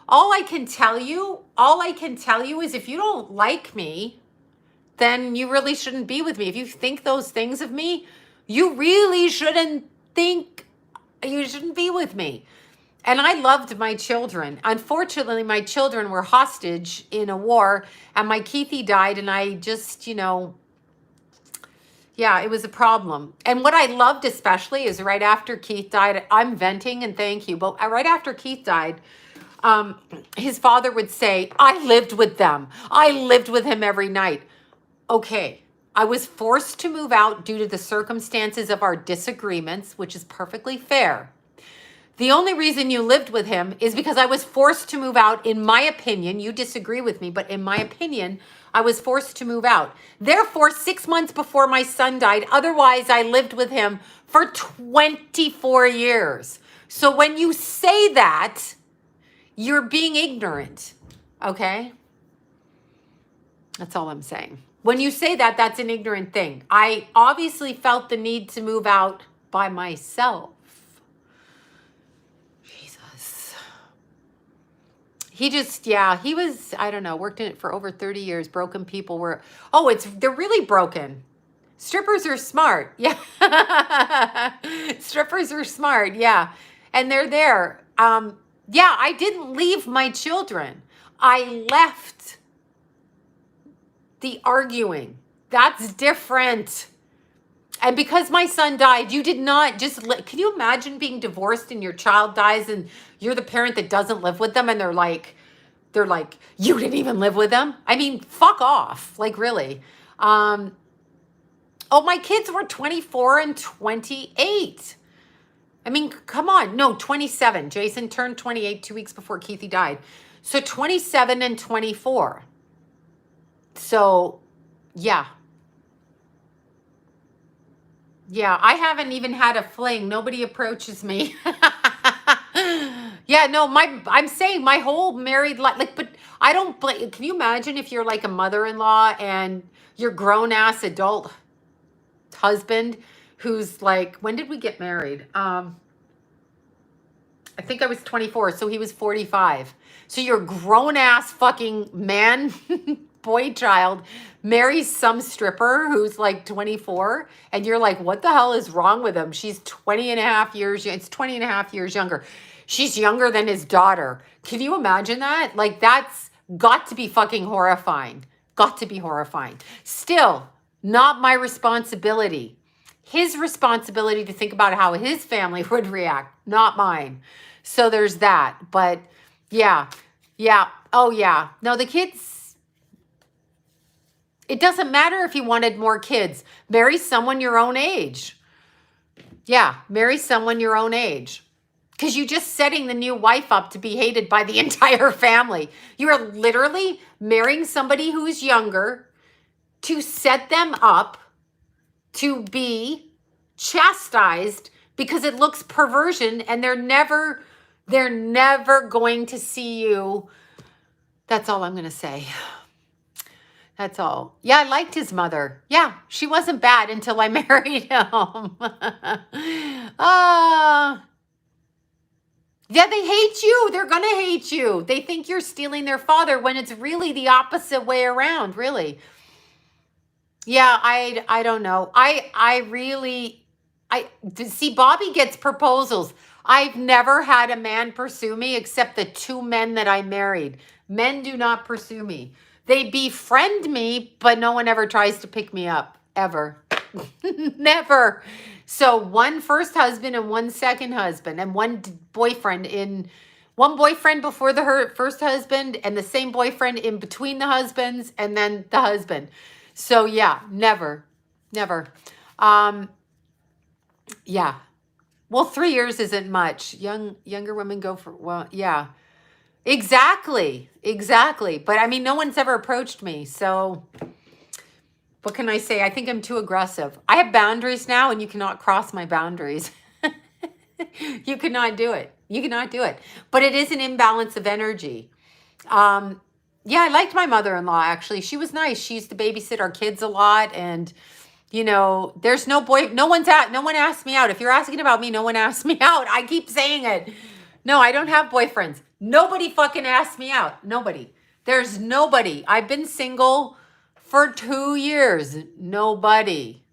all I can tell you is if you don't like me, then you really shouldn't be with me. If you think those things of me, you really shouldn't be with me. And I loved my children. Unfortunately, my children were hostage in a war, and my Keithy died, and I just, yeah, it was a problem. And what I loved especially is right after Keith died, I'm venting and thank you, but right after Keith died, his father would say, I lived with them. I lived with him every night. Okay, I was forced to move out due to the circumstances of our disagreements, which is perfectly fair. The only reason you lived with him is because I was forced to move out. In my opinion, you disagree with me, but in my opinion, I was forced to move out. Therefore, 6 months before my son died, otherwise I lived with him for 24 years. So when you say that, you're being ignorant, okay? That's all I'm saying. When you say that, that's an ignorant thing. I obviously felt the need to move out by myself. Jesus. He just, yeah, he was, I don't know, worked in it for over 30 years. Broken people were, they're really broken. Strippers are smart. Yeah. Strippers are smart. Yeah. And they're there. Yeah, I didn't leave my children. I left the arguing. That's different. And because my son died, you did not just, can you imagine being divorced and your child dies and you're the parent that doesn't live with them and they're like, you didn't even live with them? I mean, fuck off. Like, really. My kids were 24 and 28. I mean, come on. No, 27. Jason turned 28 2 weeks before Keithy died. So 27 and 24. So, yeah. Yeah, I haven't even had a fling. Nobody approaches me. Yeah, no, I'm saying my whole married life, but I don't blame. Can you imagine if you're like a mother-in-law and your grown-ass adult husband who's like, when did we get married? I think I was 24, so he was 45. So your grown-ass fucking man, boy child, marries some stripper who's like 24, and you're like, what the hell is wrong with him? She's 20 and a half years, it's 20 and a half years younger. She's younger than his daughter. Can you imagine that? Like, that's got to be fucking horrifying. Got to be horrifying. Still, not my responsibility. His responsibility to think about how his family would react, not mine. So there's that. But yeah. Oh yeah. No, the kids, it doesn't matter if you wanted more kids. Marry someone your own age. Yeah, marry someone your own age. Because you're just setting the new wife up to be hated by the entire family. You are literally marrying somebody who's younger to set them up to be chastised because it looks perversion, and they're never going to see you. That's all I'm going to say. That's all. Yeah, I liked his mother. Yeah, she wasn't bad until I married him. Yeah, they hate you. They're going to hate you. They think you're stealing their father when it's really the opposite way around, really. Yeah, I don't know. I see, Bobby gets proposals. I've never had a man pursue me except the 2 men that I married. Men do not pursue me. They befriend me, but no one ever tries to pick me up, ever. Never. So 1 first husband and 1 second husband, and 1 boyfriend before the first husband, and the same boyfriend in between the husbands, and then the husband. So yeah, never. Yeah. Well, 3 years isn't much. Younger women go for, well, yeah. Exactly. But I mean, no one's ever approached me. So what can I say? I think I'm too aggressive. I have boundaries now, and you cannot cross my boundaries. You cannot do it. But it is an imbalance of energy. Yeah, I liked my mother-in-law, actually. She was nice. She used to babysit our kids a lot. And You know, there's no boy, no one asked me out. If you're asking about me, no one asked me out. I keep saying it. No, I don't have boyfriends. Nobody fucking asked me out. Nobody. There's nobody. I've been single for 2 years. Nobody.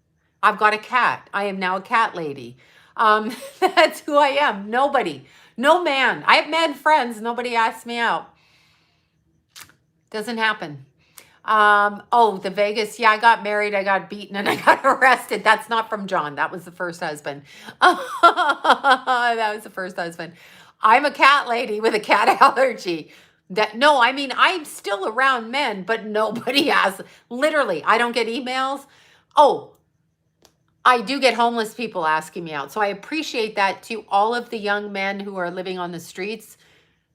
I've got a cat. I am now a cat lady. That's who I am. Nobody. No man. I have man friends. Nobody asked me out. Doesn't happen. Oh, the Vegas. Yeah, I got married, I got beaten, and I got arrested. That's not from John. That was the first husband. That was the first husband. I'm a cat lady with a cat allergy. No, I mean, I'm still around men, but nobody asks. Literally, I don't get emails. Oh, I do get homeless people asking me out. So I appreciate that to all of the young men who are living on the streets,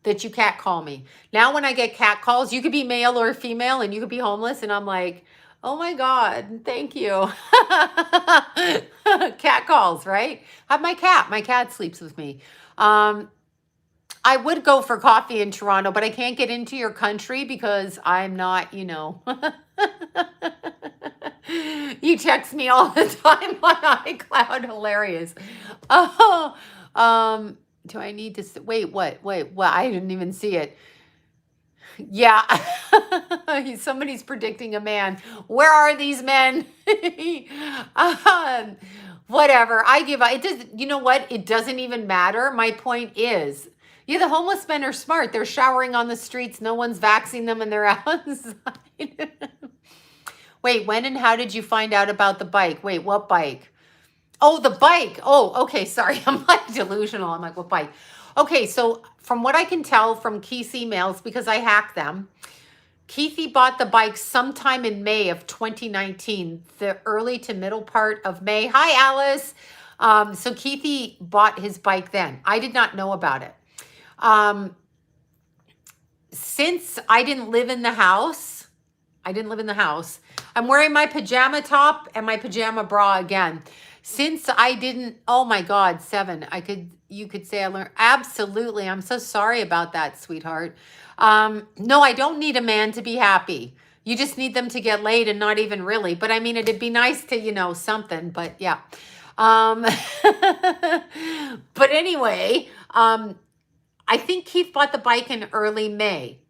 that you cat call me. Now when I get cat calls, you could be male or female and you could be homeless, and I'm like, oh my God, thank you. Cat calls, right? I have my cat. My cat sleeps with me. I would go for coffee in Toronto, but I can't get into your country because I'm not, you know. You text me all the time on iCloud. Hilarious. Oh, do I need to wait? What? I didn't even see it. Yeah. Somebody's predicting a man. Where are these men? Whatever. I give up. It does. You know what? It doesn't even matter. My point is, yeah, the homeless men are smart. They're showering on the streets. No one's vaccinating them, and they're outside. Wait, when and how did you find out about the bike? Wait, what bike? Oh, the bike. Oh, okay. Sorry. I'm like delusional. I'm like, what bike? Okay. So from what I can tell from Keith's emails, because I hacked them, Keithy bought the bike sometime in May of 2019, the early to middle part of May. Hi, Alice. So Keithy bought his bike then. I did not know about it. Since I didn't live in the house, I'm wearing my pajama top and my pajama bra again. Since I didn't, oh my God, 7. You could say I learned. Absolutely. I'm so sorry about that, sweetheart. No, I don't need a man to be happy. You just need them to get laid, and not even really. But I mean, it'd be nice to, you know, something, but yeah. But anyway, I think Keith bought the bike in early May.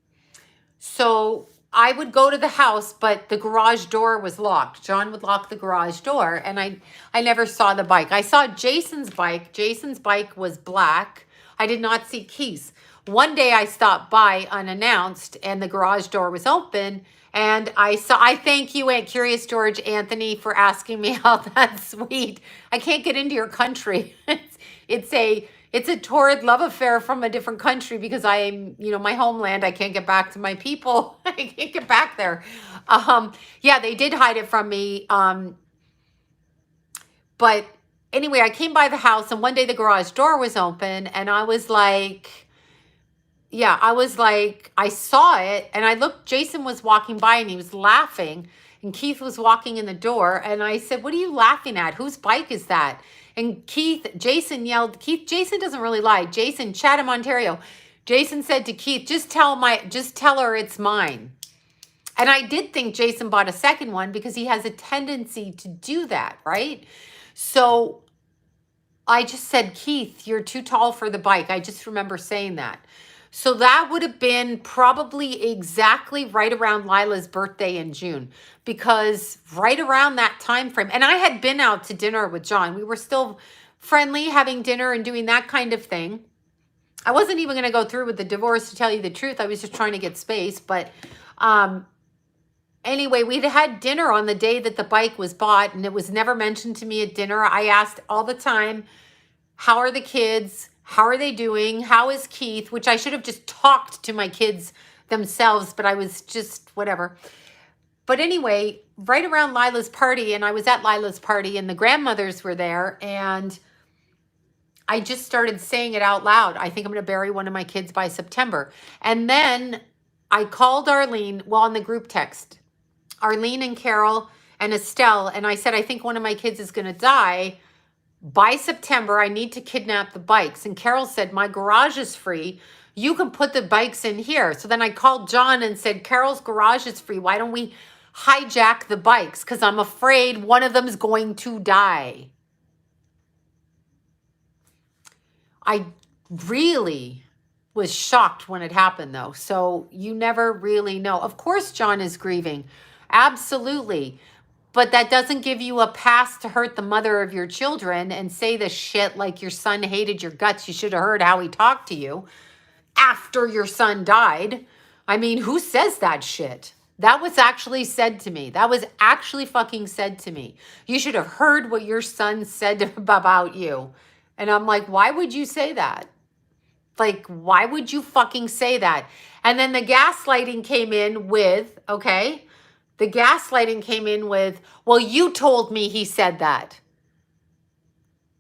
So I would go to the house, but the garage door was locked. John would lock the garage door, and I never saw the bike. I saw Jason's bike. Jason's bike was black. I did not see Keith's. One day I stopped by unannounced, and the garage door was open, and I thank you, Aunt Curious George Anthony, for asking me out. That's sweet. I can't get into your country. It's a torrid love affair from a different country because I'm, you know, my homeland. I can't get back to my people. I can't get back there. Yeah, they did hide it from me. But anyway, I came by the house, and one day the garage door was open, and I was like, I saw it, and I looked, Jason was walking by, and he was laughing, and Keith was walking in the door, and I said, what are you laughing at? Whose bike is that? And Jason yelled, Jason doesn't really lie. Jason, Chatham, Ontario. Jason said to Keith, just tell her it's mine. And I did think Jason bought a second one because he has a tendency to do that, right? So I just said, Keith, you're too tall for the bike. I just remember saying that. So that would have been probably exactly right around Lila's birthday in June, because right around that time frame, and I had been out to dinner with John. We were still friendly, having dinner and doing that kind of thing. I wasn't even going to go through with the divorce, to tell you the truth. I was just trying to get space. But anyway, we'd had dinner on the day that the bike was bought, and it was never mentioned to me at dinner. I asked all the time, how are the kids? How are they doing? How is Keith? Which I should have just talked to my kids themselves, but I was just whatever. But anyway, right around Lila's party, and I was at Lila's party, and the grandmothers were there, and I just started saying it out loud. I think I'm going to bury one of my kids by September. And then I called Arlene, well, on the group text, Arlene and Carol and Estelle, and I said, I think one of my kids is going to die. By September, I need to kidnap the bikes. And Carol said, my garage is free. You can put the bikes in here. So then I called John and said, Carol's garage is free. Why don't we hijack the bikes because I'm afraid one of them's going to die. I really was shocked when it happened, though. So you never really know. Of course, John is grieving. Absolutely. But that doesn't give you a pass to hurt the mother of your children and say the shit like your son hated your guts. You should have heard how he talked to you after your son died. I mean, who says that shit? That was actually said to me. That was actually fucking said to me. You should have heard what your son said about you. And I'm like, why would you say that? Like, why would you fucking say that? And then the gaslighting came in with, okay, the gaslighting came in with, well, you told me he said that.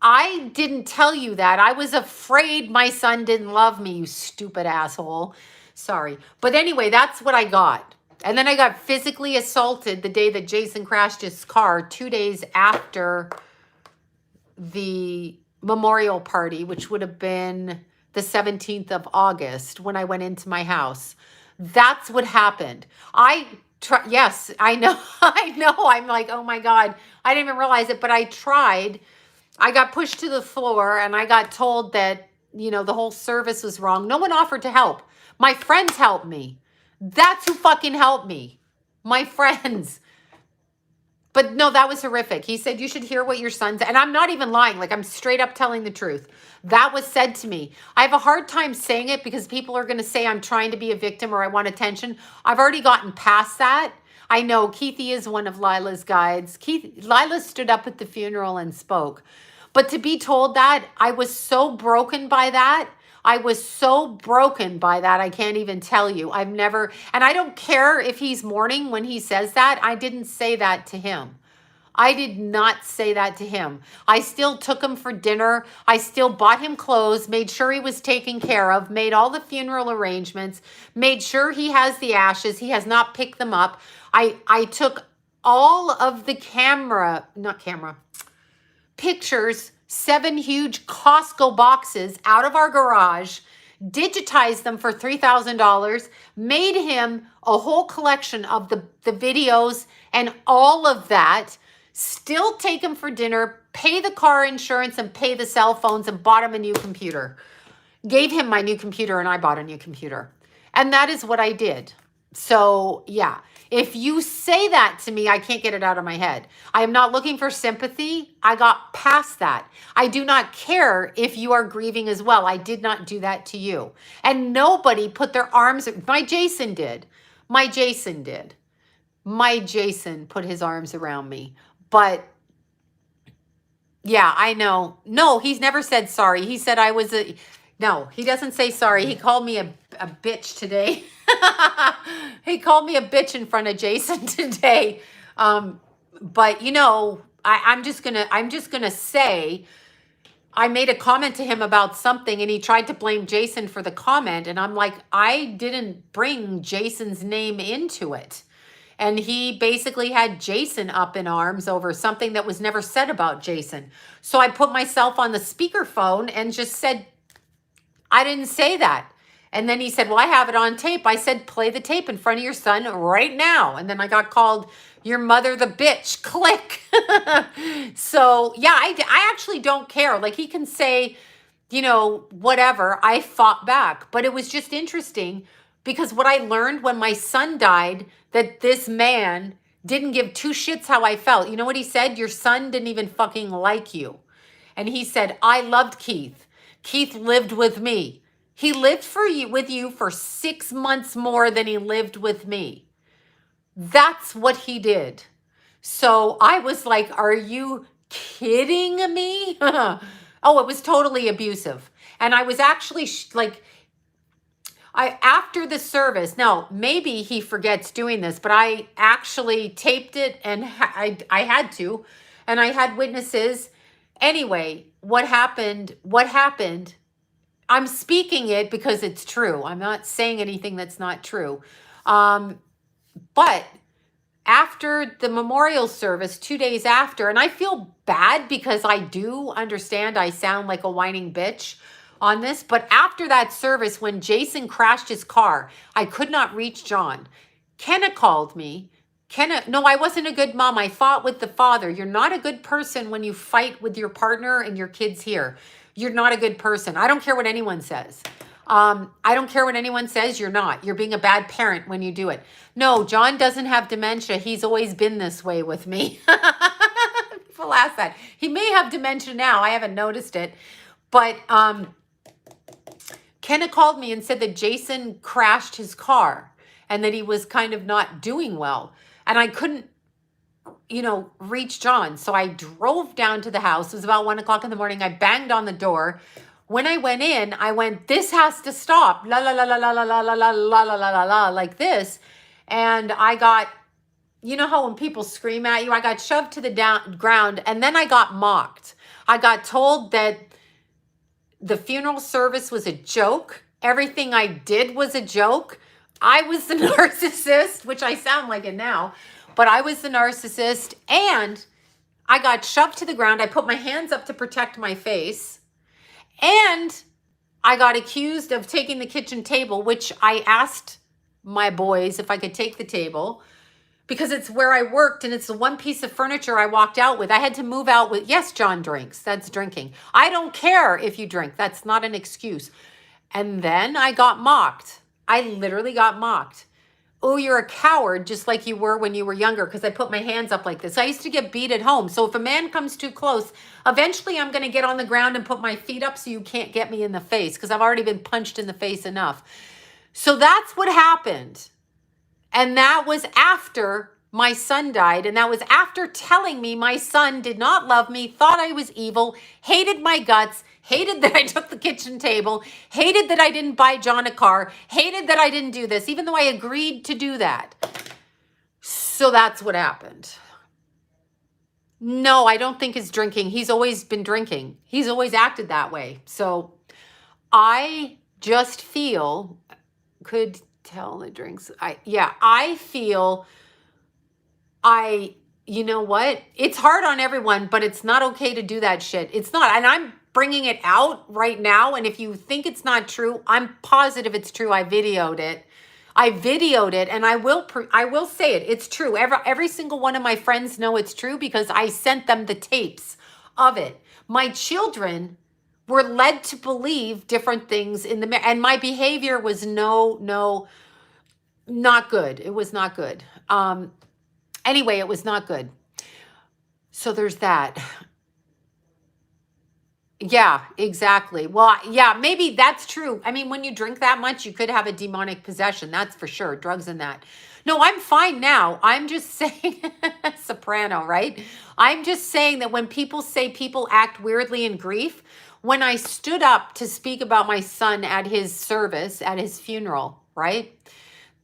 I didn't tell you that. I was afraid my son didn't love me, you stupid asshole. Sorry. But anyway, that's what I got. And then I got physically assaulted the day that Jason crashed his car, 2 days after the memorial party, which would have been the 17th of August when I went into my house. That's what happened. Yes, I know. I know. I'm like, oh my God. I didn't even realize it, but I tried. I got pushed to the floor and I got told that, you know, the whole service was wrong. No one offered to help. My friends helped me. That's who fucking helped me. My friends. But no, that was horrific. He said, you should hear what your son said. And I'm not even lying. Like, I'm straight up telling the truth. That was said to me. I have a hard time saying it because people are going to say I'm trying to be a victim or I want attention. I've already gotten past that. I know Keithy is one of Lila's guides. Lila stood up at the funeral and spoke. But to be told that, I was so broken by that. I was so broken by that. I can't even tell you. I've never, and I don't care if he's mourning when he says that. I didn't say that to him. I did not say that to him. I still took him for dinner. I still bought him clothes, made sure he was taken care of, made all the funeral arrangements, made sure he has the ashes. He has not picked them up. I took all of the pictures, 7 huge Costco boxes out of our garage, digitized them for $3,000, made him a whole collection of the videos and all of that, still take him for dinner, pay the car insurance and pay the cell phones and bought him a new computer. Gave him my new computer and I bought a new computer. And that is what I did. So yeah, if you say that to me, I can't get it out of my head. I am not looking for sympathy. I got past that. I do not care if you are grieving as well. I did not do that to you. And nobody put their arms, my Jason did. My Jason did. My Jason put his arms around me. But yeah, I know. No, he's never said sorry. He said I was no, he doesn't say sorry. He called me a bitch today. He called me a bitch in front of Jason today. But you know, I'm just gonna say I made a comment to him about something and he tried to blame Jason for the comment. And I'm like, I didn't bring Jason's name into it. And he basically had Jason up in arms over something that was never said about Jason. So I put myself on the speakerphone and just said, I didn't say that. And then he said, well, I have it on tape. I said, play the tape in front of your son right now. And then I got called your mother the bitch. Click. So yeah, I actually don't care. Like he can say, you know, whatever. I fought back. But it was just interesting because what I learned when my son died, that this man didn't give 2 shits how I felt. You know what he said? Your son didn't even fucking like you. And he said, I loved Keith. Keith lived with me. He lived with you for 6 months more than he lived with me. That's what he did. So I was like, are you kidding me? Oh, it was totally abusive. And I was actually after the service, now maybe he forgets doing this, but I actually taped it and I had to, and I had witnesses. Anyway, what happened, I'm speaking it because it's true. I'm not saying anything that's not true. But after the memorial service, 2 days after, and I feel bad because I do understand I sound like a whining bitch on this, but after that service, when Jason crashed his car, I could not reach John. Kenna called me. No, I wasn't a good mom. I fought with the father. You're not a good person when you fight with your partner and your kids here. You're not a good person. I don't care what anyone says. I don't care what anyone says. You're not. You're being a bad parent when you do it. No, John doesn't have dementia. He's always been this way with me. People ask that. He may have dementia now. I haven't noticed it. But Kenna called me and said that Jason crashed his car and that he was kind of not doing well. And I couldn't, reach John. So I drove down to the house. It was about 1 o'clock in the morning. I banged on the door. When I went in, I went, this has to stop. La, la, la, la, la, la, la, la, la, la, la, la, la, la, like this. And I got, you know how when people scream at you, I got shoved to the ground, and then I got mocked. I got told that the funeral service was a joke. Everything I did was a joke. I was the narcissist, which I sound like it now, but I was the narcissist, and I got shoved to the ground. I put my hands up to protect my face, and I got accused of taking the kitchen table, which I asked my boys if I could take the table because it's where I worked and it's the one piece of furniture I walked out with. I had to move out with, yes, John drinks. That's drinking. I don't care if you drink. That's not an excuse. And then I got mocked. I literally got mocked. Oh, you're a coward, just like you were when you were younger, because I put my hands up like this. I used to get beat at home. So if a man comes too close, eventually I'm going to get on the ground and put my feet up so you can't get me in the face, because I've already been punched in the face enough. So that's what happened. And that was after my son died. And that was after telling me my son did not love me, thought I was evil, hated my guts, hated that I took the kitchen table, hated that I didn't buy John a car, hated that I didn't do this, even though I agreed to do that. So that's what happened. No, I don't think it's drinking. He's always been drinking. He's always acted that way. So I just feel, could tell the drinks. I feel you know what? It's hard on everyone, but it's not okay to do that shit. It's not. And I'm bringing it out right now. And if you think it's not true, I'm positive it's true. I videoed it. And I will say it. It's true. Every single one of my friends know it's true because I sent them the tapes of it. My children were led to believe different things and my behavior was not good. It was not good. Anyway, it was not good. So there's that. Yeah, exactly. Well, yeah, maybe that's true. I mean, when you drink that much, you could have a demonic possession. That's for sure. Drugs and that. No, I'm fine now. I'm just saying, soprano, right? I'm just saying that when people say people act weirdly in grief, when I stood up to speak about my son at his service, at his funeral, right?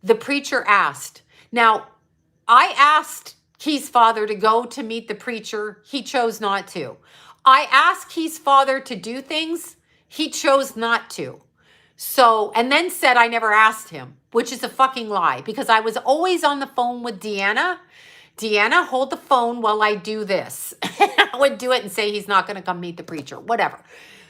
The preacher asked. Now, I asked Keith's father to go to meet the preacher. He chose not to. I asked Keith's father to do things. He chose not to. So, and then said I never asked him, which is a fucking lie because I was always on the phone with Deanna. Deanna, hold the phone while I do this. I would do it and say he's not going to come meet the preacher, whatever.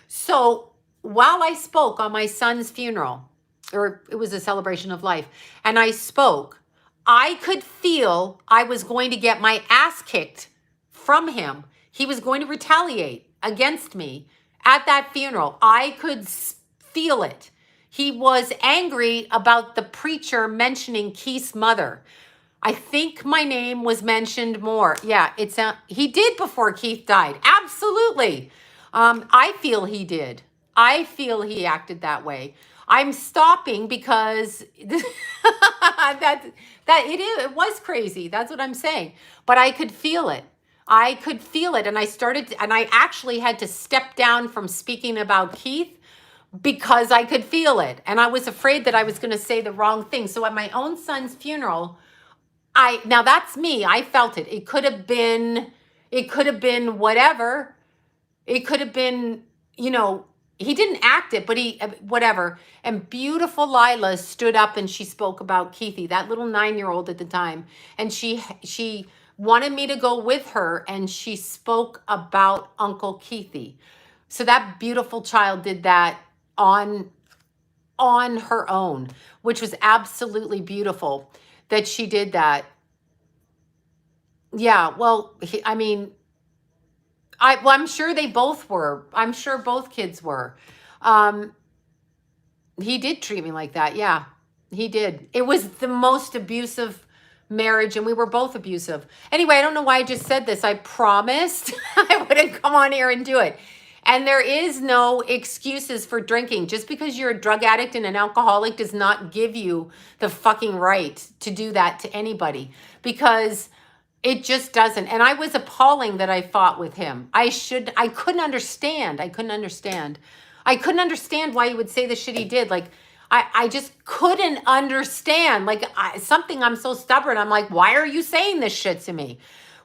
So while I spoke on my son's funeral, or it was a celebration of life, and I spoke, I could feel I was going to get my ass kicked from him. He was going to retaliate against me at that funeral. I could feel it. He was angry about the preacher mentioning Keith's mother. I think my name was mentioned more. Yeah, he did before Keith died. Absolutely. I feel he did. I feel he acted that way. I'm stopping because it was crazy. That's what I'm saying. But I could feel it. I could feel it. And I actually had to step down from speaking about Keith because I could feel it. And I was afraid that I was going to say the wrong thing. So at my own son's funeral, now that's me. I felt it. It could have been whatever. It could have been, he didn't act it, but whatever. And beautiful Lila stood up and she spoke about Keithy, that little 9-year-old at the time. And she wanted me to go with her and she spoke about Uncle Keithy. So that beautiful child did that on her own, which was absolutely beautiful that she did that. Yeah, well, I mean, I'm sure they both were. I'm sure both kids were. Um, he did treat me like that. Yeah, he did. It was the most abusive marriage, and we were both abusive. Anyway, I don't know why I just said this. I promised I wouldn't come on here and do it. And there is no excuses for drinking. Just because you're a drug addict and an alcoholic does not give you the fucking right to do that to anybody, because it just doesn't. And I was appalling that I fought with him. I couldn't understand. I couldn't understand why he would say the shit he did. Like, I just couldn't understand. Like, something, I'm so stubborn. I'm like, why are you saying this shit to me?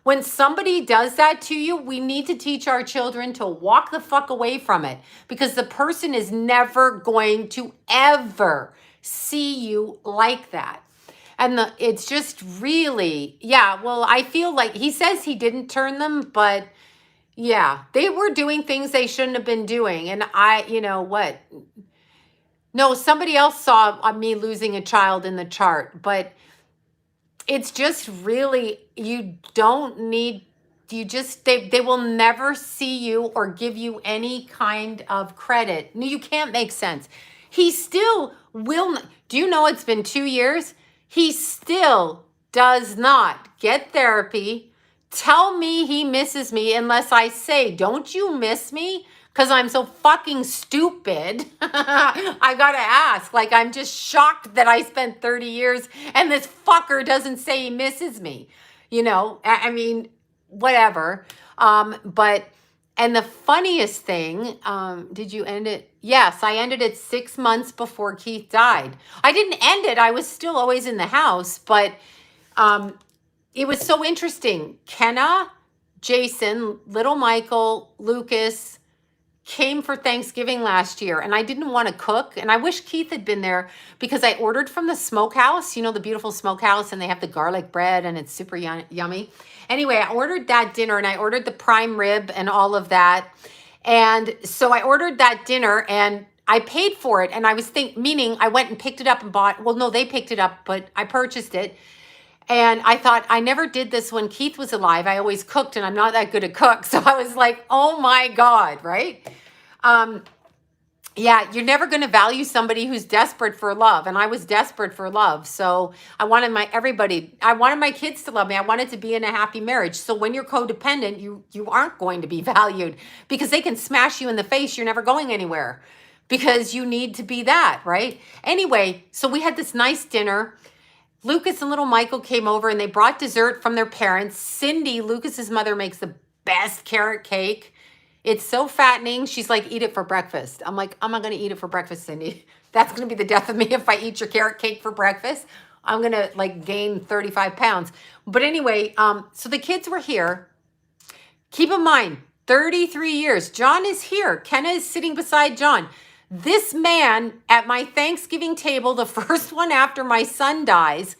When somebody does that to you, we need to teach our children to walk the fuck away from it, because the person is never going to ever see you like that. And it's just really, yeah, well, I feel like he says he didn't turn them, but yeah, they were doing things they shouldn't have been doing. And you know what? No, somebody else saw me losing a child in the chart, but it's just really, you don't need, they will never see you or give you any kind of credit. No, you can't make sense. He still will not, do you know it's been 2 years? He still does not get therapy, tell me he misses me, unless I say, don't you miss me? Because I'm so fucking stupid. I gotta ask. Like, I'm just shocked that I spent 30 years and this fucker doesn't say he misses me. You know, I mean, whatever. But, and the funniest thing, did you end it? Yes, I ended it 6 months before Keith died. I didn't end it. I was still always in the house, but it was so interesting. Kenna, Jason, little Michael, Lucas came for Thanksgiving last year, and I didn't want to cook, and I wish Keith had been there, because I ordered from the smokehouse, you know, the beautiful smokehouse, and they have the garlic bread and it's super yummy. Anyway, I ordered that dinner, and I ordered the prime rib and all of that. And so I ordered that dinner and I paid for it, and I was meaning I went and picked it up and bought, well, no, they picked it up, but I purchased it. And I thought, I never did this when Keith was alive. I always cooked, and I'm not that good at cook. So I was like, oh my God, right? Yeah, you're never going to value somebody who's desperate for love. And I was desperate for love. So I wanted I wanted my kids to love me. I wanted to be in a happy marriage. So when you're codependent, you aren't going to be valued, because they can smash you in the face. You're never going anywhere, because you need to be that, right? Anyway, so we had this nice dinner. Lucas and little Michael came over, and they brought dessert from their parents. Cindy, Lucas's mother, makes the best carrot cake. It's so fattening. She's like, eat it for breakfast. I'm like, I'm not going to eat it for breakfast, Cindy. That's going to be the death of me if I eat your carrot cake for breakfast. I'm going to like gain 35 pounds. But anyway, so the kids were here. Keep in mind, 33 years. John is here. Kenna is sitting beside John. This man at my Thanksgiving table, the first one after my son dies,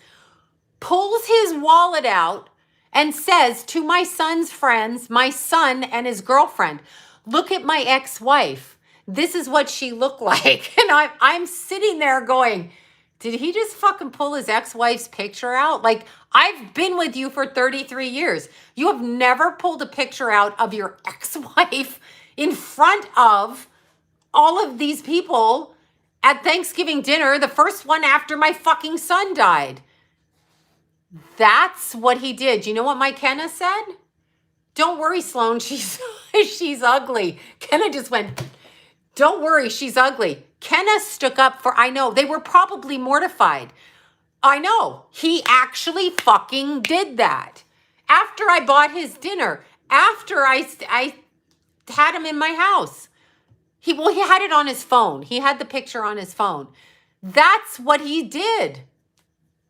pulls his wallet out and says to my son's friends, my son and his girlfriend, look at my ex-wife. This is what she looked like. And I'm sitting there going, did he just fucking pull his ex-wife's picture out? Like, I've been with you for 33 years. You have never pulled a picture out of your ex-wife in front of all of these people at Thanksgiving dinner, the first one after my fucking son died. That's what he did. You know what my Kenna said? Don't worry, Sloan, she's ugly. Kenna just went, don't worry, she's ugly. Kenna stuck up for, I know, they were probably mortified. I know, he actually fucking did that. After I bought his dinner, after I had him in my house. He had it on his phone. He had the picture on his phone. That's what he did.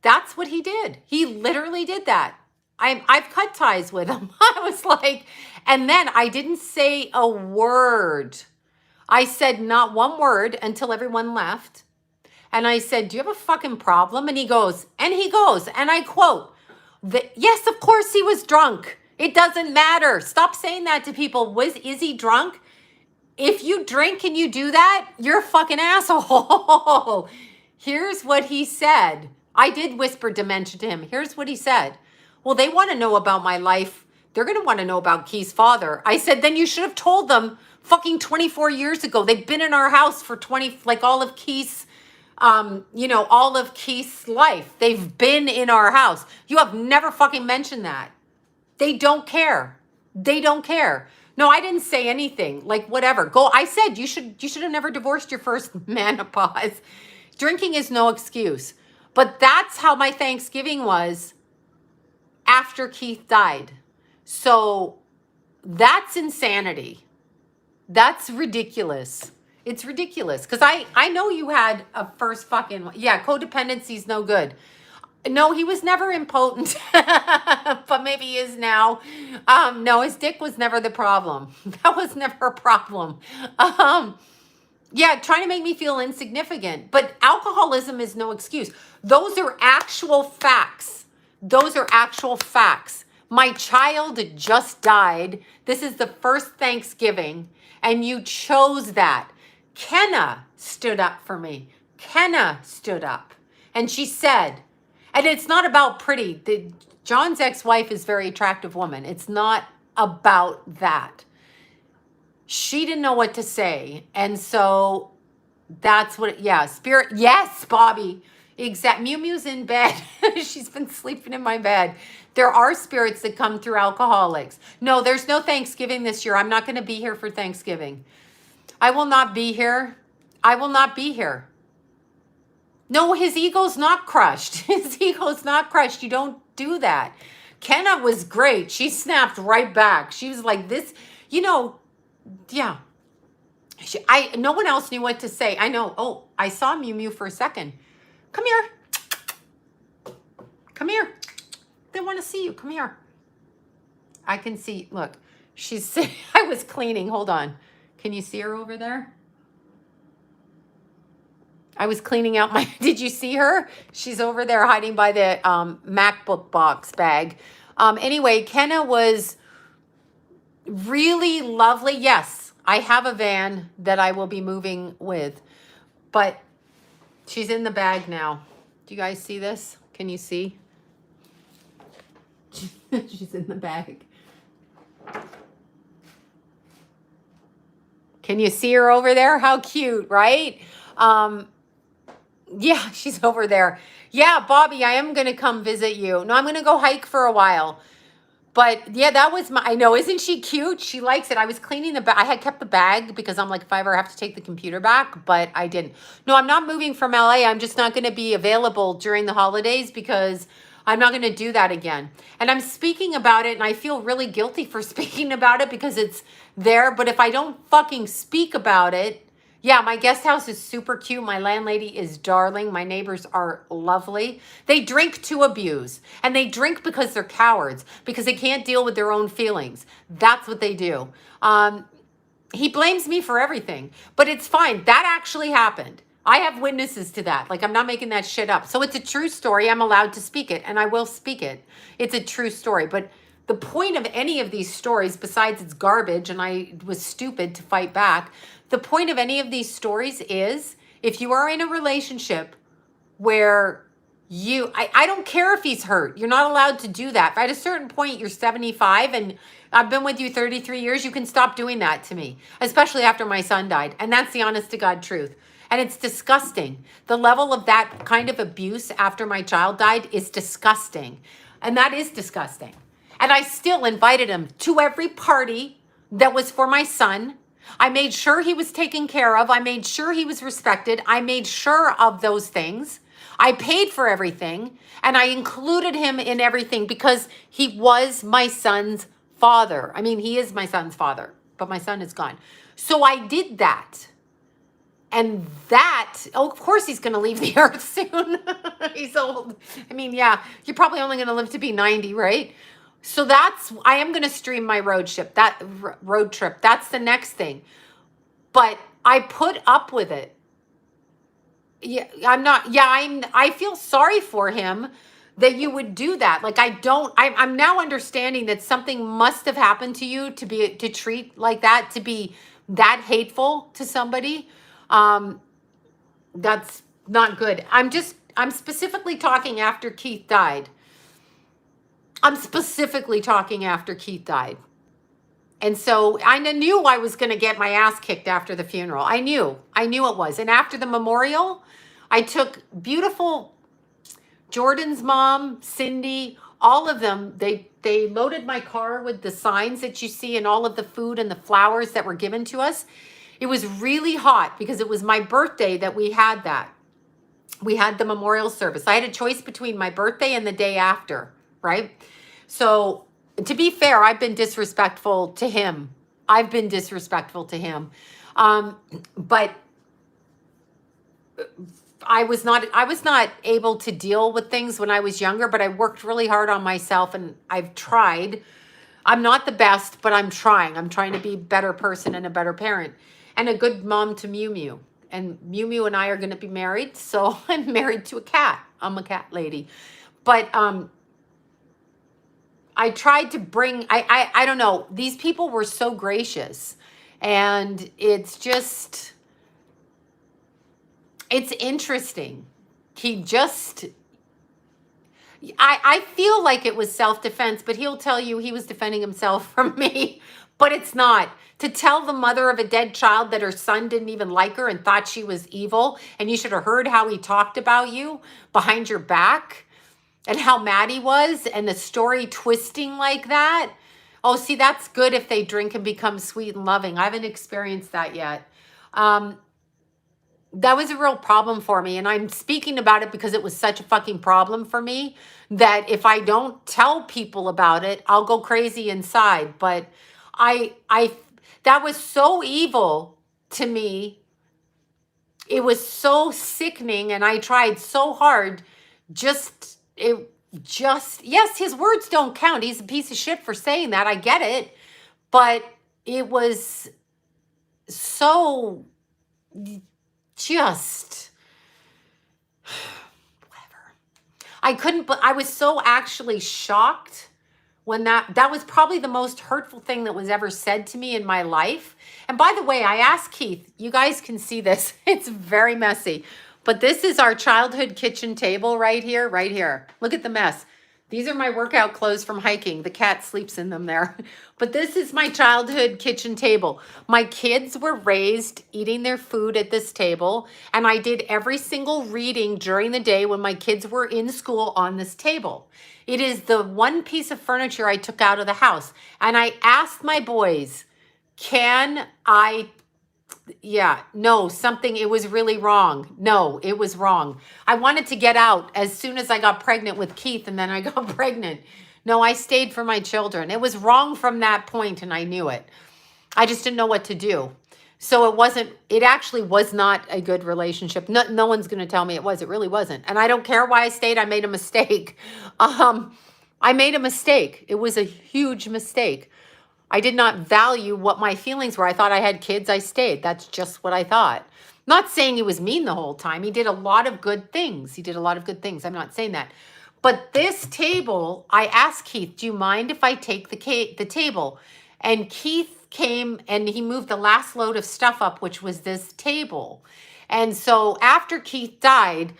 That's what he did. He literally did that. I've cut ties with him. I was like, and then I didn't say a word. I said not one word until everyone left. And I said, do you have a fucking problem? And he goes, and I quote, yes, of course he was drunk. It doesn't matter. Stop saying that to people. Is he drunk? If you drink and you do that, you're a fucking asshole. Here's what he said. I did whisper dementia to him. Here's what he said. Well, they want to know about my life. They're going to want to know about Keith's father. I said, then you should have told them fucking 24 years ago. They've been in our house for 20, like all of Keith's, all of Keith's life. They've been in our house. You have never fucking mentioned that. They don't care. They don't care. No, I didn't say anything. Like, whatever. Go. I said you should have never divorced your first menopause. Drinking is no excuse. But that's how my Thanksgiving was after Keith died. So that's insanity. That's ridiculous. It's ridiculous. Because I know you had a first fucking, yeah, codependency is no good. No, he was never impotent, but maybe he is now. No, his dick was never the problem. That was never a problem. Yeah, trying to make me feel insignificant. But alcoholism is no excuse. Those are actual facts. Those are actual facts. My child just died. This is the first Thanksgiving, and you chose that. Kenna stood up for me. Kenna stood up. And she said, and it's not about pretty. John's ex-wife is a very attractive woman. It's not about that. She didn't know what to say. And so that's what, yeah, spirit. Yes, Bobby. Exact. Mew Mew's in bed. She's been sleeping in my bed. There are spirits that come through alcoholics. No, there's no Thanksgiving this year. I'm not going to be here for Thanksgiving. I will not be here. I will not be here. No, his ego's not crushed. His ego's not crushed. You don't do that. Kenna was great. She snapped right back. She was like this, yeah. No one else knew what to say. I know. Oh, I saw Mew Mew for a second. Come here. Come here. They want to see you. Come here. I can see. Look, she's, I was cleaning. Hold on. Can you see her over there? I was cleaning out my, did you see her? She's over there hiding by the MacBook box bag. Anyway, Kenna was really lovely. Yes, I have a van that I will be moving with, but she's in the bag now. Do you guys see this? Can you see? She's in the bag. Can you see her over there? How cute, right? Yeah, she's over there. Yeah, Bobby, I am going to come visit you. No, I'm going to go hike for a while. But yeah, that was I know, isn't she cute? She likes it. I was cleaning the bag. I had kept the bag because I'm like, if I ever have to take the computer back, but I didn't. No, I'm not moving from LA. I'm just not going to be available during the holidays because I'm not going to do that again. And I'm speaking about it and I feel really guilty for speaking about it because it's there. But if I don't fucking speak about it, yeah, my guest house is super cute. My landlady is darling. My neighbors are lovely. They drink to abuse. And they drink because they're cowards, because they can't deal with their own feelings. That's what they do. He blames me for everything, but it's fine. That actually happened. I have witnesses to that. Like, I'm not making that shit up. So it's a true story. I'm allowed to speak it, and I will speak it. It's a true story. But the point of any of these stories, besides it's garbage and I was stupid to fight back, the point of any of these stories is if you are in a relationship where I don't care if he's hurt. You're not allowed to do that. If at a certain point you're 75 and I've been with you 33 years, you can stop doing that to me, especially after my son died. And that's the honest to God truth. And it's disgusting. The level of that kind of abuse after my child died is disgusting. And that is disgusting. And I still invited him to every party that was for my son. I made sure he was taken care of. I made sure he was respected. I made sure of those things. I paid for everything and I included him in everything because he was my son's father. I mean, he is my son's father, but my son is gone. So I did that. And that, oh, of course he's going to leave the earth soon. He's old. I mean, yeah, you're probably only going to live to be 90, right? So I am going to stream my road trip. That's the next thing. But I put up with it. Yeah, I feel sorry for him that you would do that. Like, I'm now understanding that something must have happened to you to treat like that, to be that hateful to somebody. That's not good. I'm specifically talking after Keith died. I'm specifically talking after Keith died. And so I knew I was going to get my ass kicked after the funeral. I knew it was. And after the memorial, I took beautiful Jordan's mom, Cindy, all of them. They loaded my car with the signs that you see and all of the food and the flowers that were given to us. It was really hot because it was my birthday that we had that. We had the memorial service. I had a choice between my birthday and the day after, right? So to be fair, I've been disrespectful to him. I've been disrespectful to him. But I was not able to deal with things when I was younger, but I worked really hard on myself and I've tried. I'm not the best, but I'm trying. I'm trying to be a better person and a better parent and a good mom to Mew Mew. And Mew Mew and I are going to be married. So I'm married to a cat. I'm a cat lady. But I tried to bring, I don't know. These people were so gracious. And it's just, it's interesting. He just, I feel like it was self-defense, but he'll tell you he was defending himself from me. But it's not. To tell the mother of a dead child that her son didn't even like her and thought she was evil, and you should have heard how he talked about you behind your back and how mad he was, and the story twisting like that. Oh, see, that's good if they drink and become sweet and loving. I haven't experienced that yet. That was a real problem for me, and I'm speaking about it because it was such a fucking problem for me that if I don't tell people about it, I'll go crazy inside. But that was so evil to me. It was so sickening, and I tried so hard. Yes, his words don't count. He's a piece of shit for saying that. I get it. But it was so just whatever. I was so actually shocked when that was probably the most hurtful thing that was ever said to me in my life. And by the way, I asked Keith, you guys can see this. It's very messy. But this is our childhood kitchen table right here, right here. Look at the mess. These are my workout clothes from hiking. The cat sleeps in them there. But this is my childhood kitchen table. My kids were raised eating their food at this table, and I did every single reading during the day when my kids were in school on this table. It is the one piece of furniture I took out of the house. And I asked my boys, it was really wrong. No, it was wrong. I wanted to get out as soon as I got pregnant with Keith, and then I got pregnant. No, I stayed for my children. It was wrong from that point, and I knew it. I just didn't know what to do. So it actually was not a good relationship. No one's going to tell me it was. It really wasn't. And I don't care why I stayed. I made a mistake. I made a mistake. It was a huge mistake. I did not value what my feelings were. I thought I had kids. I stayed. That's just what I thought. Not saying he was mean the whole time. He did a lot of good things. I'm not saying that. But this table, I asked Keith, do you mind if I take the table? And Keith came and he moved the last load of stuff up, which was this table. And so after Keith died,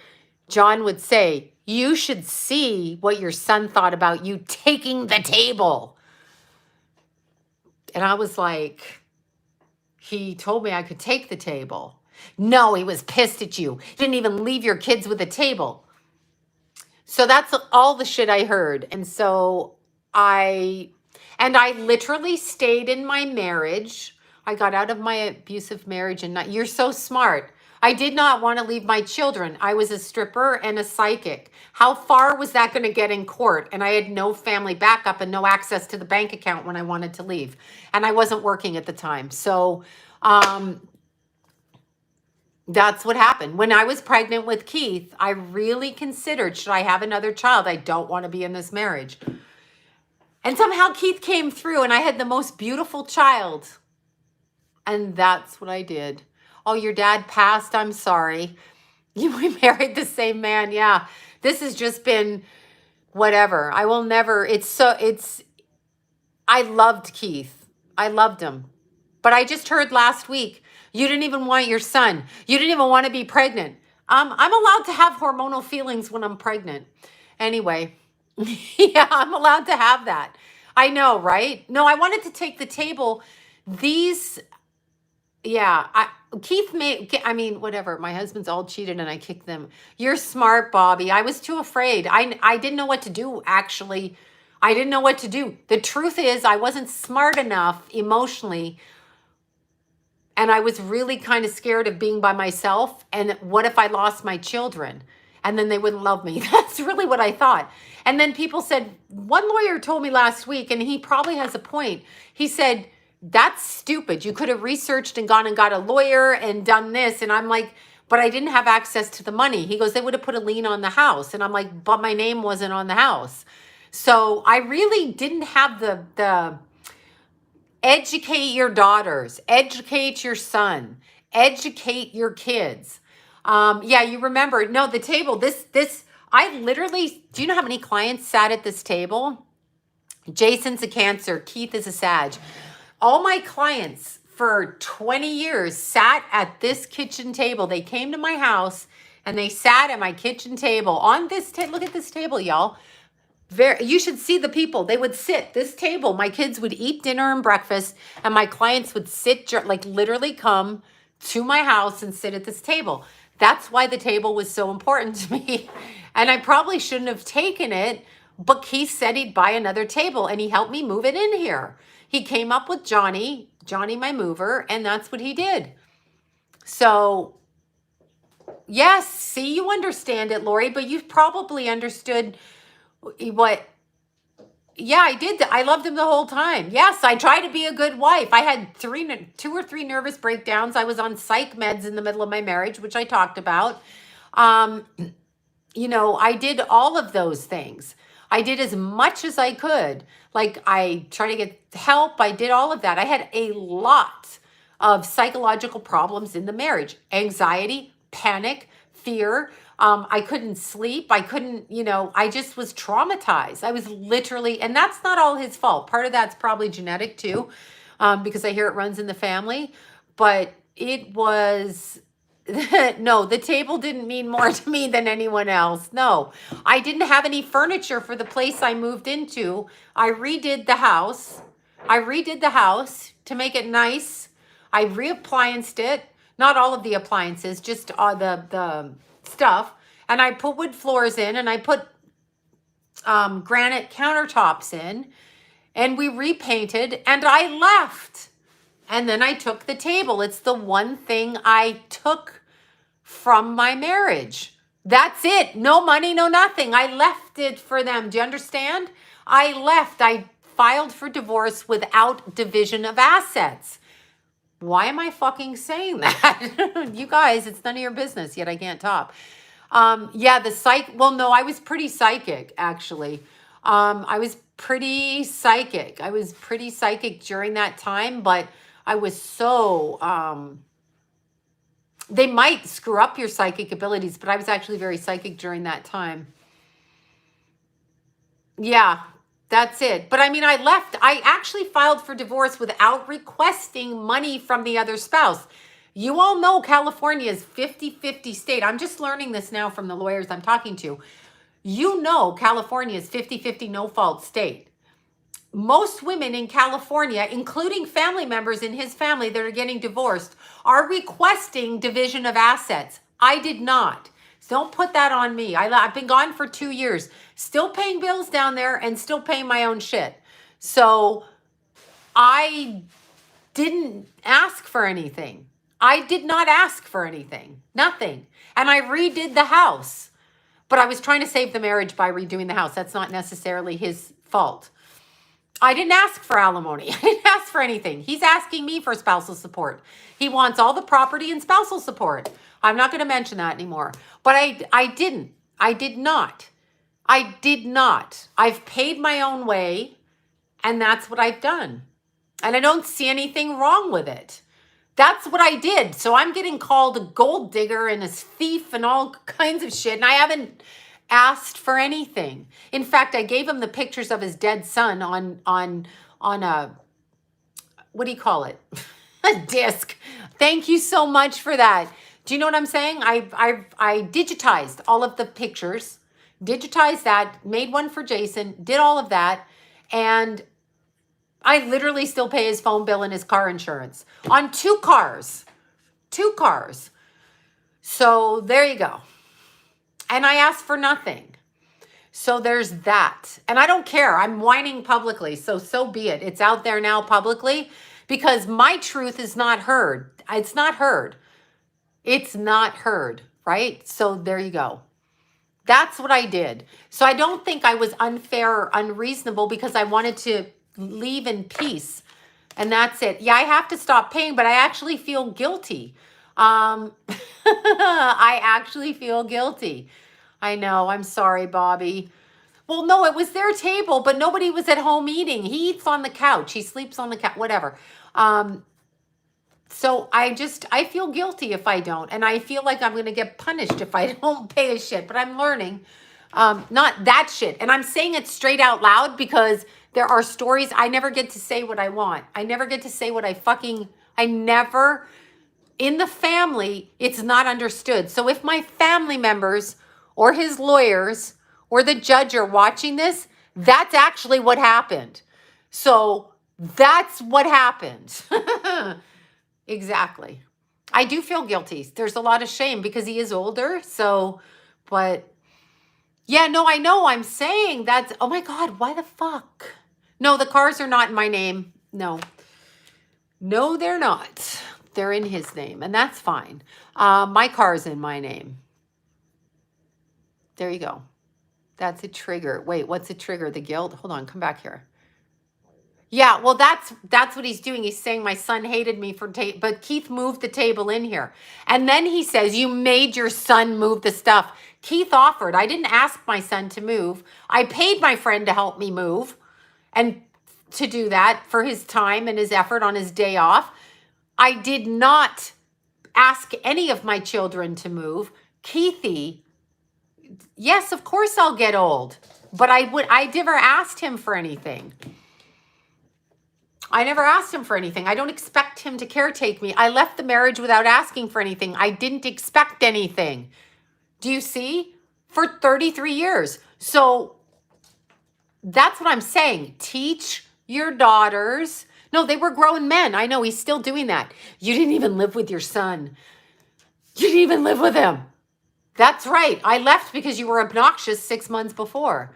John would say, you should see what your son thought about you taking the table. And I was like, he told me I could take the table. No, he was pissed at you. He didn't even leave your kids with a table. So that's all the shit I heard. And so I literally stayed in my marriage. I got out of my abusive marriage you're so smart. I did not want to leave my children. I was a stripper and a psychic. How far was that going to get in court? And I had no family backup and no access to the bank account when I wanted to leave. And I wasn't working at the time. So that's what happened. When I was pregnant with Keith, I really considered, should I have another child? I don't want to be in this marriage. And somehow Keith came through and I had the most beautiful child. And that's what I did. Oh, your dad passed. I'm sorry. We married the same man. Yeah. This has just been whatever. I will never, I loved Keith. I loved him. But I just heard last week, you didn't even want your son. You didn't even want to be pregnant. I'm allowed to have hormonal feelings when I'm pregnant. Anyway, Yeah, I'm allowed to have that. I know, right? No, I wanted to take the table. These, yeah, Keith made, I mean, whatever. My husband's all cheated and I kicked them. You're smart, Bobby. I was too afraid. I didn't know what to do, actually. I didn't know what to do. The truth is, I wasn't smart enough emotionally. And I was really kind of scared of being by myself. And what if I lost my children? And then they wouldn't love me. That's really what I thought. And then people said, one lawyer told me last week, and he probably has a point. He said, that's stupid. You could have researched and gone and got a lawyer and done this. And I'm like, but I didn't have access to the money. He goes, they would have put a lien on the house. And I'm like, but my name wasn't on the house. So I really didn't have the educate your daughters, educate your son, educate your kids. Yeah, you remember, no, the table, I literally, do you know how many clients sat at this table? Jason's a Cancer, Keith is a Sag. All my clients for 20 years sat at this kitchen table. They came to my house and they sat at my kitchen table on this table. Look at this table, y'all. You should see the people. They would sit this table. My kids would eat dinner and breakfast, and my clients would sit, like literally come to my house and sit at this table. That's why the table was so important to me. And I probably shouldn't have taken it, but Keith said he'd buy another table and he helped me move it in here. He came up with Johnny, my mover, and that's what he did. So yes, see, you understand it, Lori, but you've probably understood what. Yeah, I did. I loved him the whole time. Yes, I tried to be a good wife. I had 2 or 3 nervous breakdowns. I was on psych meds in the middle of my marriage, which I talked about. You know, I did all of those things. I did as much as I could. Like, I tried to get help. I did all of that. I had a lot of psychological problems in the marriage: anxiety, panic, fear. I couldn't sleep. I couldn't, I just was traumatized. I was literally, and that's not all his fault. Part of that's probably genetic too, because I hear it runs in the family. But it was, no, the table didn't mean more to me than anyone else. No, I didn't have any furniture for the place I moved into. I redid the house. To make it nice. I reapplianced it. Not all of the appliances, just the stuff. And I put wood floors in, and I put granite countertops in, and we repainted, and I left. And then I took the table. It's the one thing I took from my marriage. That's it. No money, no nothing. I left it for them. Do you understand? I left. I filed for divorce without division of assets. Why am I fucking saying that? You guys, it's none of your business, yet I can't top. Yeah, well, no, I was pretty psychic, actually. I was pretty psychic. During that time, but I was so, they might screw up your psychic abilities, but I was actually very psychic during that time. Yeah. That's it. But I mean, I left. I actually filed for divorce without requesting money from the other spouse. You all know California is 50-50 state. I'm just learning this now from the lawyers I'm talking to. You know California is 50-50 no-fault state. Most women in California, including family members in his family that are getting divorced, are requesting division of assets. I did not. Don't put that on me. I've been gone for 2 years, still paying bills down there and still paying my own shit. So I didn't ask for anything. I did not ask for anything, nothing. And I redid the house, but I was trying to save the marriage by redoing the house. That's not necessarily his fault. I didn't ask for alimony. I didn't ask for anything. He's asking me for spousal support. He wants all the property and spousal support. I'm not going to mention that anymore. But I didn't. I did not. I've paid my own way, and that's what I've done. And I don't see anything wrong with it. That's what I did. So I'm getting called a gold digger and a thief and all kinds of shit, and I haven't asked for anything. In fact, I gave him the pictures of his dead son on a, what do you call it? A disc. Thank you so much for that. Do you know what I'm saying? I digitized all of the pictures digitized that, made one for Jason, did all of that. And I literally still pay his phone bill and his car insurance on 2 cars. 2 cars. So there you go. And I asked for nothing. So there's that. And I don't care. I'm whining publicly. So be it. It's out there now publicly because my truth is not heard. It's not heard. It's not heard, right? So there you go. That's what I did. So I don't think I was unfair or unreasonable because I wanted to leave in peace. And that's it. Yeah, I have to stop paying, but I actually feel guilty. I actually feel guilty. I know. I'm sorry, Bobby. Well, no, it was their table, but nobody was at home eating. He eats on the couch. He sleeps on the couch, whatever. So I feel guilty if I don't. And I feel like I'm going to get punished if I don't pay a shit. But I'm learning, not that shit. And I'm saying it straight out loud because there are stories. I never get to say what I want. I never get to say what I never, in the family, it's not understood. So if my family members or his lawyers or the judge are watching this, that's actually what happened. So that's what happened. Exactly. I do feel guilty. There's a lot of shame because he is older. So, but yeah, no, I know. I'm saying that's, oh my God, why the fuck? No, the cars are not in my name. No, they're not. They're in his name and that's fine. My car's in my name. There you go. That's a trigger. Wait, what's a trigger? The guilt? Hold on, come back here. Yeah, well, that's what he's doing. He's saying my son hated me for but Keith moved the table in here. And then he says, you made your son move the stuff. Keith offered. I didn't ask my son to move. I paid my friend to help me move and to do that for his time and his effort on his day off. I did not ask any of my children to move. Keithy, yes, of course I'll get old, but I never asked him for anything. I never asked him for anything. I don't expect him to caretake me. I left the marriage without asking for anything. I didn't expect anything. Do you see? For 33 years. So that's what I'm saying. Teach your daughters. No, they were grown men. I know he's still doing that. You didn't even live with your son. You didn't even live with him. That's right. I left because you were obnoxious 6 months before.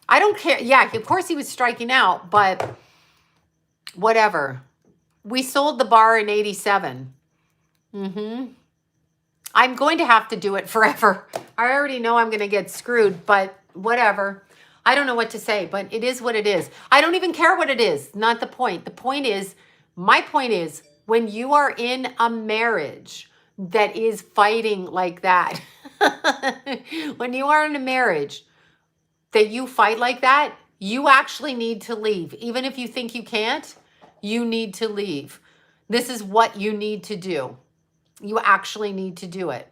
I don't care. Yeah, of course he was striking out, but whatever. We sold the bar in 87. I'm going to have to do it forever. I already know I'm going to get screwed, but whatever. I don't know what to say, but it is what it is. I don't even care what it is. Not the point. The point is, my point is, when you are in a marriage that is fighting like that, when you are in a marriage that you fight like that, you actually need to leave. Even if you think you can't, you need to leave. This is what you need to do. You actually need to do it.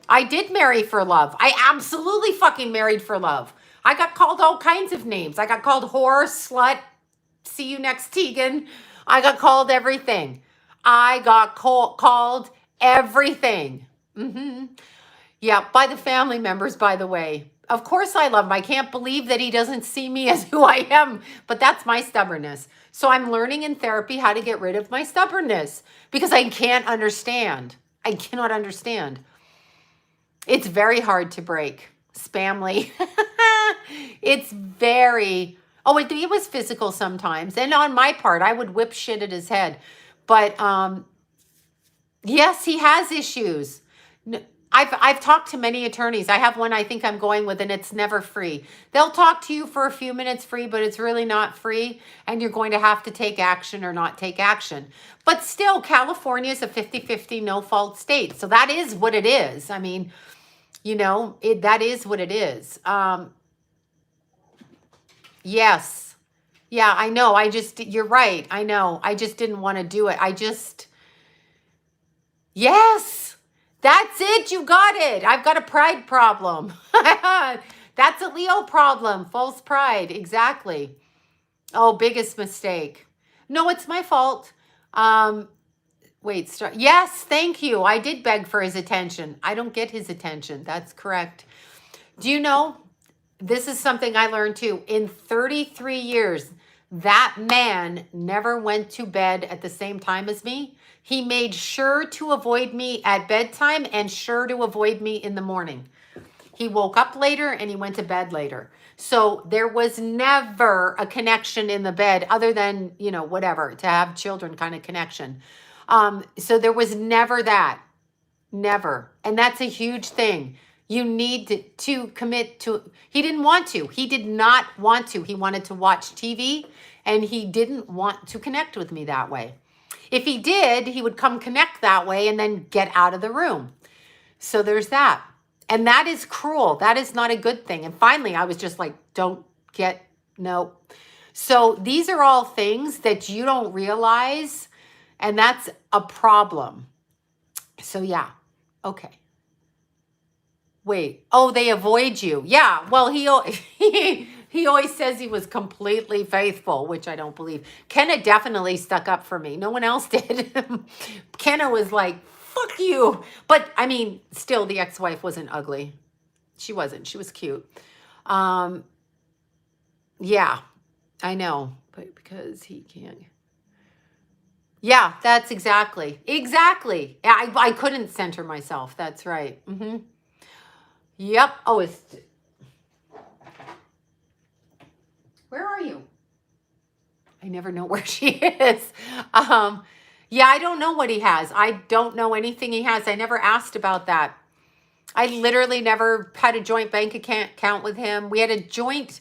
I did marry for love. I absolutely fucking married for love. I got called all kinds of names. I got called whore, slut, see you next Tegan. I got called everything. I got called everything. Yeah, by the family members, by the way. Of course I love him. I can't believe that he doesn't see me as who I am, but that's my stubbornness. So I'm learning in therapy how to get rid of my stubbornness because I can't understand. I cannot understand. It's very hard to break. Spamly. It's very, it was physical sometimes. And on my part, I would whip shit at his head. But yes, he has issues. I've talked to many attorneys. I have one I think I'm going with, and it's never free. They'll talk to you for a few minutes free, but it's really not free, and you're going to have to take action or not take action. But still, California is a 50-50 no-fault state, so that is what it is. I mean, that is what it is. Yes. Yeah, I know. You're right. I know. I just didn't want to do it. Yes. That's it. You got it. I've got a pride problem. That's a Leo problem. False pride. Exactly. Oh, biggest mistake. No, it's my fault. Wait, start. Yes, thank you. I did beg for his attention. I don't get his attention. That's correct. Do you know this is something I learned too. In 33 years, that man never went to bed at the same time as me. He made sure to avoid me at bedtime and sure to avoid me in the morning. He woke up later and he went to bed later. So there was never a connection in the bed other than, you know, whatever, to have children kind of connection. So there was never that. Never. And that's a huge thing. You need to commit to, he didn't want to. He did not want to. He wanted to watch TV and he didn't want to connect with me that way. If he did, he would come connect that way and then get out of the room. So there's that. And that is cruel. That is not a good thing. And finally, I was just like, no. So these are all things that you don't realize, and that's a problem. So yeah, okay. Wait, oh, they avoid you. Yeah, well, he always says he was completely faithful, which I don't believe. Kenna definitely stuck up for me. No one else did. Kenna was like, fuck you. But I mean, still the ex-wife wasn't ugly. She wasn't. She was cute. Yeah, I know. But because he can't. Yeah, that's exactly. I couldn't center myself. That's right. Yep. Oh, it's. Where are you? I never know where she is. Yeah, I don't know what he has. I don't know anything he has. I never asked about that. I literally never had a joint bank account with him. We had a joint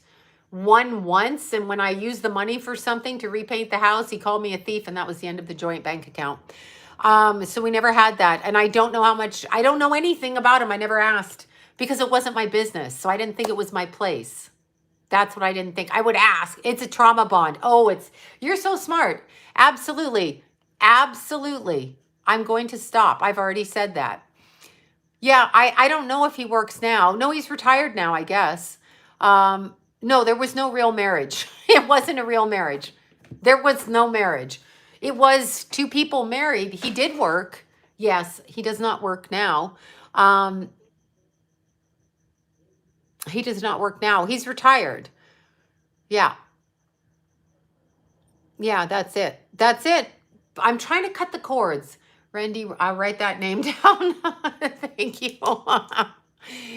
one once, and when I used the money for something to repaint the house, he called me a thief, and that was the end of the joint bank account. So we never had that, and I don't know how much, I don't know anything about him. I never asked because it wasn't my business, so I didn't think it was my place. That's what I didn't think. I would ask. It's a trauma bond. Oh, you're so smart. Absolutely. Absolutely. I'm going to stop. I've already said that. Yeah, I don't know if he works now. No, he's retired now, I guess. No, there was no real marriage. It wasn't a real marriage. There was no marriage. It was two people married. He did work. Yes, he does not work now. He does not work now. He's retired. Yeah. Yeah, that's it. That's it. I'm trying to cut the cords. Randy, I'll write that name down. Thank you.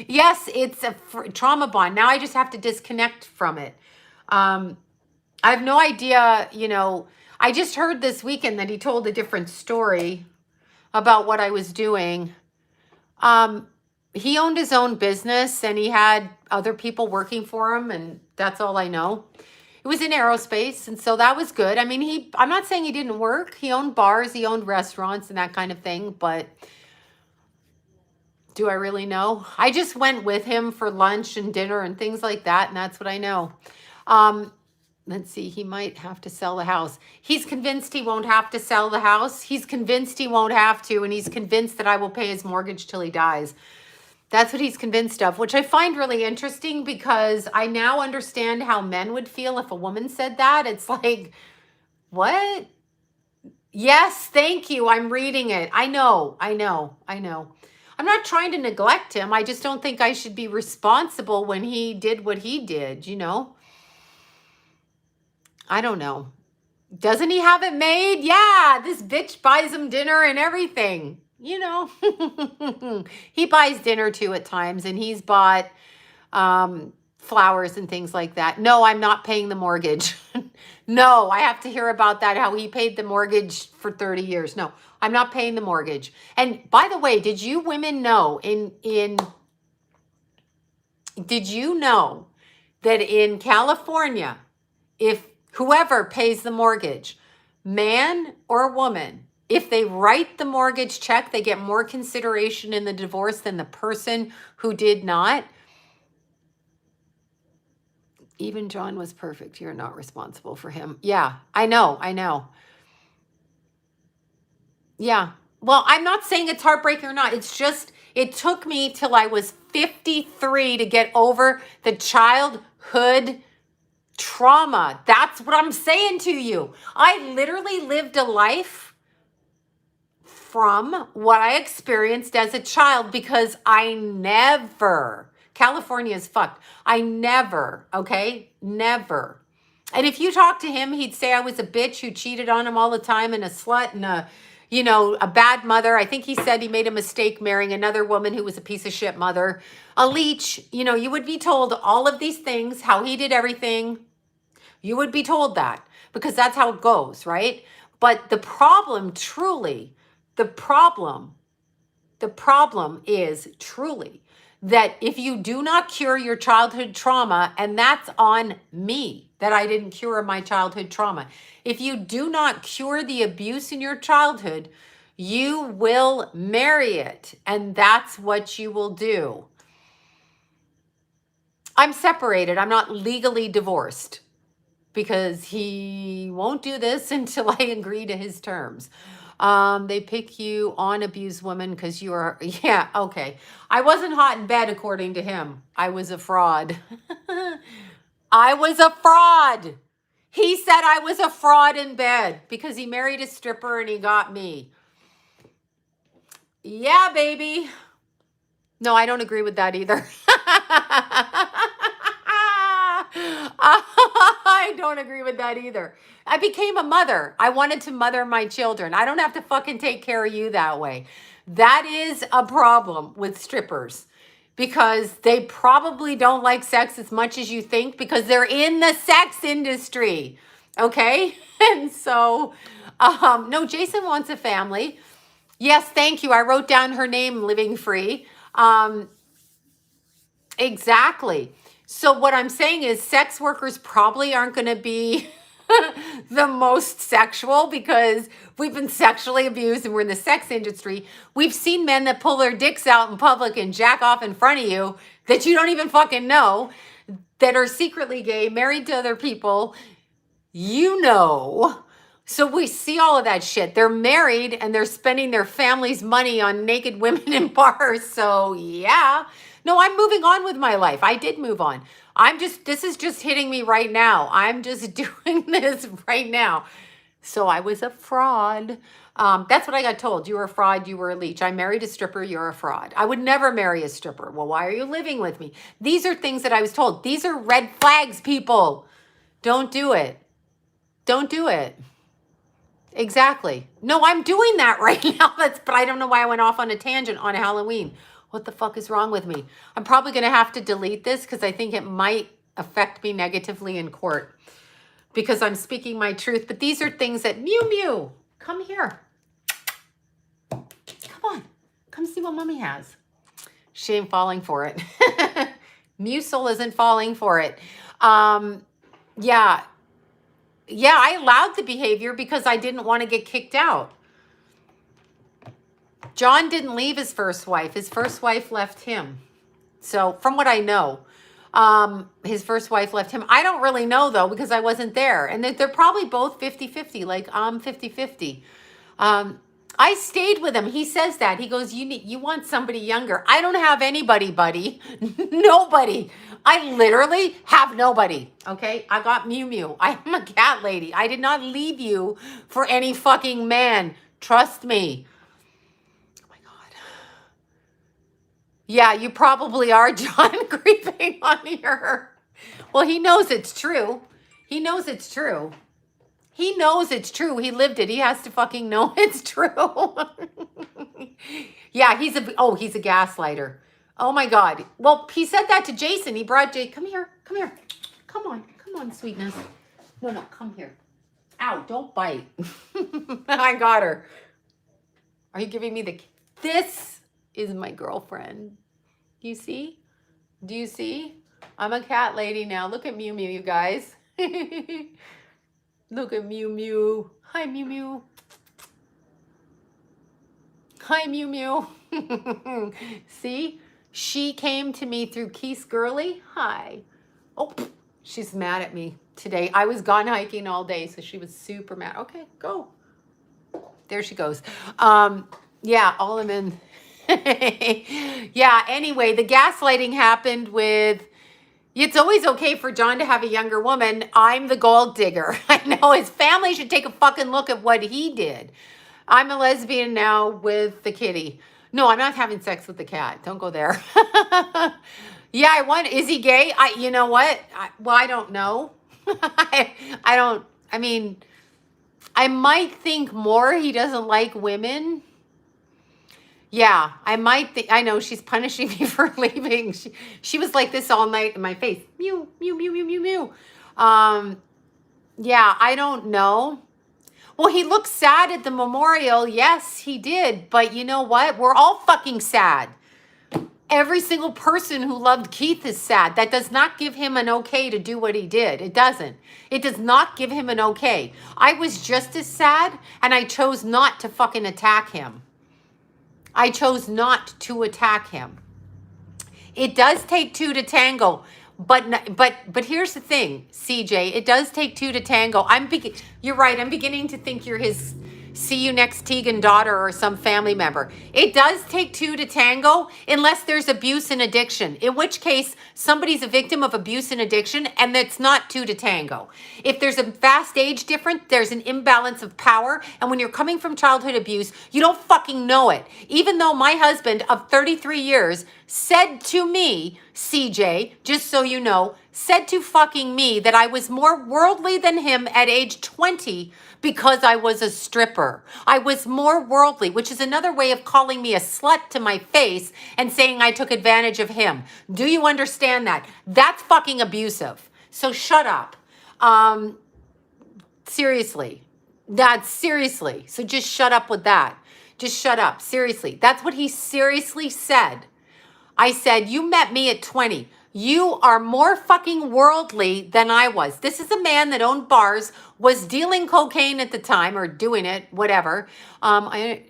Yes, it's a trauma bond. Now I just have to disconnect from it. I have no idea, you know, I just heard this weekend that he told a different story about what I was doing. He owned his own business and he had other people working for him, and that's all I know. It was in aerospace, and so that was good. I mean, I'm not saying he didn't work. He owned bars, he owned restaurants and that kind of thing, but do I really know? I just went with him for lunch and dinner and things like that, and that's what I know. Let's see, he might have to sell the house. He's convinced he won't have to sell the house. He's convinced he won't have to, and he's convinced that I will pay his mortgage till he dies. That's what he's convinced of, which I find really interesting because I now understand how men would feel if a woman said that. It's like, what? Yes, thank you. I'm reading it. I know. I'm not trying to neglect him. I just don't think I should be responsible when he did what he did, you know? I don't know. Doesn't he have it made? Yeah, this bitch buys him dinner and everything. You know, he buys dinner too at times, and he's bought flowers and things like that. No, I'm not paying the mortgage. No, I have to hear about that, how he paid the mortgage for 30 years. No, I'm not paying the mortgage. And by the way, did you women know did you know that in California, if whoever pays the mortgage, man or woman, if they write the mortgage check, they get more consideration in the divorce than the person who did not? Even John was perfect. You're not responsible for him. Yeah, I know. Yeah. Well, I'm not saying it's heartbreaking or not. It's just, it took me till I was 53 to get over the childhood trauma. That's what I'm saying to you. I literally lived a life from what I experienced as a child because I never California is fucked. I never, okay? Never. And if you talk to him, he'd say I was a bitch who cheated on him all the time and a slut and a bad mother. I think he said he made a mistake marrying another woman who was a piece of shit mother. A leech. You would be told all of these things, how he did everything. You would be told that because that's how it goes, right? But the problem is truly that if you do not cure your childhood trauma, and that's on me, that I didn't cure my childhood trauma. If you do not cure the abuse in your childhood, you will marry it, and that's what you will do. I'm separated. I'm not legally divorced because he won't do this until I agree to his terms. They pick you on abused women because you are, yeah, okay. I wasn't hot in bed according to him. I was a fraud. I was a fraud. He said I was a fraud in bed because he married a stripper and he got me. Yeah, baby. No, I don't agree with that either. I don't agree with that either. I became a mother. I wanted to mother my children. I don't have to fucking take care of you that way. That is a problem with strippers because they probably don't like sex as much as you think because they're in the sex industry. Okay? And so, no, Jason wants a family. Yes, thank you. I wrote down her name, Living Free. Exactly. So what I'm saying is sex workers probably aren't going to be the most sexual because we've been sexually abused and we're in the sex industry. We've seen men that pull their dicks out in public and jack off in front of you that you don't even fucking know, that are secretly gay, married to other people, So we see all of that shit. They're married and they're spending their family's money on naked women in bars. So yeah. No, I'm moving on with my life. I did move on. This is just hitting me right now. I'm just doing this right now. So I was a fraud. That's what I got told. You were a fraud. You were a leech. I married a stripper. You're a fraud. I would never marry a stripper. Well, why are you living with me? These are things that I was told. These are red flags, people. Don't do it. Don't do it. Exactly. No, I'm doing that right now. But I don't know why I went off on a tangent on Halloween. What the fuck is wrong with me? I'm probably going to have to delete this because I think it might affect me negatively in court because I'm speaking my truth. But these are things that, Mew, come here. Come on. Come see what mommy has. She ain't falling for it. Musel isn't falling for it. Yeah, I allowed the behavior because I didn't want to get kicked out. John didn't leave his first wife. His first wife left him. So from what I know, his first wife left him. I don't really know, though, because I wasn't there. And they're probably both 50-50, like I'm 50-50. I stayed with him. He says that. He goes, you want somebody younger. I don't have anybody, buddy. Nobody. I literally have nobody. Okay? I got Mew. I'm a cat lady. I did not leave you for any fucking man. Trust me. Yeah, you probably are, John, creeping on her. Well, he knows it's true. He knows it's true. He knows it's true. He lived it. He has to fucking know it's true. Yeah, he's a gaslighter. Oh my God. Well, he said that to Jason. He brought Jay. Come here. Come on, sweetness. No, come here. Ow, don't bite. I got her. Are you giving me this is my girlfriend. Do you see? I'm a cat lady now. Look at Mew, you guys. Look at Mew. Hi, Mew. Hi, Mew. See? She came to me through Keith's Girly. Hi. Oh, she's mad at me today. I was gone hiking all day, so she was super mad. Okay, go. There she goes. Yeah, all of them in. Yeah, anyway, the gaslighting happened with, it's always okay for John to have a younger woman. I'm the gold digger. I know his family should take a fucking look at what he did. I'm a lesbian now with the kitty. No, I'm not having sex with the cat. Don't go there. Yeah, I want. Is he gay? You know what? Well, I don't know. I don't. I mean, I might think more he doesn't like women. Yeah, I might think. I know she's punishing me for leaving. She was like this all night in my face. Mew, mew, mew, mew, mew, mew. Yeah, I don't know. Well, he looked sad at the memorial. Yes, he did. But you know what? We're all fucking sad. Every single person who loved Keith is sad. That does not give him an okay to do what he did. It doesn't. It does not give him an okay. I was just as sad, and I chose not to fucking attack him. I chose not to attack him. It does take two to tango. But here's the thing, CJ. It does take two to tango. You're right. I'm beginning to think you're his see you next Tegan daughter or some family member. It does take two to tango unless there's abuse and addiction, in which case somebody's a victim of abuse and addiction, and that's not two to tango. If there's a vast age difference, there's an imbalance of power, and when you're coming from childhood abuse, you don't fucking know it. Even though my husband of 33 years said to me, CJ, just so you know, said to fucking me that I was more worldly than him at age 20 because I was a stripper. I was more worldly, which is another way of calling me a slut to my face and saying I took advantage of him. Do you understand that? That's fucking abusive. So shut up. Seriously. That's seriously. So just shut up with that. Just shut up. Seriously. That's what he seriously said. I said, you met me at 20. You are more fucking worldly than I was. This is a man that owned bars, was dealing cocaine at the time, or doing it, whatever. I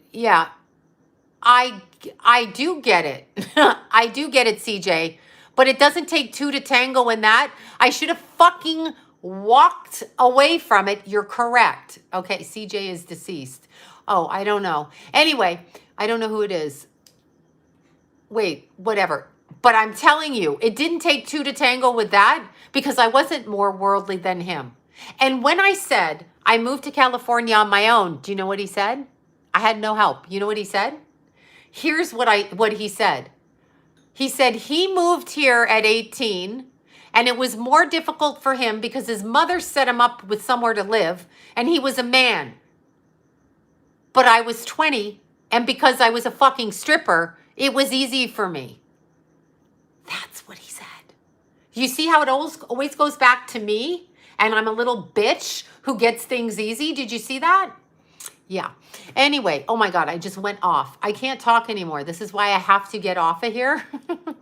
do get it. I do get it, CJ. But it doesn't take two to tango in that. I should have fucking walked away from it. You're correct. Okay, CJ is deceased. Oh, I don't know. Anyway, I don't know who it is. Wait, whatever. But I'm telling you, it didn't take two to tango with that because I wasn't more worldly than him. And when I said I moved to California on my own, do you know what he said? I had no help. You know what he said? Here's what he said. He said he moved here at 18 and it was more difficult for him because his mother set him up with somewhere to live and he was a man. But I was 20 and because I was a fucking stripper, it was easy for me. That's what he said. You see how it always goes back to me and I'm a little bitch who gets things easy? Did you see that? Yeah. Anyway, oh my God, I just went off. I can't talk anymore. This is why I have to get off of here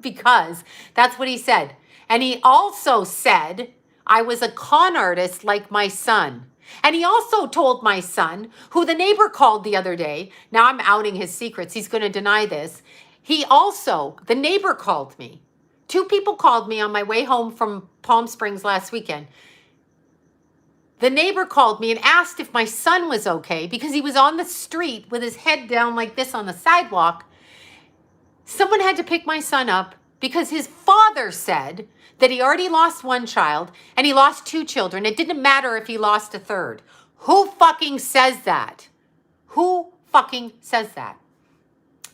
because that's what he said. And he also said I was a con artist like my son. And he also told my son, who the neighbor called the other day, now I'm outing his secrets, he's going to deny this. The neighbor called me. Two people called me on my way home from Palm Springs last weekend. The neighbor called me and asked if my son was okay because he was on the street with his head down like this on the sidewalk. Someone had to pick my son up because his father said that he already lost one child and he lost two children. It didn't matter if he lost a third. Who fucking says that? Who fucking says that?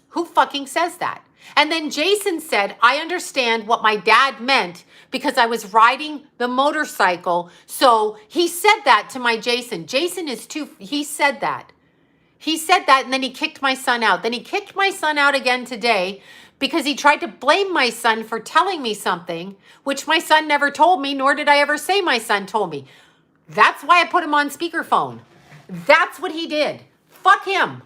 Who fucking says that? And then Jason said, I understand what my dad meant because I was riding the motorcycle. So he said that to my Jason. Jason is he said that. He said that and then he kicked my son out. Then he kicked my son out again today because he tried to blame my son for telling me something, which my son never told me, nor did I ever say my son told me. That's why I put him on speakerphone. That's what he did. Fuck him.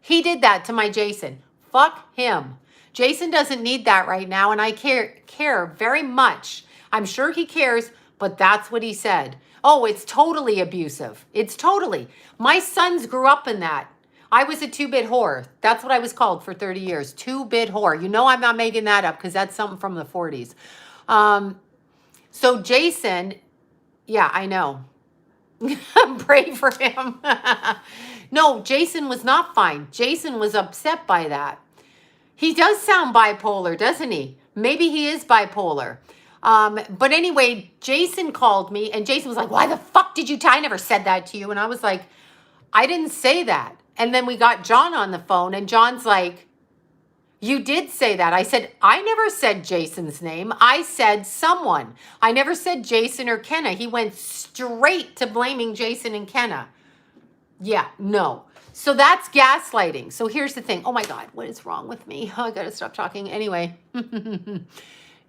He did that to my Jason. Fuck him. Jason doesn't need that right now, and I care very much. I'm sure he cares, but that's what he said. Oh, it's totally abusive. It's totally. My sons grew up in that. I was a two-bit whore. That's what I was called for 30 years. Two-bit whore. You know I'm not making that up because that's something from the 40s. So Jason, yeah, I know. Pray for him. No, Jason was not fine. Jason was upset by that. He does sound bipolar, doesn't he? Maybe he is bipolar. But anyway, Jason called me and Jason was like, why the fuck did you I never said that to you. And I was like, I didn't say that. And then we got John on the phone and John's like, You did say that. I said, I never said Jason's name. I said someone. I never said Jason or Kenna. He went straight to blaming Jason and Kenna. Yeah, no. So that's gaslighting. So here's the thing. Oh my God, what is wrong with me? I gotta stop talking. Anyway,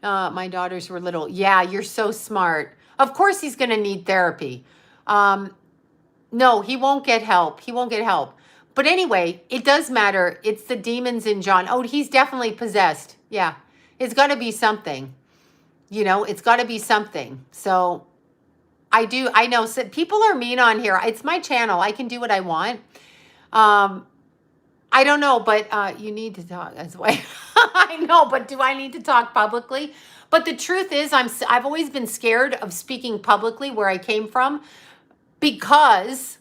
my daughters were little. Yeah, you're so smart. Of course he's gonna need therapy. No, he won't get help. He won't get help. But anyway, it does matter. It's the demons in John. Oh, he's definitely possessed. Yeah, it's got to be something. You know, it's got to be something. So I know so people are mean on here. It's my channel. I can do what I want. I don't know, but you need to talk as well. I know, but do I need to talk publicly? But the truth is, I've always been scared of speaking publicly where I came from because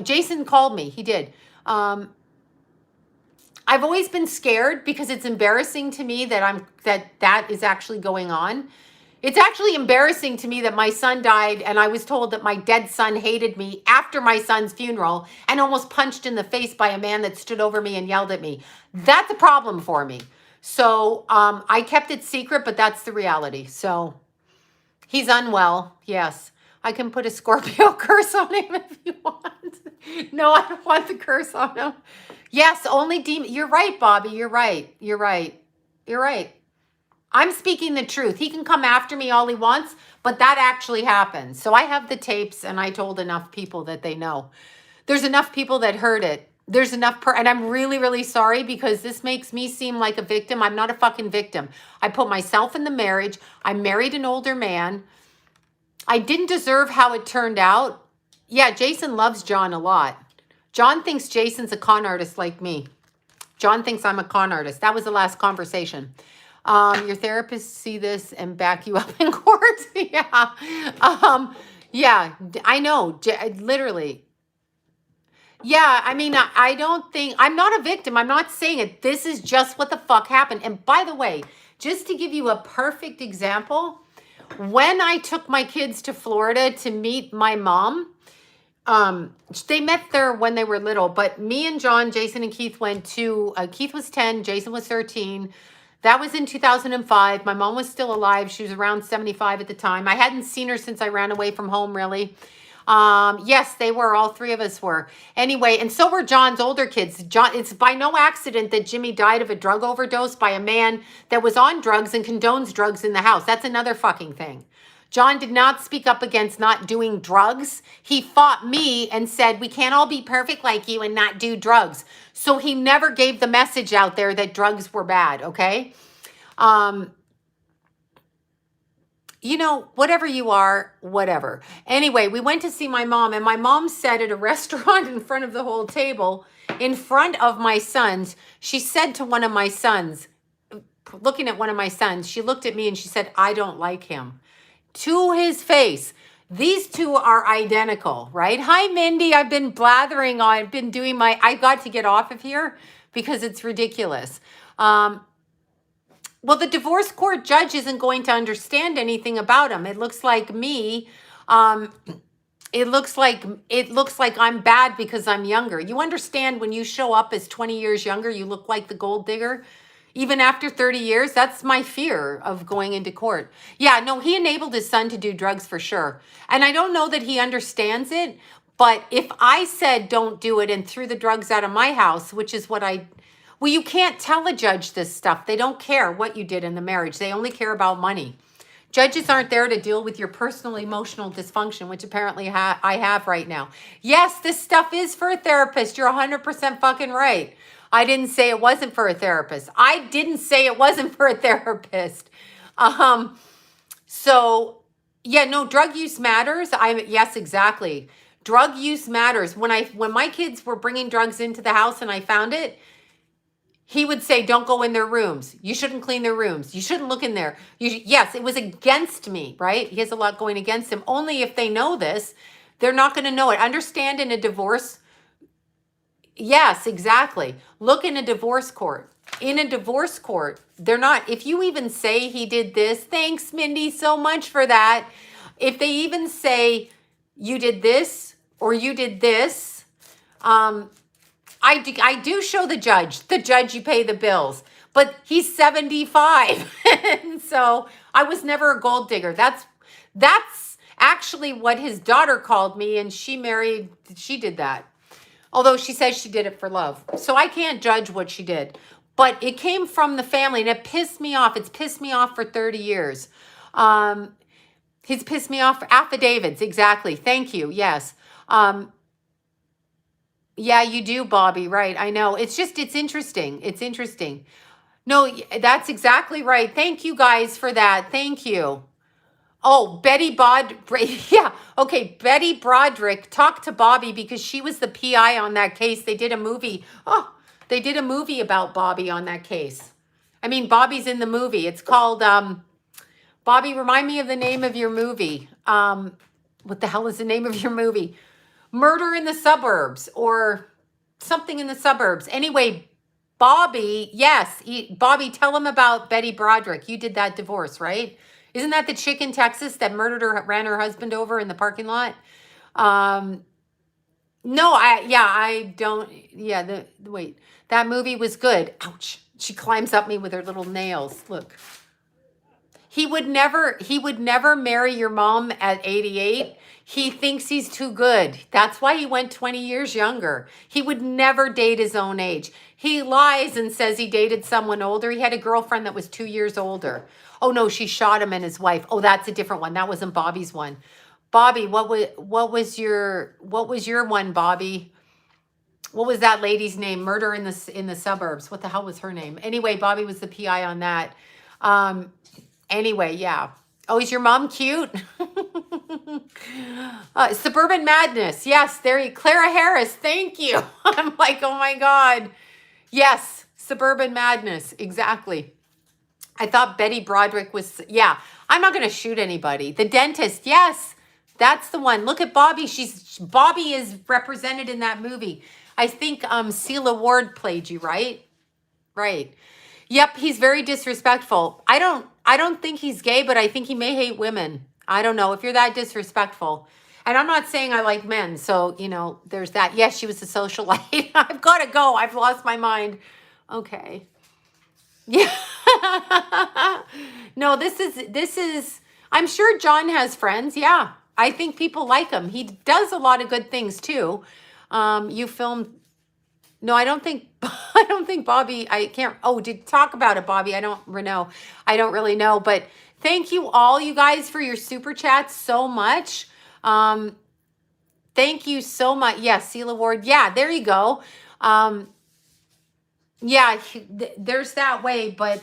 Jason called me. He did. I've always been scared because it's embarrassing to me that is actually going on. It's actually embarrassing to me that my son died and I was told that my dead son hated me after my son's funeral and almost punched in the face by a man that stood over me and yelled at me. That's a problem for me. So I kept it secret, but that's the reality. So he's unwell. Yes. I can put a Scorpio curse on him if you want. No, I don't want the curse on him. Yes, only demon. You're right, Bobby. You're right. You're right. You're right. I'm speaking the truth. He can come after me all he wants, but that actually happened. So I have the tapes and I told enough people that they know. There's enough people that heard it. There's enough, and I'm really, really sorry because this makes me seem like a victim. I'm not a fucking victim. I put myself in the marriage. I married an older man. I didn't deserve how it turned out. Yeah, Jason loves John a lot. John thinks Jason's a con artist like me. John thinks I'm a con artist. That was the last conversation. Your therapists see this and back you up in court. Yeah. Yeah, I know. Literally. Yeah, I mean, I don't think, I'm not a victim. I'm not saying it. This is just what the fuck happened. And by the way, just to give you a perfect example, when I took my kids to Florida to meet my mom, they met there when they were little, but me and John, Jason and Keith went to, Keith was 10, Jason was 13. That was in 2005. My mom was still alive. She was around 75 at the time. I hadn't seen her since I ran away from home, really. Yes, they were. All three of us were. Anyway, and so were John's older kids. It's by no accident that Jimmy died of a drug overdose by a man that was on drugs and condones drugs in the house. That's another fucking thing. John did not speak up against not doing drugs. He fought me and said, we can't all be perfect like you and not do drugs. So he never gave the message out there that drugs were bad, okay? You know, whatever you are, whatever. Anyway, we went to see my mom, and my mom said at a restaurant in front of the whole table, in front of my sons, she said to one of my sons, looking at one of my sons, she looked at me and she said, I don't like him. To his face. These two are identical, right? Hi, Mindy. I've been blathering on, I've been doing I got to get off of here because it's ridiculous. Well, the divorce court judge isn't going to understand anything about him. It looks like me. It looks like I'm bad because I'm younger. You understand when you show up as 20 years younger, you look like the gold digger. Even after 30 years, that's my fear of going into court. Yeah, no, he enabled his son to do drugs for sure. And I don't know that he understands it, but if I said don't do it and threw the drugs out of my house, which is what well, you can't tell a judge this stuff. They don't care what you did in the marriage. They only care about money. Judges aren't there to deal with your personal emotional dysfunction, which apparently I have right now. Yes, this stuff is for a therapist. You're 100% fucking right. I didn't say it wasn't for a therapist. I didn't say it wasn't for a therapist. So yeah, no, drug use matters. Yes, exactly. Drug use matters. When my kids were bringing drugs into the house and I found it, he would say, don't go in their rooms. You shouldn't clean their rooms. You shouldn't look in there. Yes, it was against me, right? He has a lot going against him. Only if they know this, they're not going to know it. Understand in a divorce. Yes, exactly. Look in a divorce court. In a divorce court, they're not, if you even say he did this, thanks, Mindy, so much for that. If they even say you did this or you did this, I do show the judge. The judge, you pay the bills. But he's 75. And so I was never a gold digger. That's actually what his daughter called me, and she did that. Although she says she did it for love. So I can't judge what she did. But it came from the family, and it pissed me off. It's pissed me off for 30 years. He's pissed me off. Affidavits, exactly. Thank you. Yes. Yeah, you do, Bobby. Right. I know. It's interesting. It's interesting. No, that's exactly right. Thank you guys for that. Thank you. Oh, yeah. Okay, Betty Broderick talked to Bobby because she was the PI on that case. They did a movie. Oh, they did a movie about Bobby on that case. I mean, Bobby's in the movie. It's called, Bobby, remind me of the name of your movie. What the hell is the name of your movie? Murder in the Suburbs or something in the suburbs. Anyway, Bobby, yes. Bobby, tell him about Betty Broderick. You did that divorce, right? Isn't that the chick in Texas that ran her husband over in the parking lot? No, I don't. Yeah, wait. That movie was good. Ouch. She climbs up me with her little nails. Look. He would never marry your mom at 88. He thinks he's too good. That's why he went 20 years younger. He would never date his own age. He lies and says he dated someone older. He had a girlfriend that was 2 years older. Oh no, she shot him and his wife. Oh, that's a different one. That wasn't Bobby's one. Bobby, what was your one, Bobby? What was that lady's name? Murder in the Suburbs. What the hell was her name? Anyway, Bobby was the PI on that. Anyway, yeah. Oh, is your mom cute? Suburban Madness. Yes, Clara Harris. Thank you. I'm like, oh my God. Yes, Suburban Madness. Exactly. I thought Betty Broderick was, yeah. I'm not going to shoot anybody. The Dentist. Yes, that's the one. Look at Bobby. Bobby is represented in that movie. I think Celia Ward played you, right? Right. Yep, he's very disrespectful. I don't think he's gay, but I think he may hate women. I don't know if you're that disrespectful. And I'm not saying I like men, so, there's that. Yes, she was a socialite. I've got to go. I've lost my mind. Okay. Yeah. No, this is, I'm sure John has friends. Yeah. I think people like him. He does a lot of good things too. You filmed, no, I don't think Bobby, I can't, talk about it, Bobby. I don't know. I don't really know, but thank you all, you guys, for your super chats so much. Thank you so much. Yes, Celia Ward. Yeah, there you go. Yeah, there's that way, but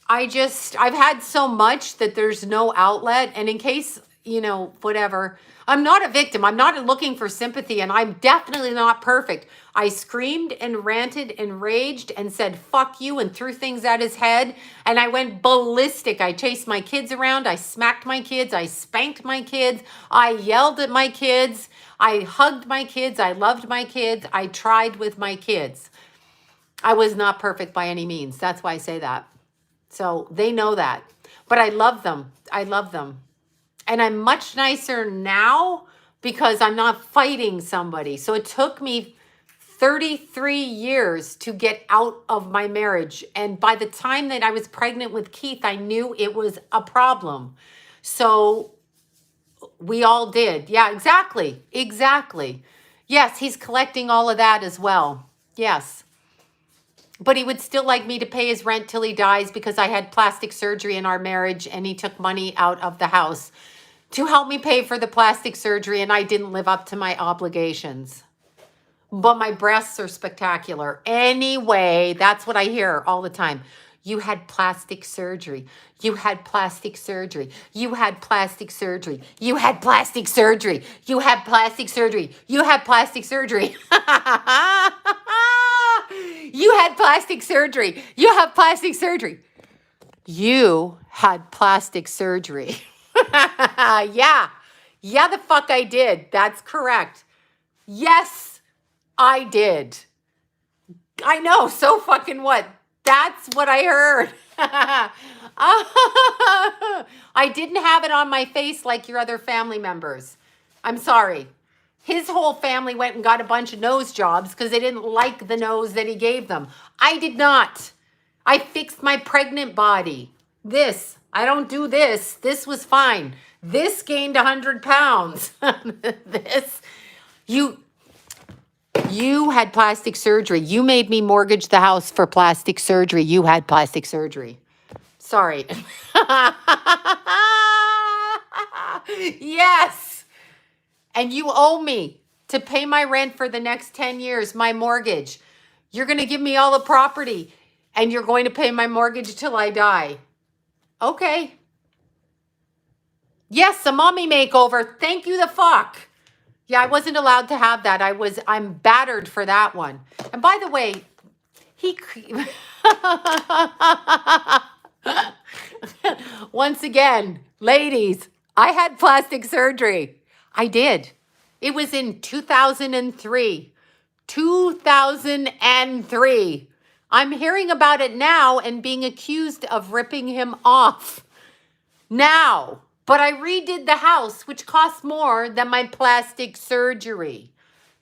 I've had so much that there's no outlet. And in case, whatever, I'm not a victim. I'm not looking for sympathy, and I'm definitely not perfect. I screamed and ranted and raged and said, fuck you, and threw things at his head. And I went ballistic. I chased my kids around. I smacked my kids. I spanked my kids. I yelled at my kids. I hugged my kids. I loved my kids. I tried with my kids. I was not perfect by any means. That's why I say that. So they know that. But I love them. I love them. And I'm much nicer now because I'm not fighting somebody. So it took me 33 years to get out of my marriage. And by the time that I was pregnant with Keith, I knew it was a problem. So we all did. Yeah, exactly. Exactly. Yes, he's collecting all of that as well. Yes. But he would still like me to pay his rent till he dies because I had plastic surgery in our marriage and he took money out of the house to help me pay for the plastic surgery, and I didn't live up to my obligations. But my breasts are spectacular. Anyway, that's what I hear all the time. You had plastic surgery. You had plastic surgery. You had plastic surgery. You had plastic surgery. You had plastic surgery. You had plastic surgery. You had plastic surgery. You have plastic surgery. You had plastic surgery. Yeah. Yeah, the fuck I did. That's correct. Yes, I did. I know. So fucking what? That's what I heard. I didn't have it on my face like your other family members. I'm sorry. His whole family went and got a bunch of nose jobs because they didn't like the nose that he gave them. I did not. I fixed my pregnant body. I don't do this. This was fine. This gained 100 pounds. You had plastic surgery. You made me mortgage the house for plastic surgery. You had plastic surgery. Sorry. Yes. And you owe me to pay my rent for the next 10 years, my mortgage. You're going to give me all the property and you're going to pay my mortgage till I die. Okay. Yes, a mommy makeover. Thank you the fuck. Yeah, I wasn't allowed to have that. I'm battered for that one. And by the way, once again, ladies, I had plastic surgery. I did. It was in 2003. 2003. I'm hearing about it now and being accused of ripping him off now. But I redid the house, which cost more than my plastic surgery.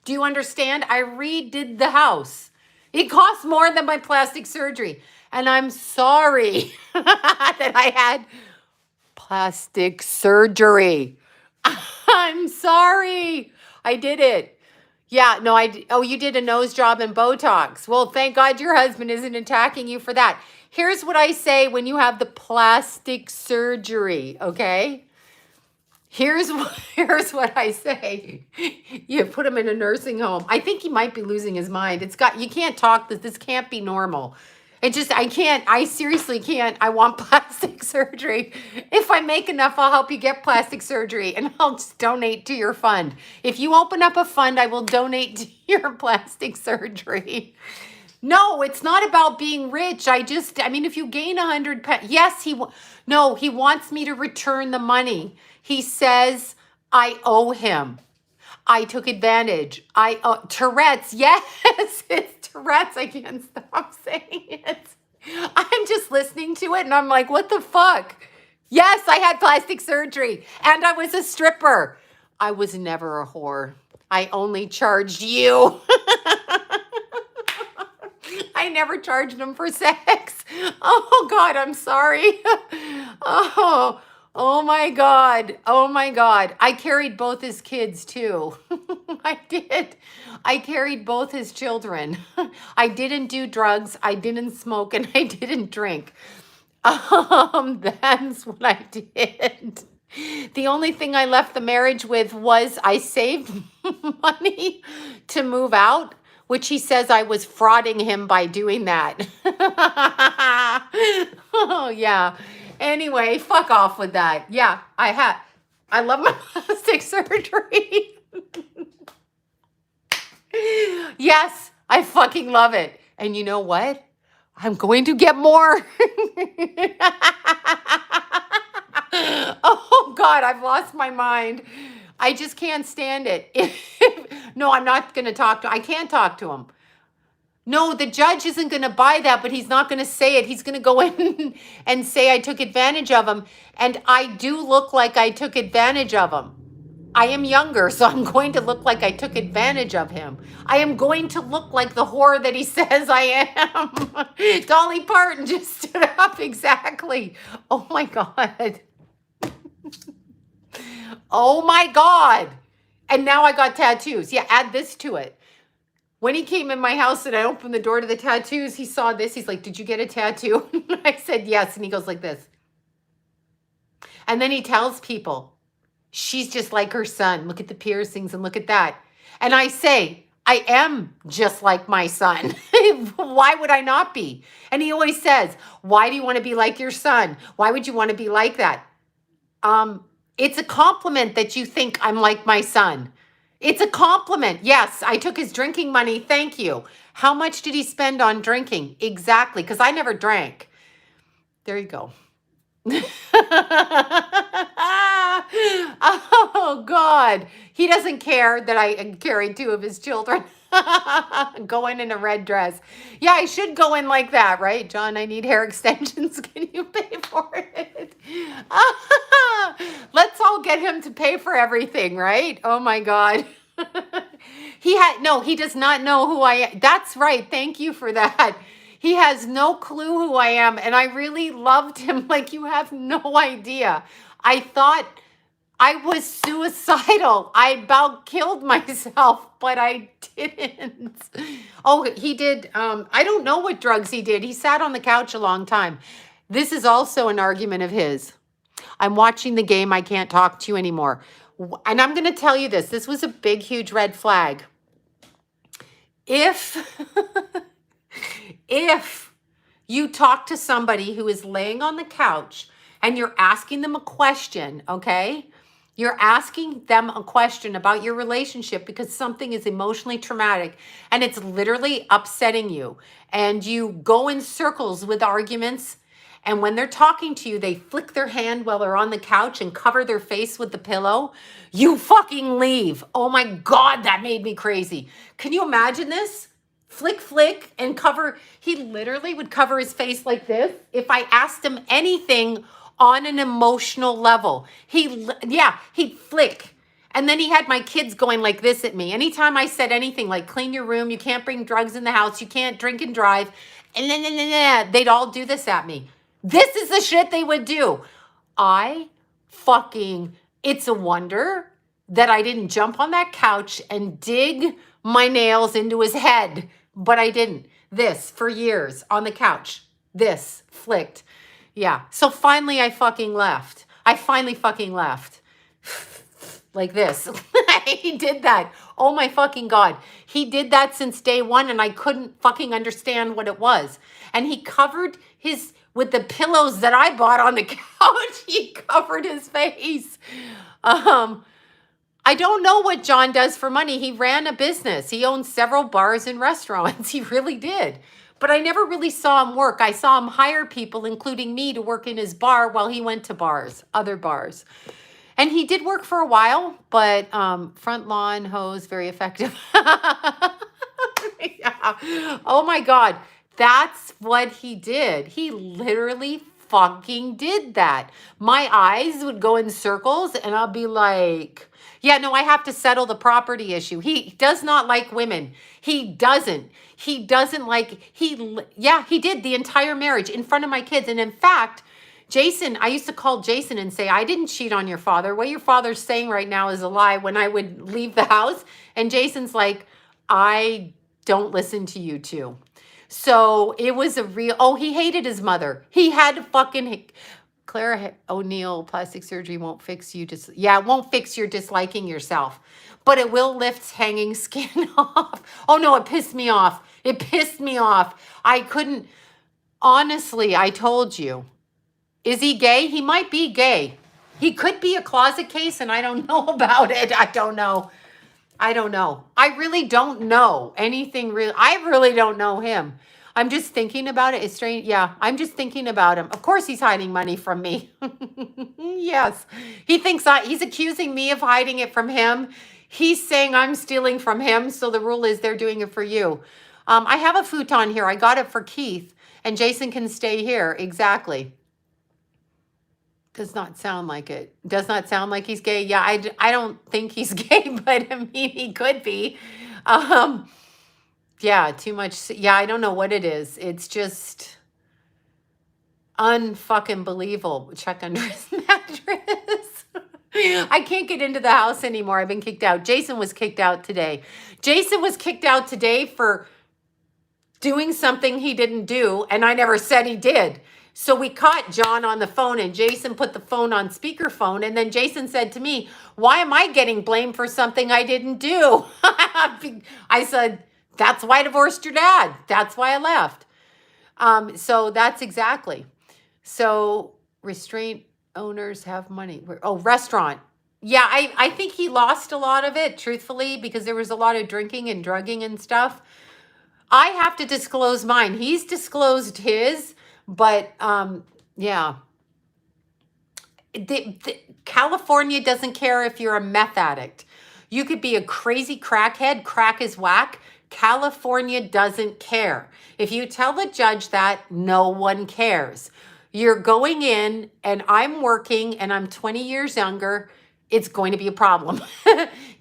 Do you understand? I redid the house. It cost more than my plastic surgery. And I'm sorry that I had plastic surgery. I'm sorry. I did it. Yeah, no, you did a nose job and Botox. Well, thank God your husband isn't attacking you for that. Here's what I say when you have the plastic surgery, okay? Here's what I say. You put him in a nursing home. I think he might be losing his mind. You can't talk this can't be normal. I seriously can't. I want plastic surgery. If I make enough, I'll help you get plastic surgery and I'll just donate to your fund. If you open up a fund, I will donate to your plastic surgery. No, it's not about being rich. If you gain 100 pounds, yes, he wants me to return the money. He says I owe him. I took advantage. Tourette's. Yes, it's Tourette's. I can't stop saying it. I'm just listening to it and I'm like, what the fuck? Yes, I had plastic surgery and I was a stripper. I was never a whore. I only charged you. I never charged him for sex. Oh God, I'm sorry. Oh my God. Oh my God. I carried both his kids too. I did. I carried both his children. I didn't do drugs. I didn't smoke and I didn't drink. That's what I did. The only thing I left the marriage with was I saved money to move out, which he says I was frauding him by doing that. Oh, yeah. Anyway, fuck off with that. Yeah, I love my plastic surgery. Yes, I fucking love it. And you know what? I'm going to get more. Oh, God, I've lost my mind. I just can't stand it. No, I'm not going to talk to him. I can't talk to him. No, the judge isn't going to buy that, but he's not going to say it. He's going to go in and say I took advantage of him. And I do look like I took advantage of him. I am younger, so I'm going to look like I took advantage of him. I am going to look like the whore that he says I am. Dolly Parton just stood up. Exactly. Oh, my God. Oh, my God. And now I got tattoos. Yeah, add this to it. When he came in my house and I opened the door to the tattoos, he saw this. He's like, did you get a tattoo? I said, yes. And he goes like this. And then he tells people, she's just like her son. Look at the piercings and look at that. And I say, I am just like my son. Why would I not be? And he always says, why do you want to be like your son? Why would you want to be like that? It's a compliment that you think I'm like my son. It's a compliment. Yes, I took his drinking money. Thank you. How much did he spend on drinking? Exactly, because I never drank. There you go. Oh, God. He doesn't care that I carried two of his children. Going in a red dress. Yeah, I should go in like that, right? John, I need hair extensions. Can you pay for it? Let's all get him to pay for everything, right? Oh, my God. No, he does not know who I am. That's right. Thank you for that. He has no clue who I am. And I really loved him like you have no idea. I thought I was suicidal. I about killed myself, but I didn't. Oh, he did. I don't know what drugs he did. He sat on the couch a long time. This is also an argument of his. I'm watching the game. I can't talk to you anymore. And I'm going to tell you this. This was a big, huge red flag. If you talk to somebody who is laying on the couch and you're asking them a question, okay? You're asking them a question about your relationship because something is emotionally traumatic and it's literally upsetting you. And you go in circles with arguments. And when they're talking to you, they flick their hand while they're on the couch and cover their face with the pillow. You fucking leave. Oh my God, that made me crazy. Can you imagine this? Flick, and cover. He literally would cover his face like this if I asked him anything on an emotional level. He'd flick. And then he had my kids going like this at me. Anytime I said anything like clean your room, you can't bring drugs in the house, you can't drink and drive, and then they'd all do this at me. This is the shit they would do. It's a wonder that I didn't jump on that couch and dig my nails into his head, but I didn't. This for years on the couch, this flicked. Yeah. So finally I fucking left. Like this. He did that. Oh my fucking God. He did that since day one and I couldn't fucking understand what it was. And he covered with the pillows that I bought on the couch, he covered his face. I don't know what John does for money. He ran a business. He owned several bars and restaurants. He really did. But I never really saw him work. I saw him hire people, including me, to work in his bar while he went to other bars. And he did work for a while, but front lawn hose, very effective. Yeah. Oh my God. That's what he did. He literally fucking did that. My eyes would go in circles and I'll be like, yeah, no, I have to settle the property issue. He does not like women. He doesn't like, he did the entire marriage in front of my kids. And in fact, Jason, I used to call Jason and say, I didn't cheat on your father. What your father's saying right now is a lie when I would leave the house. And Jason's like, I don't listen to you two. So it was he hated his mother. He had to Clara O'Neill, plastic surgery won't fix you. It won't fix your disliking yourself, but it will lift hanging skin off. Oh no, it pissed me off. I couldn't, honestly, I told you. Is he gay? He might be gay. He could be a closet case and I don't know about it. I don't know. I really don't know anything real. I really don't know him. I'm just thinking about it. It's strange. Yeah, I'm just thinking about him. Of course he's hiding money from me. Yes. He thinks he's accusing me of hiding it from him. He's saying I'm stealing from him. So the rule is they're doing it for you. I have a futon here. I got it for Keith and Jason can stay here. Exactly. Does not sound like it. Does not sound like he's gay. Yeah, I don't think he's gay, but I mean, he could be. Yeah, too much. Yeah, I don't know what it is. It's just unfucking believable. Check under his mattress. I can't get into the house anymore. I've been kicked out. Jason was kicked out today. Jason was kicked out today for doing something he didn't do, and I never said he did. So we caught John on the phone and Jason put the phone on speakerphone. And then Jason said to me, why am I getting blamed for something I didn't do? I said, that's why I divorced your dad. That's why I left. So that's exactly. So restraint owners have money. Oh, restaurant. Yeah, I think he lost a lot of it, truthfully, because there was a lot of drinking and drugging and stuff. I have to disclose mine. He's disclosed his. But, yeah, California doesn't care if you're a meth addict. You could be a crazy crackhead. Crack is whack. California doesn't care. If you tell the judge that, no one cares. You're going in and I'm working and I'm 20 years younger. it's going to be a problem.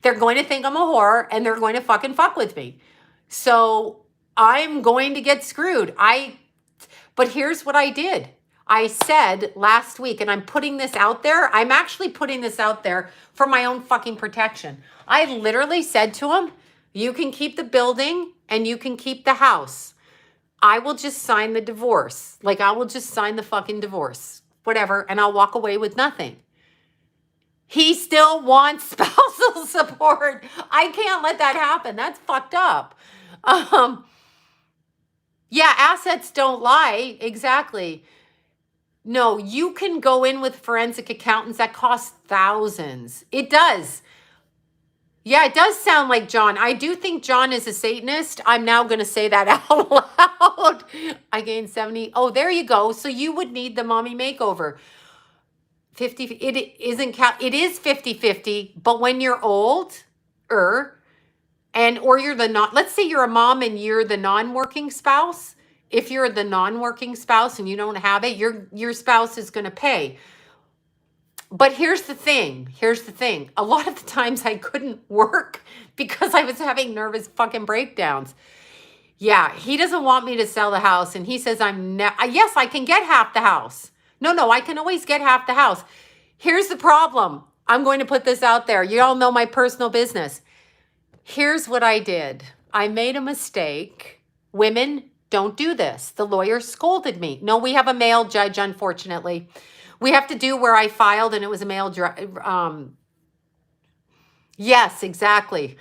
They're going to think I'm a whore and they're going to fucking fuck with me. So I'm going to get screwed. But here's what I did. I said last week, and I'm putting this out there. I'm actually putting this out there for my own fucking protection. I literally said to him, you can keep the building and you can keep the house. I will just sign the divorce. Like, I will just sign the fucking divorce, whatever, and I'll walk away with nothing. He still wants spousal support. I can't let that happen. That's fucked up. Yeah, assets don't lie. Exactly. No, you can go in with forensic accountants. That costs thousands. It does. Yeah, it does sound like John. I do think John is a Satanist. I'm now going to say that out loud. I gained 70. Oh, there you go. So you would need the mommy makeover. 50. It isn't. It is 50-50. But when you're old, or you're the not. Let's say you're a mom and you're the non-working spouse. If you're the non-working spouse and you don't have it, your spouse is going to pay. But here's the thing. A lot of the times I couldn't work because I was having nervous fucking breakdowns. Yeah, he doesn't want me to sell the house. And he says, yes, I can get half the house. No, I can always get half the house. Here's the problem. I'm going to put this out there. You all know my personal business. Here's what I did. I made a mistake. Women, don't do this. The lawyer scolded me. No, we have a male judge, unfortunately. We have to do where I filed and it was a male. Yes, exactly.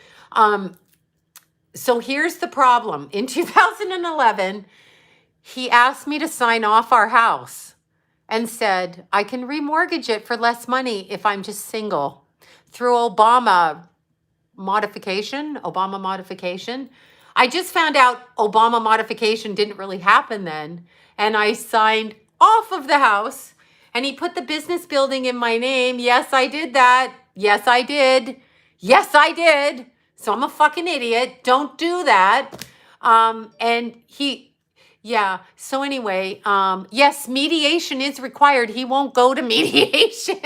So here's the problem. In 2011, he asked me to sign off our house and said, I can remortgage it for less money if I'm just single through Obama modification. I just found out Obama modification didn't really happen then. And I signed off of the house. And he put the business building in my name. Yes, I did that. Yes, I did. So I'm a fucking idiot. Don't do that. So anyway, yes, mediation is required. He won't go to mediation.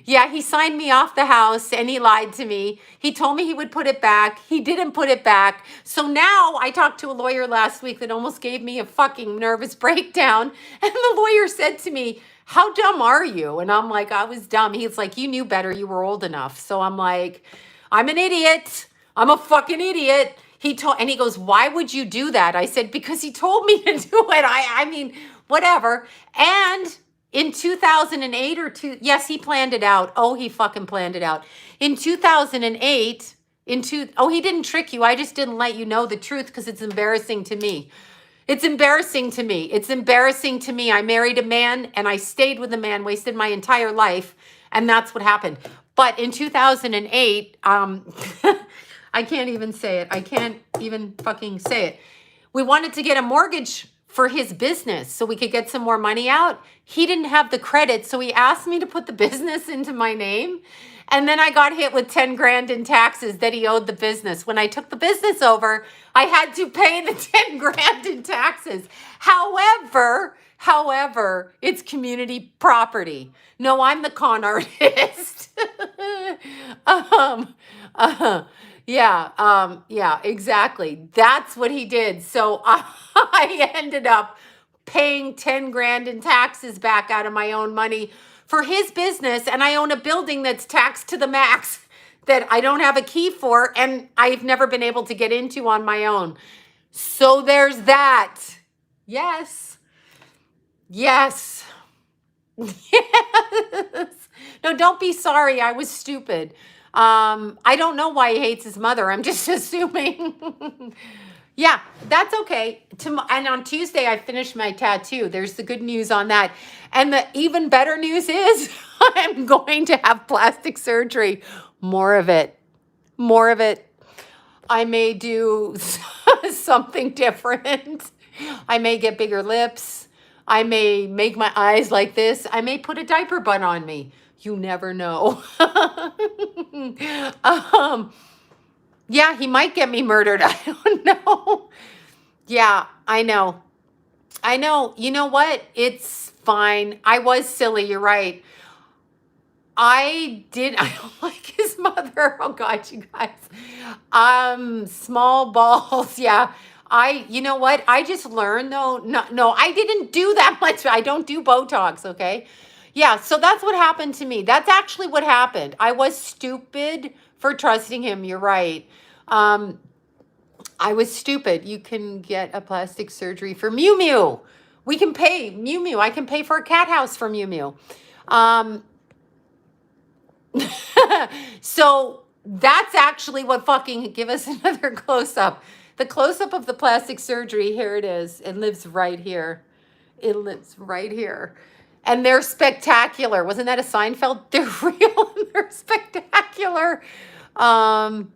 Yeah, he signed me off the house and he lied to me. He told me he would put it back. He didn't put it back. So now I talked to a lawyer last week that almost gave me a fucking nervous breakdown. And the lawyer said to me, how dumb are you? And I'm like, I was dumb. He's like, you knew better. You were old enough. So I'm like, I'm an idiot. I'm a fucking idiot. He goes, why would you do that? I said, because he told me to do it. I mean, whatever. And in 2008 yes, he planned it out. Oh, he fucking planned it out. In 2008, he didn't trick you. I just didn't let you know the truth because it's embarrassing to me. It's embarrassing to me. I married a man and I stayed with a man, wasted my entire life. And that's what happened. But in 2008, I can't even say it. I can't even fucking say it. We wanted to get a mortgage for his business so we could get some more money out. He didn't have the credit, so he asked me to put the business into my name. And then I got hit with 10 grand in taxes that he owed the business. When I took the business over, I had to pay the 10 grand in taxes. However, it's community property. No, I'm the con artist. Yeah, exactly. That's what he did. So I ended up paying 10 grand in taxes back out of my own money for his business. And I own a building that's taxed to the max that I don't have a key for. And I've never been able to get into on my own. So there's that. Yes. Yes. No, don't be sorry. I was stupid. I don't know why he hates his mother. I'm just assuming. Yeah, that's okay. And on Tuesday, I finished my tattoo. There's the good news on that. And the even better news is I'm going to have plastic surgery. More of it. I may do something different. I may get bigger lips. I may make my eyes like this. I may put a diaper bun on me. You never know. Yeah, he might get me murdered. I don't know. Yeah, I know. You know what? It's fine. I was silly. You're right. I don't like his mother. Oh God, you guys. Small balls. Yeah. You know what? I just learned though. No, I didn't do that much. I don't do Botox. Okay. Yeah. So that's what happened to me. That's actually what happened. I was stupid for trusting him. You're right. Um, I was stupid. You can get a plastic surgery for Mew Mew. We can pay Mew Mew. I can pay for a cat house for Mew Mew. Um, so that's actually what fucking give us another close up. The close up of the plastic surgery. Here it is. It lives right here. It lives right here. And they're spectacular. Wasn't that a Seinfeld? They're real and they're spectacular. Um,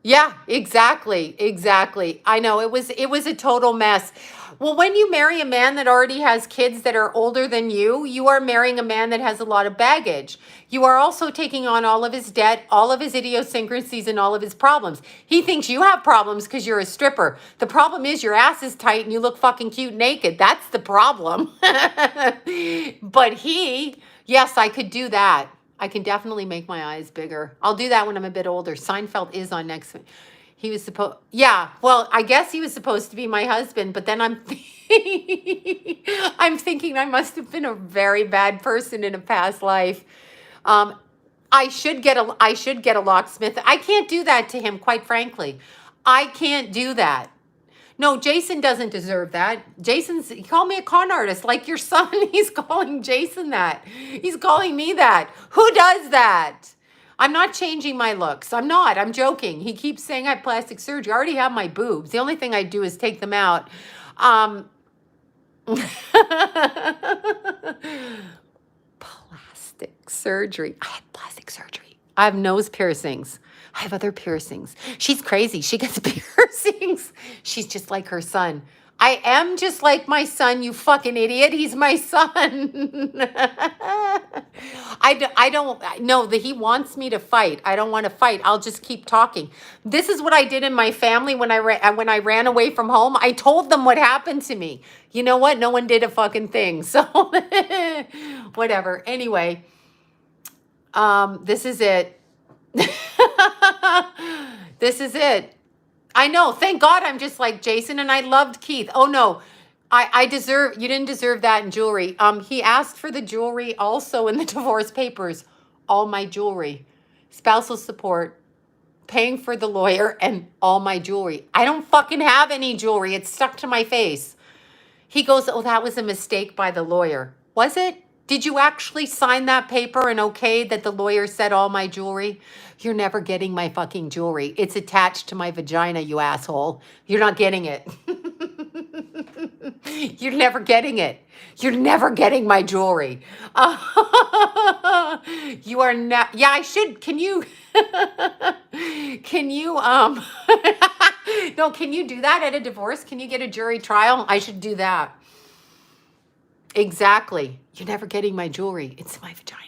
yeah, exactly. Exactly. I know it was a total mess. Well, when you marry a man that already has kids that are older than you are marrying a man that has a lot of baggage. You are also taking on all of his debt, all of his idiosyncrasies, and all of his problems. He thinks you have problems because you're a stripper. The problem is your ass is tight and you look fucking cute naked. That's the problem. But yes, I could do that. I can definitely make my eyes bigger. I'll do that when I'm a bit older. Seinfeld is on next week. He was supposed, yeah, well, I guess he was supposed to be my husband, but then I'm thinking I must have been a very bad person in a past life. Um, I should get a locksmith. I can't do that to him, quite frankly. I can't do that. No, Jason doesn't deserve that. He called me a con artist, like your son. He's calling Jason that. He's calling me that. Who does that? I'm not changing my looks. I'm not. I'm joking. He keeps saying I have plastic surgery. I already have my boobs. The only thing I do is take them out. Plastic surgery. I had plastic surgery. I have nose piercings. I have other piercings. She's crazy. She gets piercings. She's just like her son. I am just like my son, you fucking idiot. He's my son. I don't know that he wants me to fight. I don't want to fight. I'll just keep talking. This is what I did in my family when I ran away from home. I told them what happened to me. You know what? No one did a fucking thing. So whatever. Anyway, this is it. This is it. I know. Thank God I'm just like Jason, and I loved Keith. Oh no, you didn't deserve that in jewelry. He asked for the jewelry also in the divorce papers. All my jewelry, spousal support, paying for the lawyer, and all my jewelry. I don't fucking have any jewelry. It's stuck to my face. He goes, oh, that was a mistake by the lawyer. Was it? Did you actually sign that paper and okay that the lawyer said all my jewelry? You're never getting my fucking jewelry. It's attached to my vagina, you asshole. You're not getting it. You're never getting it. You're never getting my jewelry. You are not. Yeah, I should. Can you? Can you? No. Can you do that at a divorce? Can you get a jury trial? I should do that. Exactly. You're never getting my jewelry. It's my vagina.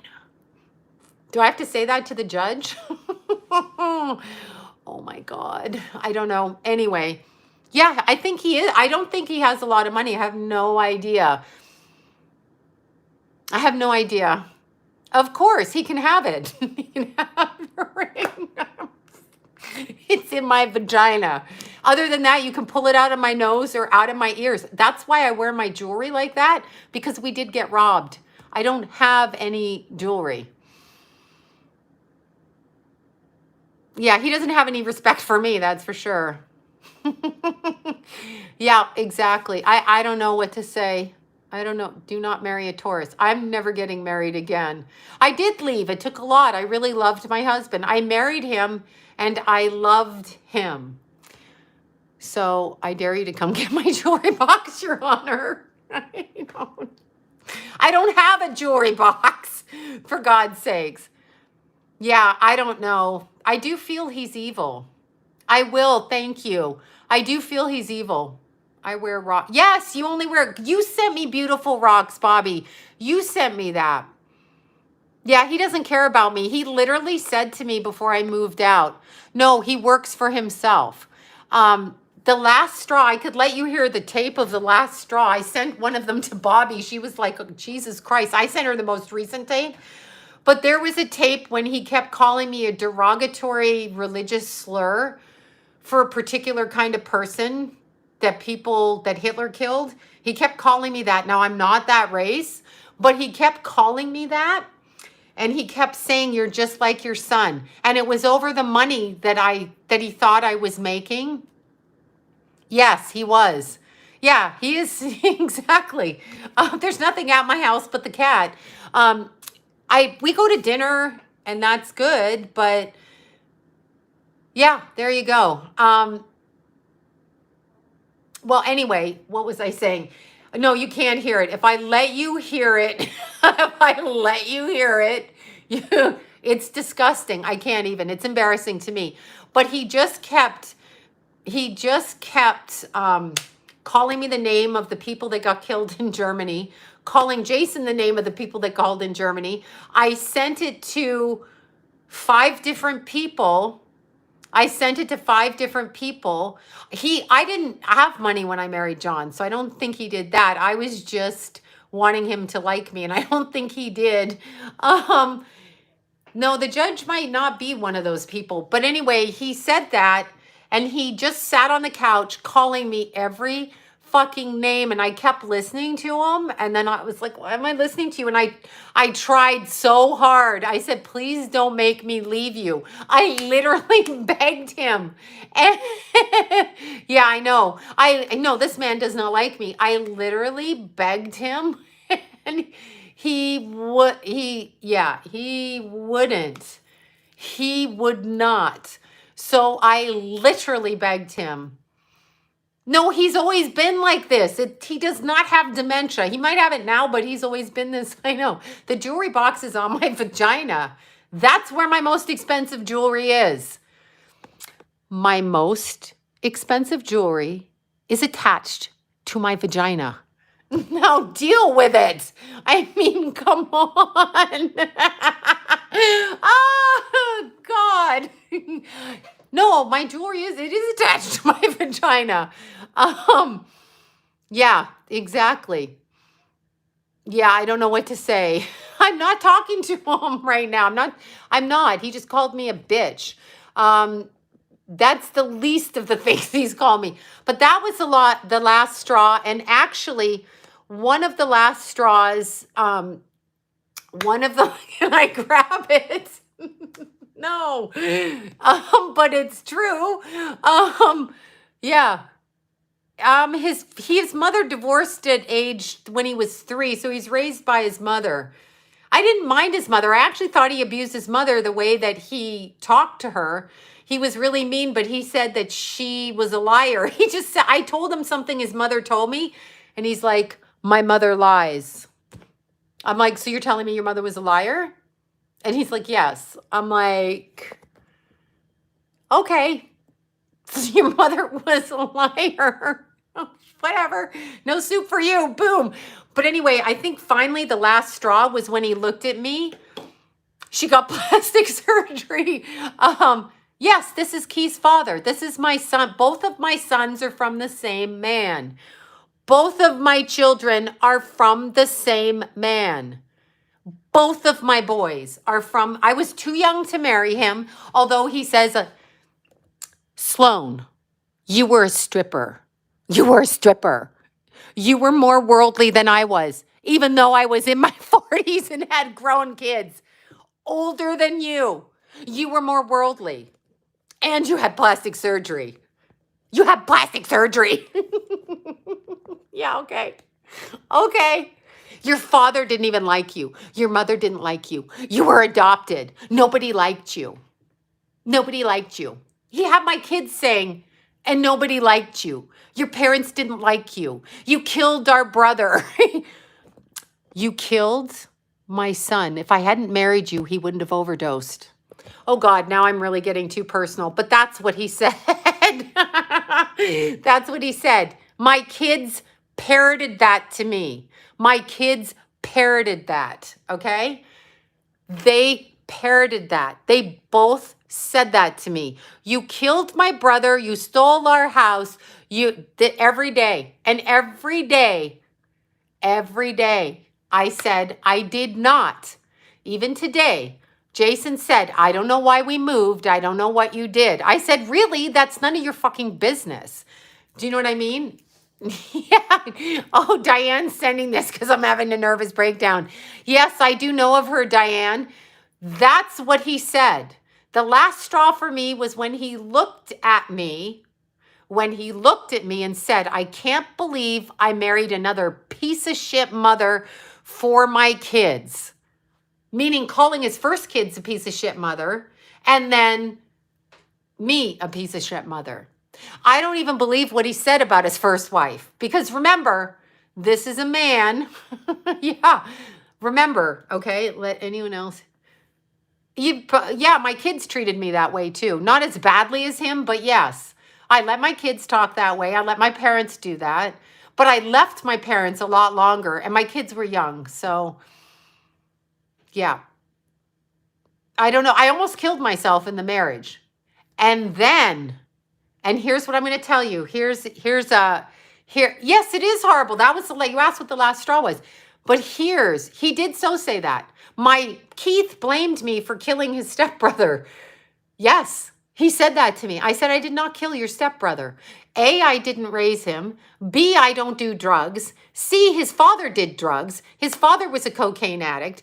Do I have to say that to the judge? Oh my God. I don't know. Anyway, yeah, I think he is. I don't think he has a lot of money. I have no idea. Of course, he can have it. He can have the ring. It's in my vagina. Other than that, you can pull it out of my nose or out of my ears. That's why I wear my jewelry like that, because we did get robbed. I don't have any jewelry. Yeah, he doesn't have any respect for me, that's for sure. Yeah, exactly. I don't know what to say. I don't know. Do not marry a Taurus. I'm never getting married again. I did leave. It took a lot. I really loved my husband. I married him and I loved him. So I dare you to come get my jewelry box, Your Honor. I don't have a jewelry box, for God's sakes. Yeah, I don't know. I do feel he's evil. I will, thank you. I do feel he's evil. I wear rock. Yes, you sent me beautiful rocks, Bobby. You sent me that. Yeah, he doesn't care about me. He literally said to me before I moved out, no, he works for himself. The last straw, I could let you hear the tape of the last straw. I sent one of them to Bobby. She was like, oh, Jesus Christ. I sent her the most recent tape. But there was a tape when he kept calling me a derogatory religious slur for a particular kind of person that Hitler killed. He kept calling me that. Now, I'm not that race, but he kept calling me that. And he kept saying, you're just like your son. And it was over the money that he thought I was making. Yes, he was. Yeah, he is. Exactly. There's nothing at my house but the cat. We go to dinner and that's good, but yeah, there you go. Well, anyway, what was I saying? No, you can't hear it. If I let you hear it, it's disgusting. I can't even. It's embarrassing to me. But he just kept calling me the name of the people that got killed in Germany, calling Jason the name of the people that called in Germany. I sent it to 5 different people. I didn't have money when I married John, so I don't think he did that. I was just wanting him to like me, and I don't think he did. No, the judge might not be one of those people. But anyway, he said that, and he just sat on the couch calling me every fucking name, and I kept listening to him, and then I was like, why am I listening to you? And I tried so hard. I said, please don't make me leave you. I literally begged him. And yeah, I know. I know this man does not like me. I literally begged him, and he wouldn't. He would not. So I literally begged him. No, he's always been like this. He does not have dementia. He might have it now, but he's always been this. I know. The jewelry box is on my vagina. That's where my most expensive jewelry is. My most expensive jewelry is attached to my vagina. Now deal with it. I mean, come on. Oh, God. No, my jewelry it is attached to my vagina. Yeah, exactly. Yeah, I don't know what to say. I'm not talking to him right now. I'm not. He just called me a bitch. That's the least of the things he's called me. But that was the last straw. And actually, one of the last straws, can I grab it? No. But it's true. Yeah. His mother divorced at when he was 3, so he's raised by his mother. I didn't mind his mother. I actually thought he abused his mother the way that he talked to her. He was really mean, but he said that she was a liar. He just said, I told him something his mother told me, and he's like, my mother lies. I'm like, so you're telling me your mother was a liar? And he's like, yes. I'm like, okay. Your mother was a liar. Whatever. No soup for you. Boom. But anyway, I think finally the last straw was when he looked at me. She got plastic surgery. Yes, this is Key's father. This is my son. Both of my sons are from the same man. Both of my children are from the same man. Both of my boys are from, I was too young to marry him, although he says, Sloan, you were a stripper. You were a stripper. You were more worldly than I was, even though I was in my 40s and had grown kids. Older than you. You were more worldly. And you had plastic surgery. You had plastic surgery. Yeah, okay. Okay. Your father didn't even like you. Your mother didn't like you. You were adopted. Nobody liked you. Nobody liked you. He had my kids saying, and nobody liked you. Your parents didn't like you. You killed our brother. You killed my son. If I hadn't married you, he wouldn't have overdosed. Oh, God, now I'm really getting too personal. But that's what he said. That's what he said. My kids parroted that to me. My kids parroted that, okay? They parroted that. They both said that to me. You killed my brother. You stole our house. Every day. And every day, I said, I did not. even today, Jason said, I don't know why we moved. I don't know what you did. I said, really? That's none of your fucking business. Do you know what I mean? Yeah. Oh, Diane's sending this because I'm having a nervous breakdown. Yes, I do know of her, Diane. That's what he said. The last straw for me was when he looked at me, and said, I can't believe I married another piece of shit mother for my kids. Meaning calling his first kids a piece of shit mother, and then me a piece of shit mother. I don't even believe what he said about his first wife. Because remember, this is a man. Yeah. Remember, okay? Let anyone else. Yeah, my kids treated me that way too. Not as badly as him, but yes. I let my kids talk that way. I let my parents do that. But I left my parents a lot longer, and my kids were young. So, yeah. I don't know. I almost killed myself in the marriage. And then, and here's what I'm going to tell you. Yes, it is horrible. That was you asked what the last straw was. But he did say that. Keith blamed me for killing his stepbrother. Yes, he said that to me. I said, I did not kill your stepbrother. A, I didn't raise him. B, I don't do drugs. C, his father did drugs. His father was a cocaine addict.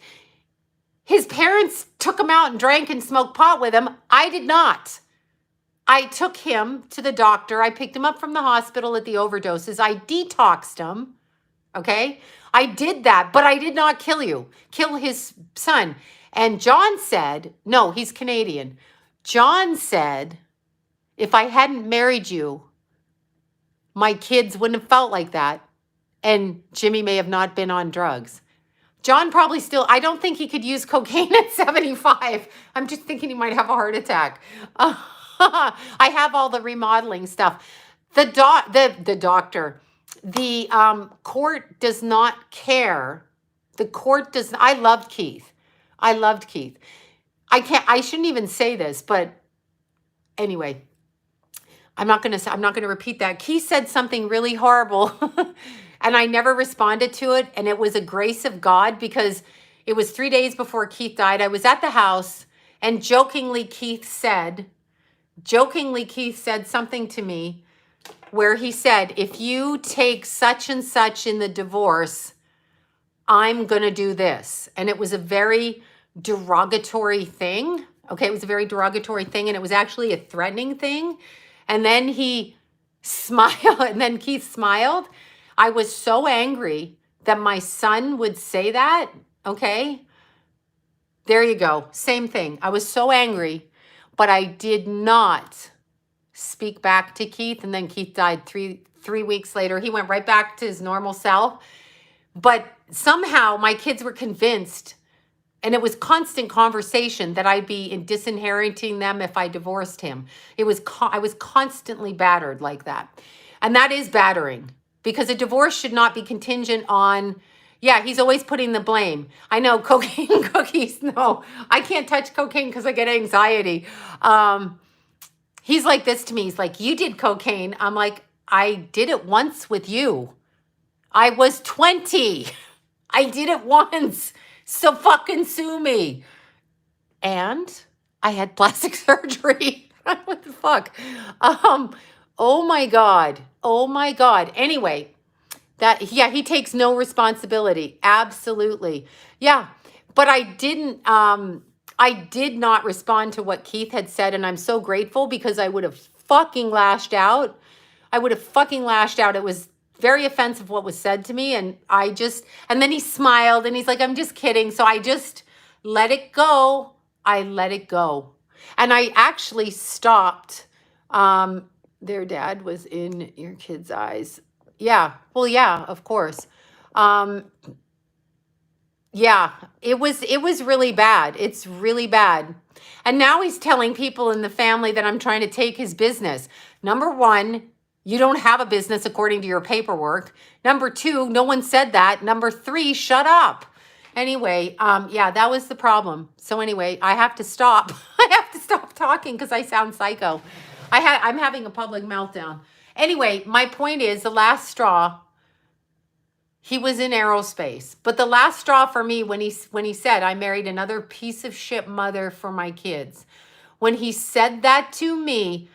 His parents took him out and drank and smoked pot with him. I did not. I took him to the doctor. I picked him up from the hospital at the overdoses. I detoxed him. Okay? I did that, but I did not kill his son. And John said, no, he's Canadian. John said, if I hadn't married you, my kids wouldn't have felt like that. And Jimmy may have not been on drugs. John probably still, I don't think he could use cocaine at 75. I'm just thinking he might have a heart attack. I have all the remodeling stuff. The doctor, the court does not care. The court does. I loved Keith. I shouldn't even say this, but anyway, I'm not going to repeat that. Keith said something really horrible. And I never responded to it. And it was a grace of God because it was 3 days before Keith died. I was at the house and jokingly Keith said something to me where he said, if you take such and such in the divorce, I'm going to do this. And it was a very derogatory thing. Okay, it was a very derogatory thing. And it was actually a threatening thing. And then he smiled. And then Keith smiled. I was so angry that my son would say that, okay? There you go. Same thing. I was so angry, but I did not speak back to Keith. And then Keith died three weeks later. He went right back to his normal self. But somehow my kids were convinced, and it was constant conversation, that I'd be disinheriting them if I divorced him. I was constantly battered like that. And that is battering. Because a divorce should not be contingent on, yeah, he's always putting the blame. I know, cocaine cookies, no. I can't touch cocaine because I get anxiety. He's like this to me. He's like, you did cocaine. I'm like, I did it once with you. I was 20. I did it once. So fucking sue me. And I had plastic surgery. What the fuck? Oh my God. Anyway, he takes no responsibility. Absolutely. Yeah. But I did not respond to what Keith had said. And I'm so grateful because I would have fucking lashed out. It was very offensive what was said to me. And and then he smiled and he's like, I'm just kidding. So I just let it go. And I actually stopped. Their dad was in your kid's eyes. Yeah. Well, yeah, of course. Yeah, it was really bad. It's really bad. And now he's telling people in the family that I'm trying to take his business. Number one, you don't have a business according to your paperwork. Number two, no one said that. Number three, shut up. Anyway, yeah, that was the problem. So anyway, I have to stop. I have to stop talking because I sound psycho. I'm having a public meltdown. Anyway, my point is the last straw. He was in aerospace. But the last straw for me when he said, I married another piece of shit mother for my kids. When he said that to me,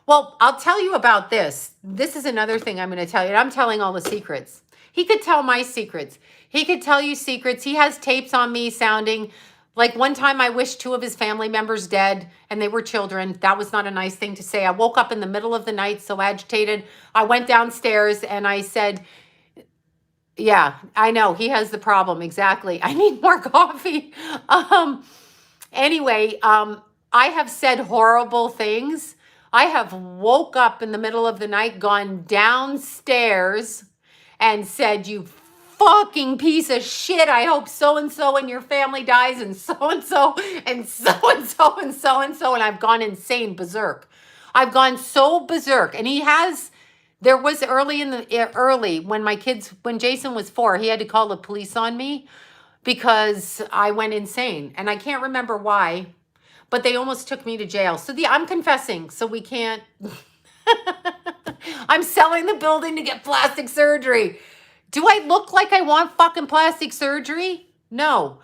well, I'll tell you about this. This is another thing I'm going to tell you. I'm telling all the secrets. He could tell my secrets. He could tell you secrets. He has tapes on me sounding like one time I wished 2 of his family members dead and they were children. That was not a nice thing to say. I woke up in the middle of the night so agitated. I went downstairs and I said, yeah, I know he has the problem. Exactly. I need more coffee. Anyway, I have said horrible things. I have woke up in the middle of the night, gone downstairs and said, you fucking piece of shit. I hope so-and-so and your family dies and so-and-so and so-and-so and so-and-so. And I've gone insane berserk. I've gone so berserk. And there was early when Jason was 4, he had to call the police on me because I went insane. And I can't remember why, but they almost took me to jail. So I'm confessing, so we can't. I'm selling the building to get plastic surgery. Do I look like I want fucking plastic surgery? No.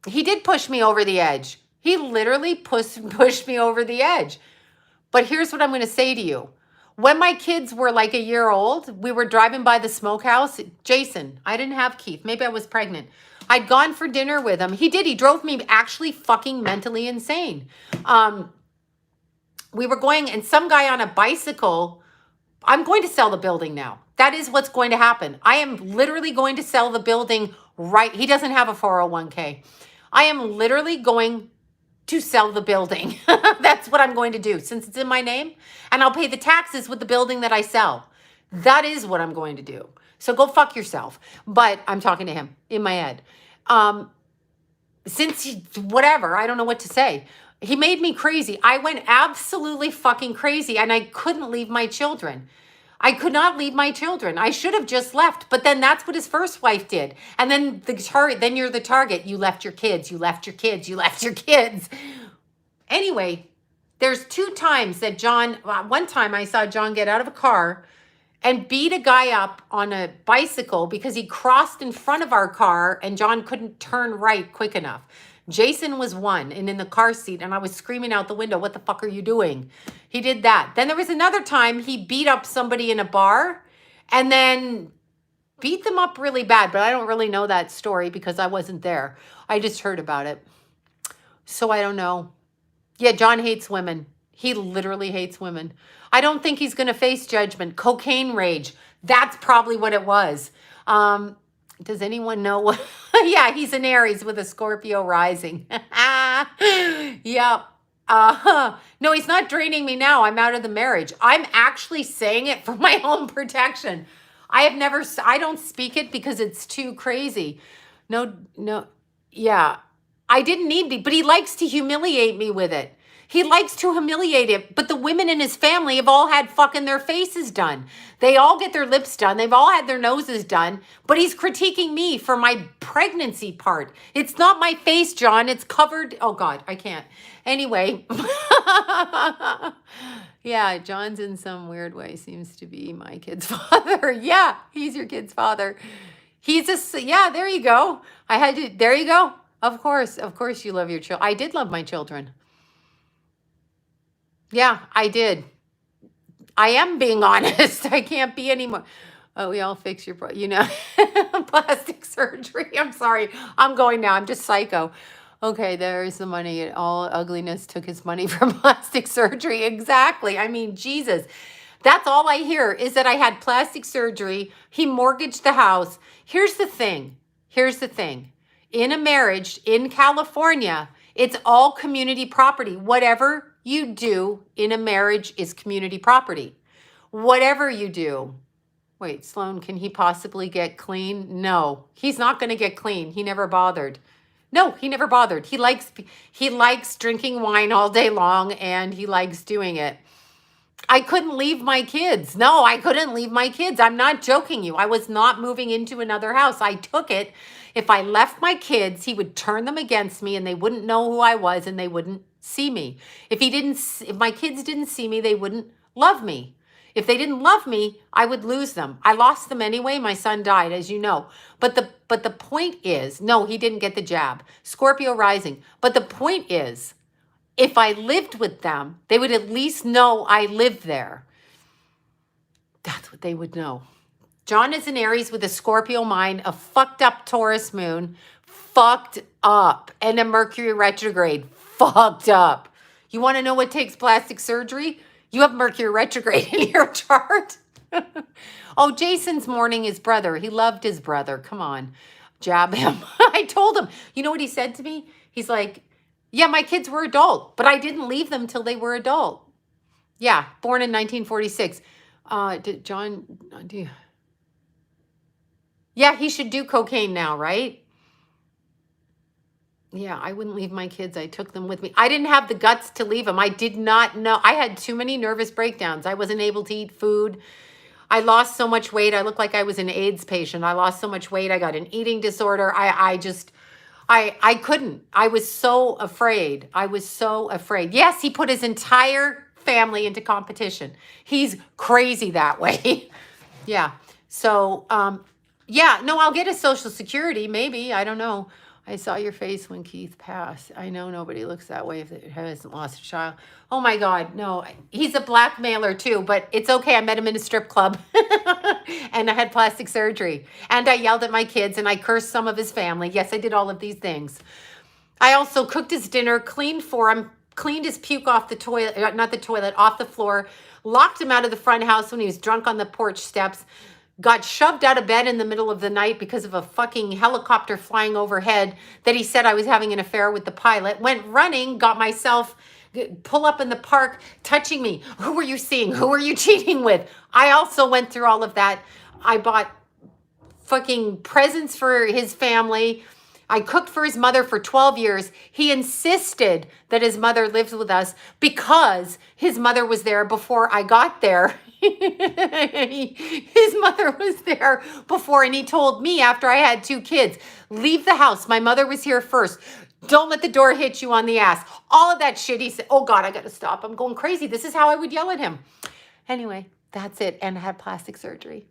He did push me over the edge. He literally pushed me over the edge. But here's what I'm going to say to you. When my kids were like a year old, we were driving by the smokehouse. Jason, I didn't have Keith. Maybe I was pregnant. I'd gone for dinner with him. He drove me actually fucking mentally insane. We were going, and some guy on a bicycle, I'm going to sell the building now. That is what's going to happen. I am literally going to sell the building right. He doesn't have a 401k. I am literally going to sell the building. That's what I'm going to do since it's in my name, and I'll pay the taxes with the building that I sell. That is what I'm going to do. So go fuck yourself. But I'm talking to him in my head. Whatever, I don't know what to say. He made me crazy. I went absolutely fucking crazy, and I couldn't leave my children. I could not leave my children. I should have just left, but then that's what his first wife did. And then then you're the target. You left your kids, you left your kids, you left your kids. Anyway, there's 2 times that one time I saw John get out of a car and beat a guy up on a bicycle because he crossed in front of our car and John couldn't turn right quick enough. Jason was 1 and in the car seat, and I was screaming out the window, what the fuck are you doing? He did that. Then there was another time he beat up somebody in a bar and then beat them up really bad, but I don't really know that story because I wasn't there. I just heard about it. So I don't know. Yeah, John hates women. He literally hates women. I don't think he's going to face judgment. Cocaine rage. That's probably what it was. Does anyone know what? Yeah, he's an Aries with a Scorpio rising. Yep. No, he's not draining me now. I'm out of the marriage. I'm actually saying it for my own protection. I don't speak it because it's too crazy. No. Yeah, I didn't need to, but he likes to humiliate me with it. He likes to humiliate it, but the women in his family have all had fucking their faces done. They all get their lips done. They've all had their noses done, but he's critiquing me for my pregnancy part. It's not my face, John. It's covered. Oh God, I can't. Anyway. Yeah, John's in some weird way seems to be my kid's father. Yeah, he's your kid's father. Yeah, there you go. There you go. Of course you love your children. I did love my children. Yeah, I did. I am being honest. I can't be anymore. Oh, we all fix your, plastic surgery. I'm sorry. I'm going now. I'm just psycho. Okay, there's the money. All ugliness took his money from plastic surgery. Exactly. I mean, Jesus. That's all I hear is that I had plastic surgery. He mortgaged the house. Here's the thing. In a marriage in California, it's all community property. Whatever you do in a marriage is community property. Whatever you do. Wait, Sloan, can he possibly get clean? No, he's not going to get clean. He never bothered. No, he never bothered. He likes drinking wine all day long, and he likes doing it. I couldn't leave my kids. No, I couldn't leave my kids. I'm not joking you. I was not moving into another house. I took it. If I left my kids, he would turn them against me and they wouldn't know who I was and they wouldn't see me. If my kids didn't see me, they wouldn't love me. If they didn't love me, I would lose them. I lost them anyway. My son died, as you know. But the point is, no, he didn't get the jab. Scorpio rising. But the point is, if I lived with them, they would at least know I lived there. That's what they would know. John is an Aries with a Scorpio mind, a fucked up Taurus moon, fucked up, and a Mercury retrograde, fucked up. You want to know what takes plastic surgery? You have Mercury retrograde in your chart. Oh, Jason's mourning his brother. He loved his brother. Come on, jab him. I told him. You know what he said to me? He's like, yeah, my kids were adult, but I didn't leave them till they were adult. Yeah, born in 1946. Did John do? Yeah, he should do cocaine now, right? Yeah, I wouldn't leave my kids. I took them with me. I didn't have the guts to leave them. I did not know. I had too many nervous breakdowns. I wasn't able to eat food. I lost so much weight. I looked like I was an AIDS patient. I lost so much weight. I got an eating disorder. I couldn't. I was so afraid. I was so afraid. Yes, he put his entire family into competition. He's crazy that way. Yeah. So, yeah, no, I'll get a Social Security, maybe. I don't know. I saw your face when Keith passed. I know nobody looks that way if it hasn't lost a child. Oh my God, no. He's a blackmailer too, but it's okay. I met him in a strip club and I had plastic surgery and I yelled at my kids and I cursed some of his family. Yes, I did all of these things. I also cooked his dinner, cleaned for him, cleaned his puke off the toilet, not the toilet, off the floor, locked him out of the front house when he was drunk on the porch steps, got shoved out of bed in the middle of the night because of a fucking helicopter flying overhead that he said I was having an affair with the pilot, went running, got myself pull up in the park, touching me. Who were you seeing? Who were you cheating with? I also went through all of that. I bought fucking presents for his family. I cooked for his mother for 12 years. He insisted that his mother lived with us because his mother was there before I got there. His mother was there before, and he told me after I had 2 kids, leave the house. My mother was here first. Don't let the door hit you on the ass. All of that shit. He said, oh God, I got to stop. I'm going crazy. This is how I would yell at him. Anyway, that's it. And I had plastic surgery.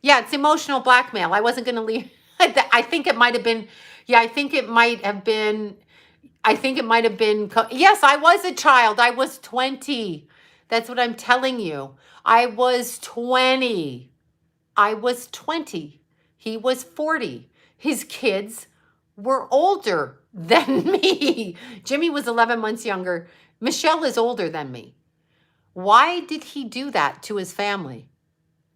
Yeah, it's emotional blackmail. I wasn't going to leave. I think it might have been, yeah, I think it might have been, yes, I was a child. I was 20. That's what I'm telling you. I was 20. I was 20. He was 40. His kids were older than me. Jimmy was 11 months younger. Michelle is older than me. Why did he do that to his family?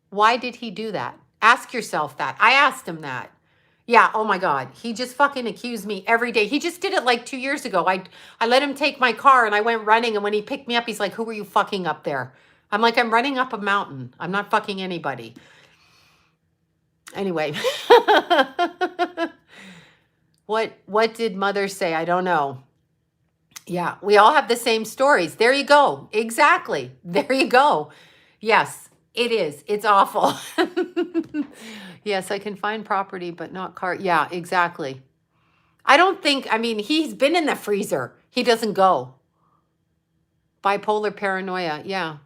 Why did he do that? Ask yourself that. I asked him that. Yeah, oh my God. He just fucking accused me every day. He just did it like 2 years ago. I let him take my car and I went running, and when he picked me up, he's like, who were you fucking up there? I'm like, I'm running up a mountain. I'm not fucking anybody. Anyway. What did mother say? I don't know. Yeah, we all have the same stories. There you go. Exactly. There you go. Yes, it is. It's awful. Yes, I can find property, but not car. Yeah, exactly. I don't think, I mean, he's been in the freezer. He doesn't go. Bipolar paranoia. Yeah.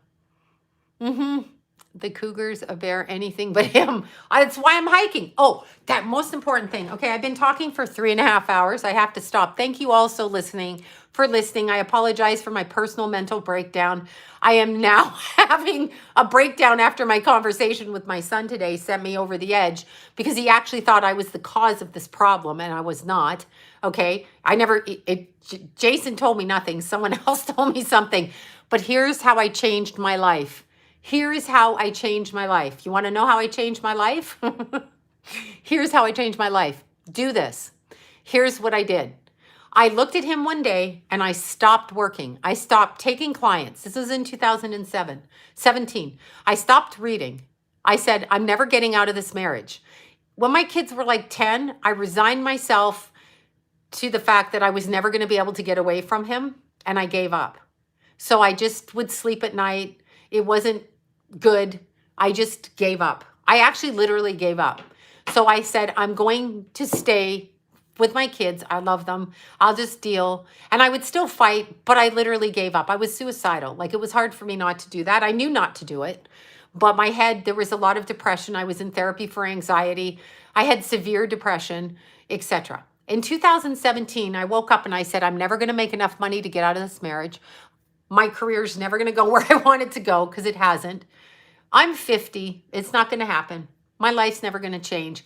Mm-hmm. The cougars, a bear, anything but him. That's why I'm hiking. Oh, that most important thing. Okay, I've been talking for 3.5 hours. I have to stop. Thank you all for listening. I apologize for my personal mental breakdown. I am now having a breakdown after my conversation with my son today sent me over the edge because he actually thought I was the cause of this problem, and I was not. Okay, Jason told me nothing. Someone else told me something. But here's how I changed my life. Here's how I changed my life. You want to know how I changed my life? Here's how I changed my life. Do this. Here's what I did. I looked at him one day and I stopped working. I stopped taking clients. This was in 2017. I stopped reading. I said, I'm never getting out of this marriage. When my kids were like 10, I resigned myself to the fact that I was never going to be able to get away from him, and I gave up. So I just would sleep at night. It wasn't good. I just gave up. I actually literally gave up. So I said, I'm going to stay with my kids. I love them. I'll just deal. And I would still fight, but I literally gave up. I was suicidal. Like, it was hard for me not to do that. I knew not to do it, but my head, there was a lot of depression. I was in therapy for anxiety. I had severe depression, etc. In 2017, I woke up and I said, I'm never going to make enough money to get out of this marriage. My career's never going to go where I want it to go, because it hasn't. I'm 50. It's not going to happen. My life's never going to change.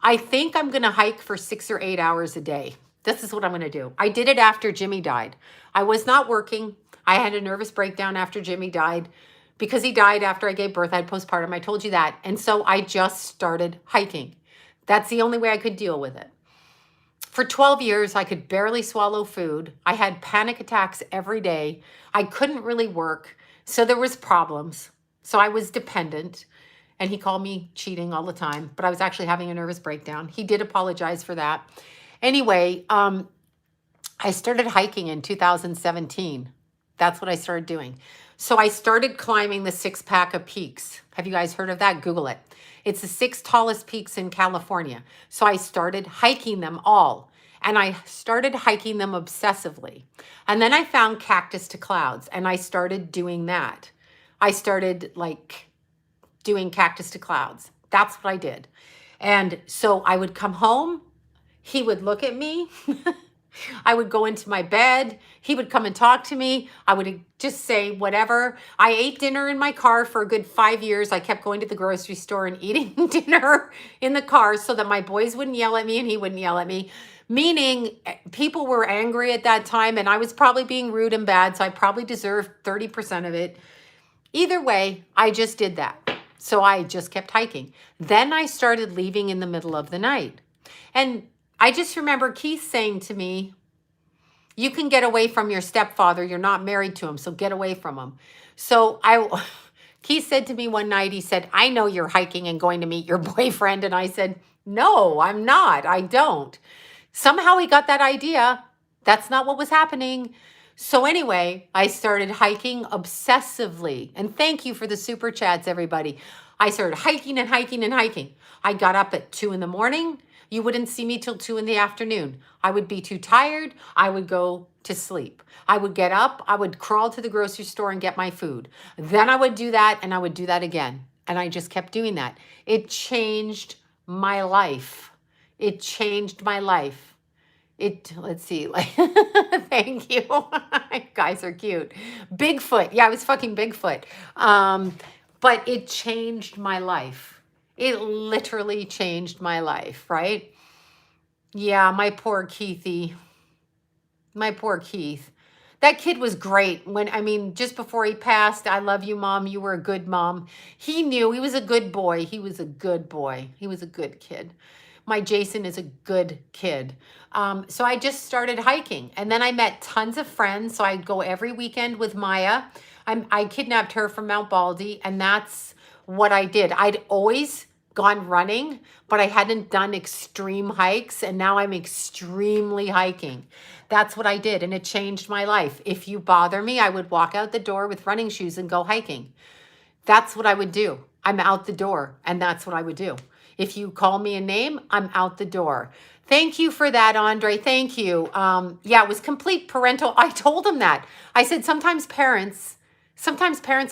I think I'm going to hike for 6 or 8 hours a day. This is what I'm going to do. I did it after Jimmy died. I was not working. I had a nervous breakdown after Jimmy died, because he died after I gave birth. I had postpartum. I told you that. And so I just started hiking. That's the only way I could deal with it. For 12 years, I could barely swallow food. I had panic attacks every day. I couldn't really work. So there was problems. So I was dependent. And he called me cheating all the time, but I was actually having a nervous breakdown. He did apologize for that. Anyway, I started hiking in 2017. That's what I started doing. So I started climbing the 6 of peaks. Have you guys heard of that? Google it. It's the 6 tallest peaks in California. So I started hiking them all. And I started hiking them obsessively. And then I found Cactus to Clouds, and I started doing that. I started like doing Cactus to Clouds. That's what I did. And so I would come home. He would look at me. I would go into my bed. He would come and talk to me. I would just say whatever. I ate dinner in my car for a good 5 years. I kept going to the grocery store and eating dinner in the car so that my boys wouldn't yell at me and he wouldn't yell at me. Meaning people were angry at that time, and I was probably being rude and bad, so I probably deserved 30% of it. Either way, I just did that. So I just kept hiking. Then I started leaving in the middle of the night. And I just remember Keith saying to me, you can get away from your stepfather. You're not married to him, so get away from him. So Keith said to me one night, he said, I know you're hiking and going to meet your boyfriend. And I said, no, I'm not. I don't. Somehow he got that idea. That's not what was happening. So anyway, I started hiking obsessively. And thank you for the super chats, everybody. I started hiking and hiking and hiking. I got up at 2 in the morning. You wouldn't see me till 2 in the afternoon. I would be too tired. I would go to sleep. I would get up. I would crawl to the grocery store and get my food. Then I would do that, and I would do that again. And I just kept doing that. It changed my life. It changed my life. Let's see, like, thank you. Guys are cute. Bigfoot. Yeah, I was fucking Bigfoot. But it changed my life. It literally changed my life, right? Yeah, my poor Keithy. My poor Keith. That kid was great. Just before he passed, I love you, Mom. You were a good mom. He knew he was a good boy. He was a good boy. He was a good kid. My Jason is a good kid. So I just started hiking, and then I met tons of friends. So I'd go every weekend with Maya. I kidnapped her from Mount Baldy, and that's what I did. I'd always gone running, but I hadn't done extreme hikes, and now I'm extremely hiking. That's what I did, and it changed my life. If you bother me, I would walk out the door with running shoes and go hiking. That's what I would do. I'm out the door, and that's what I would do. If you call me a name, I'm out the door. Thank you for that, Andre. Thank you. Yeah, it was complete parental. I told him that. I said, sometimes parents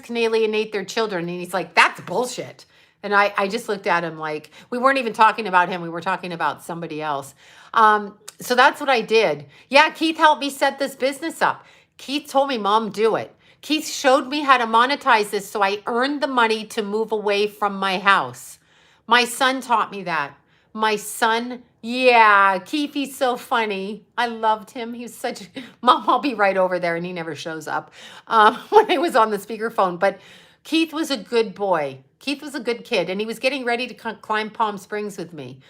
can alienate their children. And he's like, that's bullshit. And I just looked at him like, we weren't even talking about him. We were talking about somebody else. So that's what I did. Yeah, Keith helped me set this business up. Keith told me, Mom, do it. Keith showed me how to monetize this, so I earned the money to move away from my house. My son taught me that. My son, yeah, Keith, he's so funny. I loved him. He was such, Mom, I'll be right over there. And he never shows up when I was on the speakerphone. But Keith was a good boy. Keith was a good kid. And he was getting ready to climb Palm Springs with me.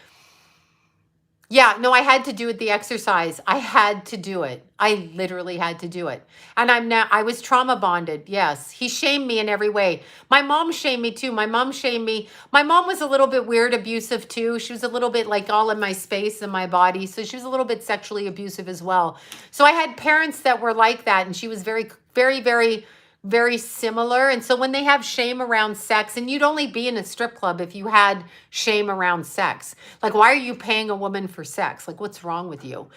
Yeah, no, I had to do it, the exercise. I had to do it. I literally had to do it. And I was trauma bonded. Yes. He shamed me in every way. My mom shamed me too. My mom shamed me. My mom was a little bit weird, abusive too. She was a little bit like all in my space and my body. So she was a little bit sexually abusive as well. So I had parents that were like that. And she was very, very, very very similar. And so when they have shame around sex, and you'd only be in a strip club if you had shame around sex. Like, why are you paying a woman for sex? Like, what's wrong with you?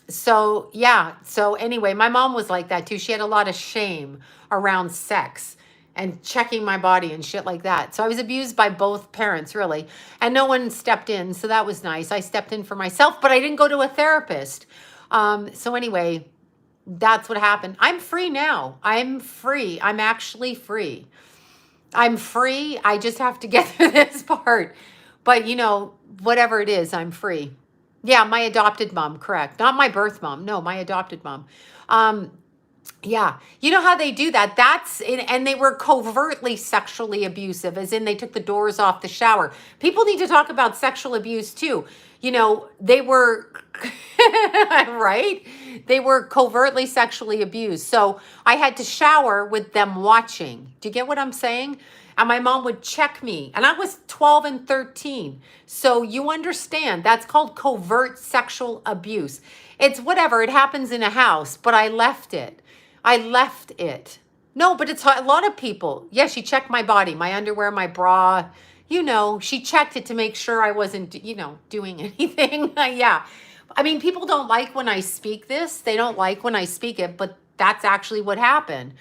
So yeah. So anyway, my mom was like that too. She had a lot of shame around sex and checking my body and shit like that. So I was abused by both parents, really. And no one stepped in. So that was nice. I stepped in for myself, but I didn't go to a therapist. So anyway, that's what happened. I'm free now. I'm free. I'm actually free. I'm free. I just have to get through this part. But, you know, whatever it is, I'm free. Yeah, my adopted mom, correct. Not my birth mom. No, my adopted mom. Yeah. You know how they do that? And they were covertly sexually abusive, as in they took the doors off the shower. People need to talk about sexual abuse too. You know, they were, right? They were covertly sexually abused. So I had to shower with them watching. Do you get what I'm saying? And my mom would check me. And I was 12 and 13. So you understand, that's called covert sexual abuse. It's whatever, it happens in a house, but I left it. I left it. No, but it's a lot of people. Yeah, she checked my body, my underwear, my bra. You know, she checked it to make sure I wasn't, you know, doing anything. Yeah. I mean, people don't like when I speak this. They don't like when I speak it, but that's actually what happened.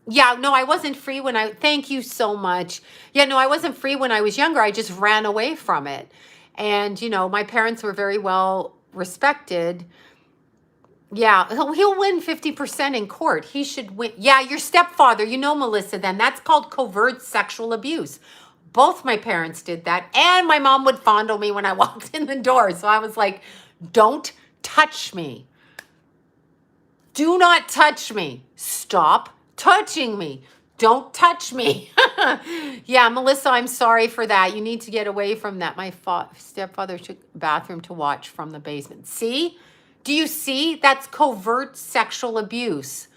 Yeah, no, I wasn't free when thank you so much. Yeah, no, I wasn't free when I was younger. I just ran away from it. And, you know, my parents were very well respected. Yeah, he'll win 50% in court. He should win. Yeah, your stepfather, you know, Melissa, then that's called covert sexual abuse. Both my parents did that. And my mom would fondle me when I walked in the door. So I was like, don't touch me. Do not touch me. Stop touching me. Don't touch me. Yeah, Melissa, I'm sorry for that. You need to get away from that. My stepfather took the bathroom to watch from the basement. See? Do you see? That's covert sexual abuse.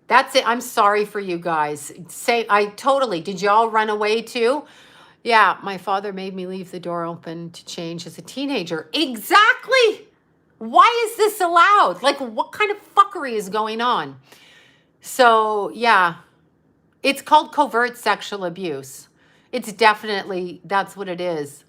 That's it. I'm sorry for you guys. Did y'all run away too? Yeah, my father made me leave the door open to change as a teenager. Exactly. Why is this allowed? Like, what kind of fuckery is going on? So, yeah, it's called covert sexual abuse. It's definitely, that's what it is.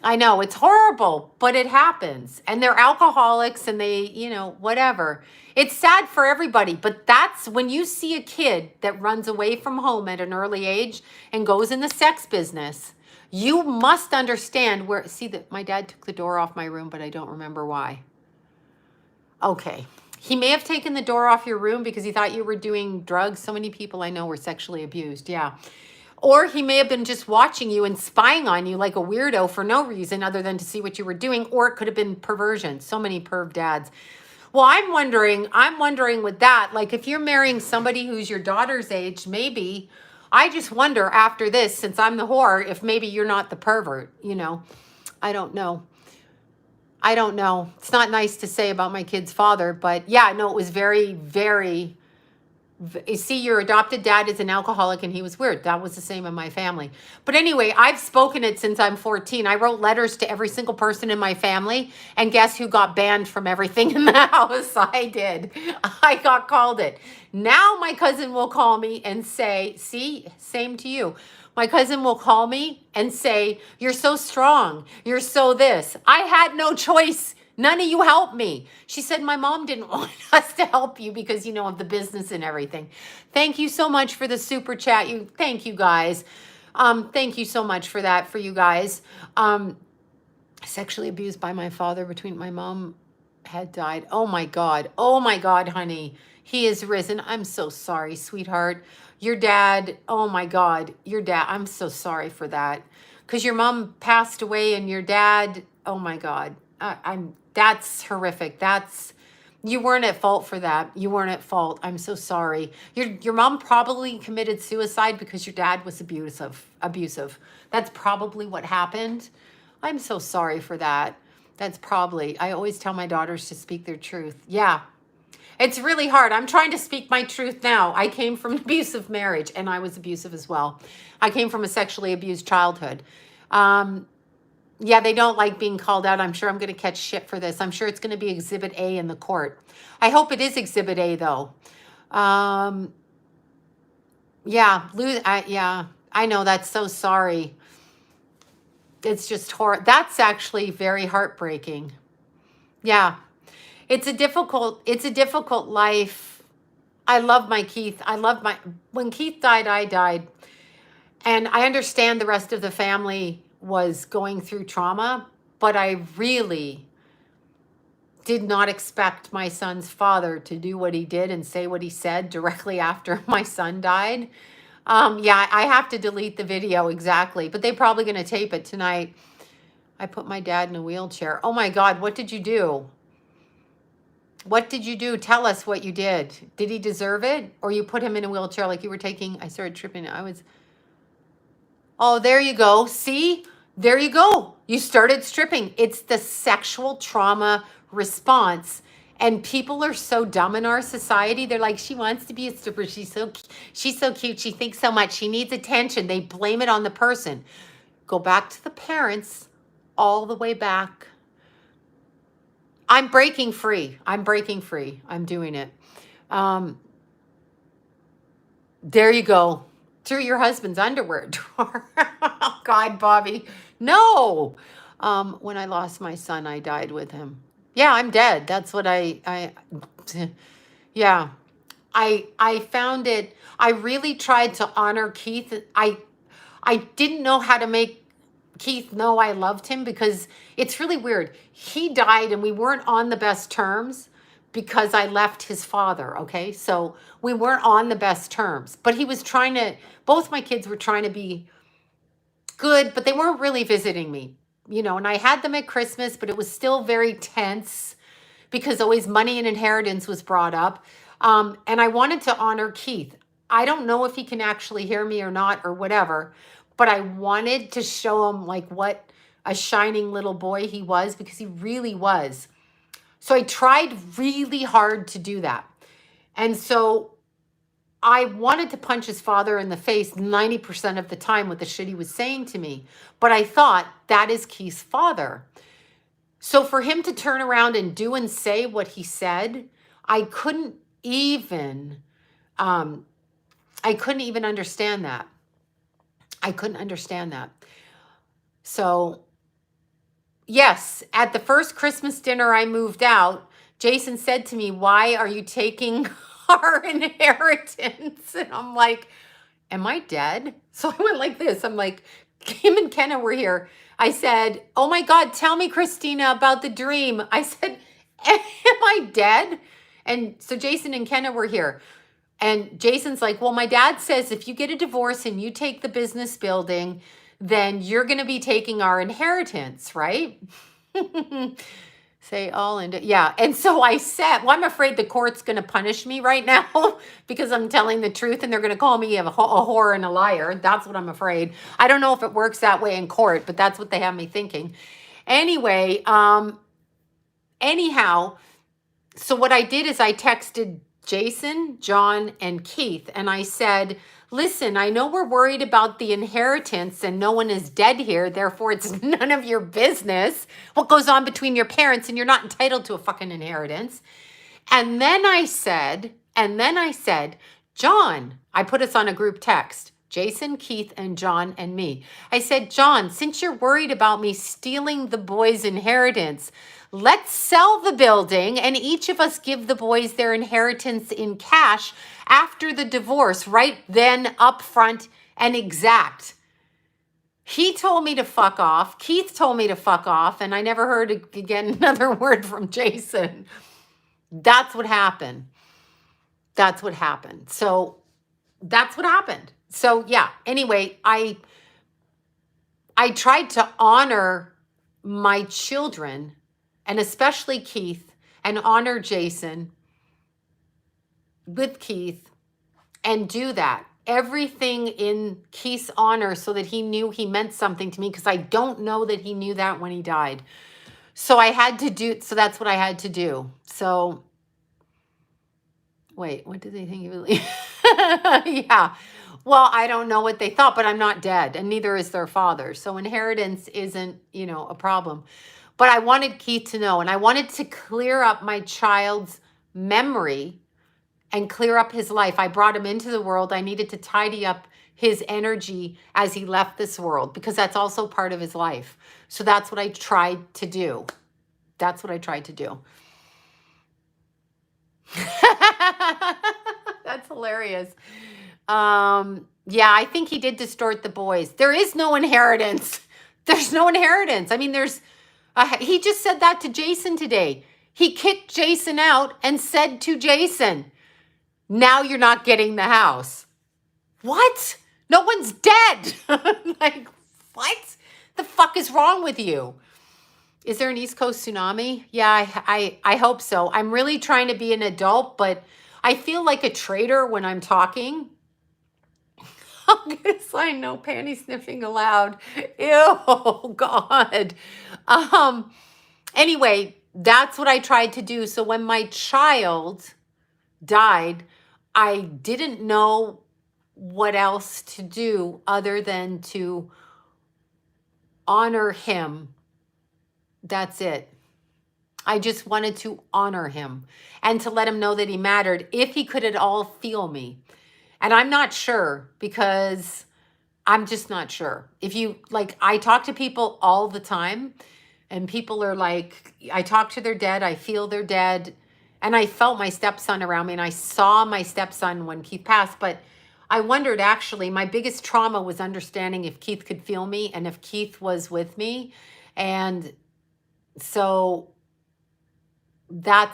I know, it's horrible, but it happens. And they're alcoholics and they, you know, whatever. It's sad for everybody, but that's when you see a kid that runs away from home at an early age and goes in the sex business, you must understand where, see that my dad took the door off my room, but I don't remember why. Okay. He may have taken the door off your room because he thought you were doing drugs. So many people I know were sexually abused. Yeah. Or he may have been just watching you and spying on you like a weirdo for no reason other than to see what you were doing. Or it could have been perversion. So many perv dads. Well, I'm wondering with that, like if you're marrying somebody who's your daughter's age, maybe, I just wonder after this, since I'm the whore, if maybe you're not the pervert, you know. I don't know. I don't know. It's not nice to say about my kid's father, but yeah, no, it was very, very, you see, your adopted dad is an alcoholic and he was weird. That was the same in my family. But anyway, I've spoken it since I'm 14. I wrote letters to every single person in my family. And guess who got banned from everything in the house? I did. I got called it. Now my cousin will call me and say, see, same to you. My cousin will call me and say, you're so strong. You're so this. I had no choice. None of you helped me. She said, my mom didn't want us to help you because, you know, of the business and everything. Thank you so much for the super chat. Thank you guys. Thank you so much for that for you guys. Sexually abused by my father between my mom had died. Oh my God. Oh my God, honey. He is risen. I'm so sorry, sweetheart. Your dad, oh my God, your dad, I'm so sorry for that. Because your mom passed away and your dad, oh my God, that's horrific. You weren't at fault for that. You weren't at fault. I'm so sorry. Your mom probably committed suicide because your dad was abusive. That's probably what happened. I'm so sorry for that. That's probably, I always tell my daughters to speak their truth. Yeah. It's really hard. I'm trying to speak my truth now. I came from an abusive marriage and I was abusive as well. I came from a sexually abused childhood. Yeah, they don't like being called out. I'm sure I'm going to catch shit for this. I'm sure it's going to be Exhibit A in the court. I hope it is Exhibit A, though. Yeah, yeah, I know. That's so sorry. It's just horrible. That's actually very heartbreaking. Yeah, it's a difficult life. I love my Keith. When Keith died, I died. And I understand the rest of the family was going through trauma, but I really did not expect my son's father to do what he did and say what he said directly after my son died. Yeah, I have to delete the video, exactly. But they're probably going to tape it tonight. I put my dad in a wheelchair. Oh my God, what did you do? What did you do? Tell us what you did. Did he deserve it? Or you put him in a wheelchair like you were taking, I started tripping. Oh, there you go. See? There you go. You started stripping. It's the sexual trauma response. And people are so dumb in our society. They're like, she wants to be a stripper. She's so cute. She thinks so much. She needs attention. They blame it on the person. Go back to the parents, all the way back. I'm breaking free. I'm doing it. There you go. Through your husband's underwear drawer. Oh God, Bobby. No. When I lost my son, I died with him. Yeah, I'm dead. That's what yeah. I found it. I really tried to honor Keith. I didn't know how to make Keith know I loved him, because it's really weird. He died and we weren't on the best terms because I left his father, okay? So we weren't on the best terms, but he was trying to, both my kids were trying to be good, but they weren't really visiting me, and I had them at Christmas, but it was still very tense because always money and inheritance was brought up. And I wanted to honor Keith. I don't know if he can actually hear me or not or whatever, but I wanted to show him like what a shining little boy he was, because he really was. So I tried really hard to do that. And so I wanted to punch his father in the face 90% of the time with the shit he was saying to me. But I thought, that is Keith's father. So for him to turn around and do and say what he said, I couldn't even understand that. I couldn't understand that. So yes, at the first Christmas dinner I moved out, Jason said to me, "Why are you taking our inheritance?" And I'm like, am I dead? So I went like this. I'm like, him and Kenna were here. I said, "Oh my God, tell me, Christina, about the dream." I said, am I dead? And so Jason and Kenna were here. And Jason's like, "Well, my dad says if you get a divorce and you take the business building, then you're going to be taking our inheritance, right?" Say all into, yeah. And so I said, well, I'm afraid the court's going to punish me right now because I'm telling the truth, and they're going to call me a whore and a liar. That's what I'm afraid. I don't know if it works that way in court, but that's what they have me thinking. Anyway, anyhow, so what I did is I texted Jason, John, and Keith, and I said, "Listen, I know we're worried about the inheritance and no one is dead here, therefore it's none of your business what goes on between your parents, and you're not entitled to a fucking inheritance." And then I said, "John," I put us on a group text, Jason, Keith, and John, and me. I said, "John, since you're worried about me stealing the boys' inheritance, let's sell the building and each of us give the boys their inheritance in cash after the divorce, right then, upfront and exact." He told me to fuck off. Keith told me to fuck off. And I never heard again another word from Jason. That's what happened. That's what happened. So that's what happened. So yeah, anyway, I tried to honor my children, and especially Keith, and honor Jason with Keith, and do that. Everything in Keith's honor, so that he knew he meant something to me, because I don't know that he knew that when he died. So that's what I had to do. So wait, what did they think he really? Yeah. Well, I don't know what they thought, but I'm not dead, and neither is their father. So inheritance isn't, a problem. But I wanted Keith to know, and I wanted to clear up my child's memory and clear up his life. I brought him into the world. I needed to tidy up his energy as he left this world because that's also part of his life. So that's what I tried to do. That's what I tried to do. That's hilarious. Yeah, I think he did distort the boys. There is no inheritance. There's no inheritance. I mean, he just said that to Jason today. He kicked Jason out and said to Jason, now you're not getting the house. What? No one's dead. Like, what? The fuck is wrong with you? Is there an East Coast tsunami? Yeah, I hope so. I'm really trying to be an adult, but I feel like a traitor when I'm talking. I'm gonna sign no panty sniffing allowed. Ew, God. Anyway, that's what I tried to do. So when my child died, I didn't know what else to do other than to honor him. That's it. I just wanted to honor him and to let him know that he mattered if he could at all feel me. And I'm not sure because I'm just not sure. If you, like, I talk to people all the time and people are like, I talk to their dead, I feel they're dead. And I felt my stepson around me and I saw my stepson when Keith passed. But I wondered, actually, my biggest trauma was understanding if Keith could feel me and if Keith was with me. And so I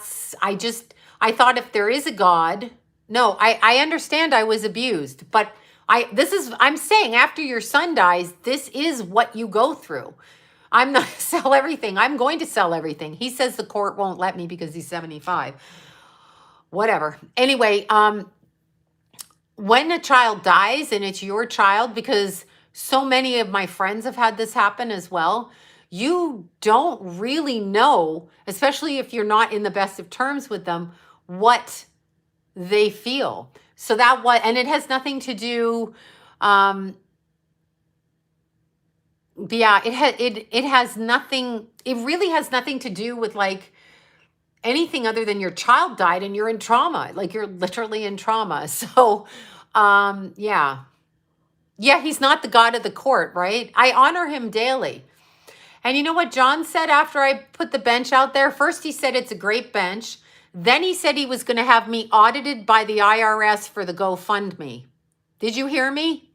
thought if there is a God, no, I understand I was abused, but I'm saying after your son dies, this is what you go through. I'm not sell everything. I'm going to sell everything. He says the court won't let me because he's 75. Whatever. Anyway, when a child dies and it's your child, because so many of my friends have had this happen as well, you don't really know, especially if you're not in the best of terms with them, what they feel. So and it has nothing to do, yeah, it has nothing, it really has nothing to do with like anything other than your child died and you're in trauma, like you're literally in trauma. So, yeah, he's not the God of the court, right? I honor him daily. And you know what John said after I put the bench out there? First, he said it's a great bench. Then he said he was going to have me audited by the IRS for the GoFundMe. Did you hear me?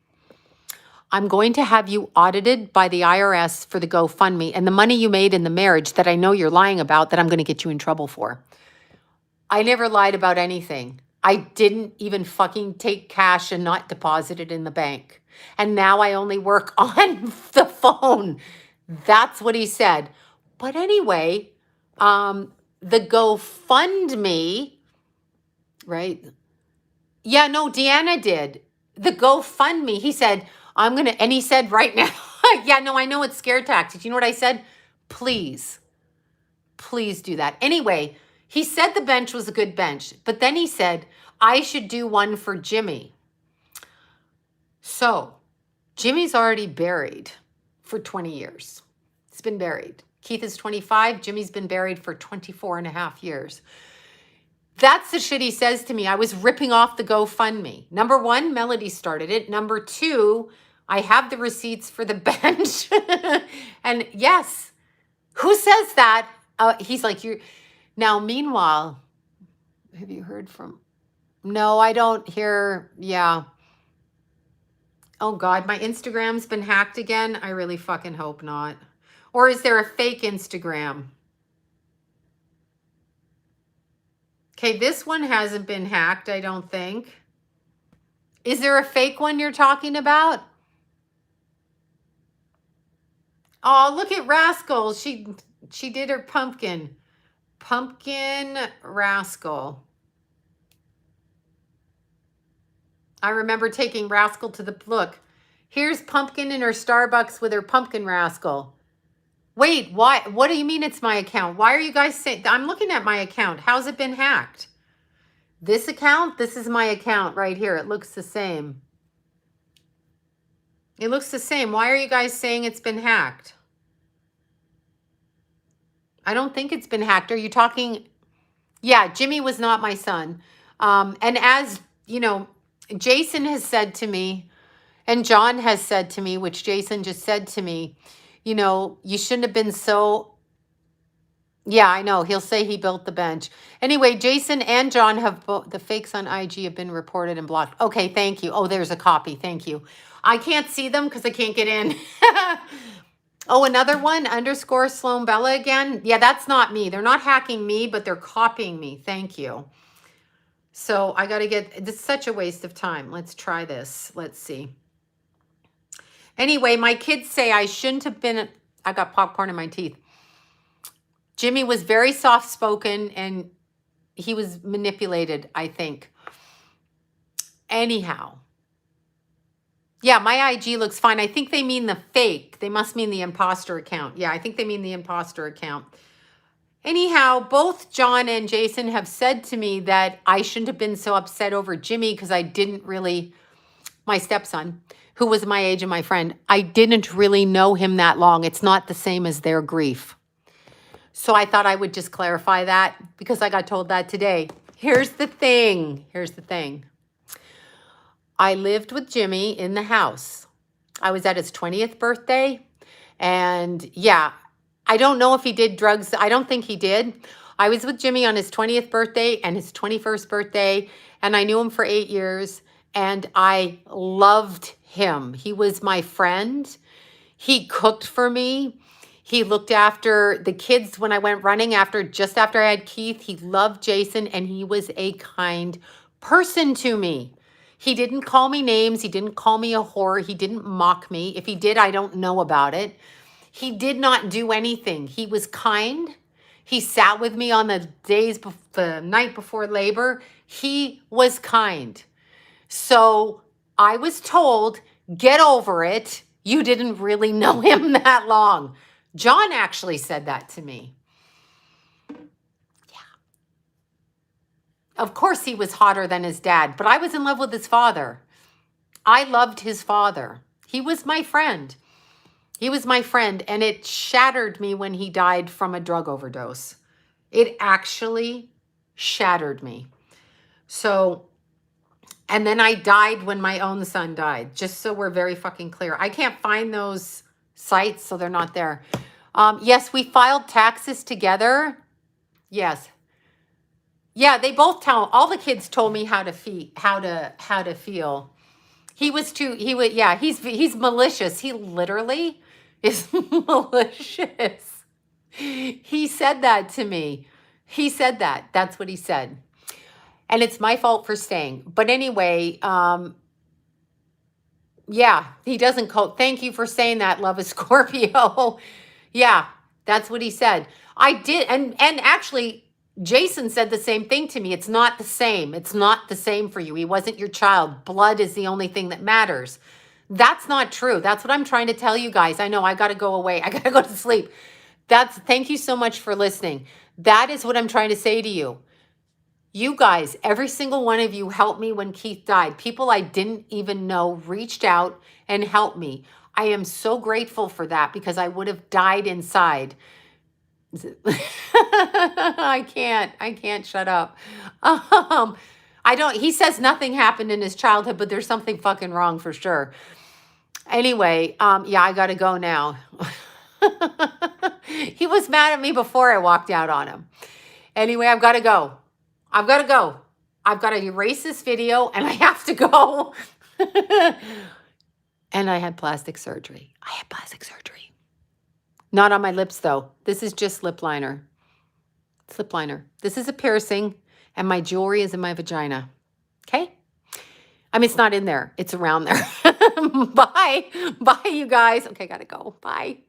I'm going to have you audited by the IRS for the GoFundMe and the money you made in the marriage that I know you're lying about that I'm going to get you in trouble for. I never lied about anything. I didn't even fucking take cash and not deposit it in the bank. And now I only work on the phone. That's what he said. But anyway, the GoFundMe, right? Yeah, no, Deanna did. The GoFundMe, he said, and he said right now, yeah, no, I know it's scare tactics. You know what I said? Please do that. Anyway, he said the bench was a good bench, but then he said, I should do one for Jimmy. So Jimmy's already buried for 20 years. He's been buried. Keith is 25. Jimmy's been buried for 24 and a half years. That's the shit he says to me. I was ripping off the GoFundMe. Number one, Melody started it. Number two, I have the receipts for the bench. And yes, who says that? He's like, now, meanwhile, have you heard from? No, I don't hear. Yeah. Oh God, my Instagram's been hacked again. I really fucking hope not. Or is there a fake Instagram? Okay, this one hasn't been hacked, I don't think. Is there a fake one you're talking about? Oh, look at Rascal. She did her pumpkin. Pumpkin Rascal. I remember taking Rascal to the look. Here's Pumpkin in her Starbucks with her pumpkin Rascal. Wait, why? What do you mean it's my account? Why are you guys saying? I'm looking at my account. How's it been hacked? This account? This is my account right here. It looks the same. It looks the same. Why are you guys saying it's been hacked? I don't think it's been hacked. Are you talking? Yeah, Jimmy was not my son. And as you know, Jason has said to me, and John has said to me, which Jason just said to me, you know, you shouldn't have been so. Yeah, I know. He'll say he built the bench. Anyway, Jason and John have both, the fakes on IG have been reported and blocked. Okay, thank you. Oh, there's a copy. Thank you. I can't see them because I can't get in. Oh, another one, underscore Sloan Bella again. Yeah, that's not me. They're not hacking me, but they're copying me. Thank you. So I got to get, this is such a waste of time. Let's try this. Let's see. Anyway, my kids say I shouldn't have been, I got popcorn in my teeth. Jimmy was very soft-spoken and he was manipulated, I think. Anyhow. Yeah, my IG looks fine. I think they mean the fake. They must mean the imposter account. Yeah, I think they mean the imposter account. Anyhow, both John and Jason have said to me that I shouldn't have been so upset over Jimmy because I didn't really, my stepson, who was my age and my friend, I didn't really know him that long. It's not the same as their grief. So I thought I would just clarify that because I got told that today. Here's the thing. Here's the thing. I lived with Jimmy in the house. I was at his 20th birthday. And yeah, I don't know if he did drugs. I don't think he did. I was with Jimmy on his 20th birthday and his 21st birthday. And I knew him for 8 years. And I loved him. He was my friend. He cooked for me. He looked after the kids when I went running just after I had Keith. He loved Jason and he was a kind person to me. He didn't call me names. He didn't call me a whore. He didn't mock me. If he did, I don't know about it. He did not do anything. He was kind. He sat with me on the night before labor. He was kind. So I was told, get over it. You didn't really know him that long. John actually said that to me. Of course he was hotter than his dad, but I was in love with his father. I loved his father. He was my friend. He was my friend, and it shattered me when he died from a drug overdose. It actually shattered me. So, and then I died when my own son died, just so we're very fucking clear. I can't find those sites, so they're not there. Yes, we filed taxes together. Yes. Yeah, they both all the kids told me how to feel. He's malicious. He literally is malicious. He said that to me. He said that. That's what he said. And it's my fault for staying. But anyway, yeah, he doesn't call. Thank you for saying that, love is Scorpio. Yeah, that's what he said. I did. And actually, Jason said the same thing to me. It's not the same. It's not the same for you. He wasn't your child. Blood is the only thing that matters. That's not true. That's what I'm trying to tell you guys. I know I got to go away. I got to go to sleep. Thank you so much for listening. That is what I'm trying to say to you. You guys, every single one of you helped me when Keith died. People I didn't even know reached out and helped me. I am so grateful for that because I would have died inside. I can't shut up. He says nothing happened in his childhood, but there's something fucking wrong for sure. Anyway, yeah, I gotta go now. He was mad at me before I walked out on him. Anyway, I've got to go. I've got to erase this video and I have to go. And I had plastic surgery. Not on my lips, though. This is just lip liner. It's lip liner. This is a piercing, and my jewelry is in my vagina. Okay? I mean, it's not in there. It's around there. Bye. Bye, you guys. Okay, gotta go. Bye.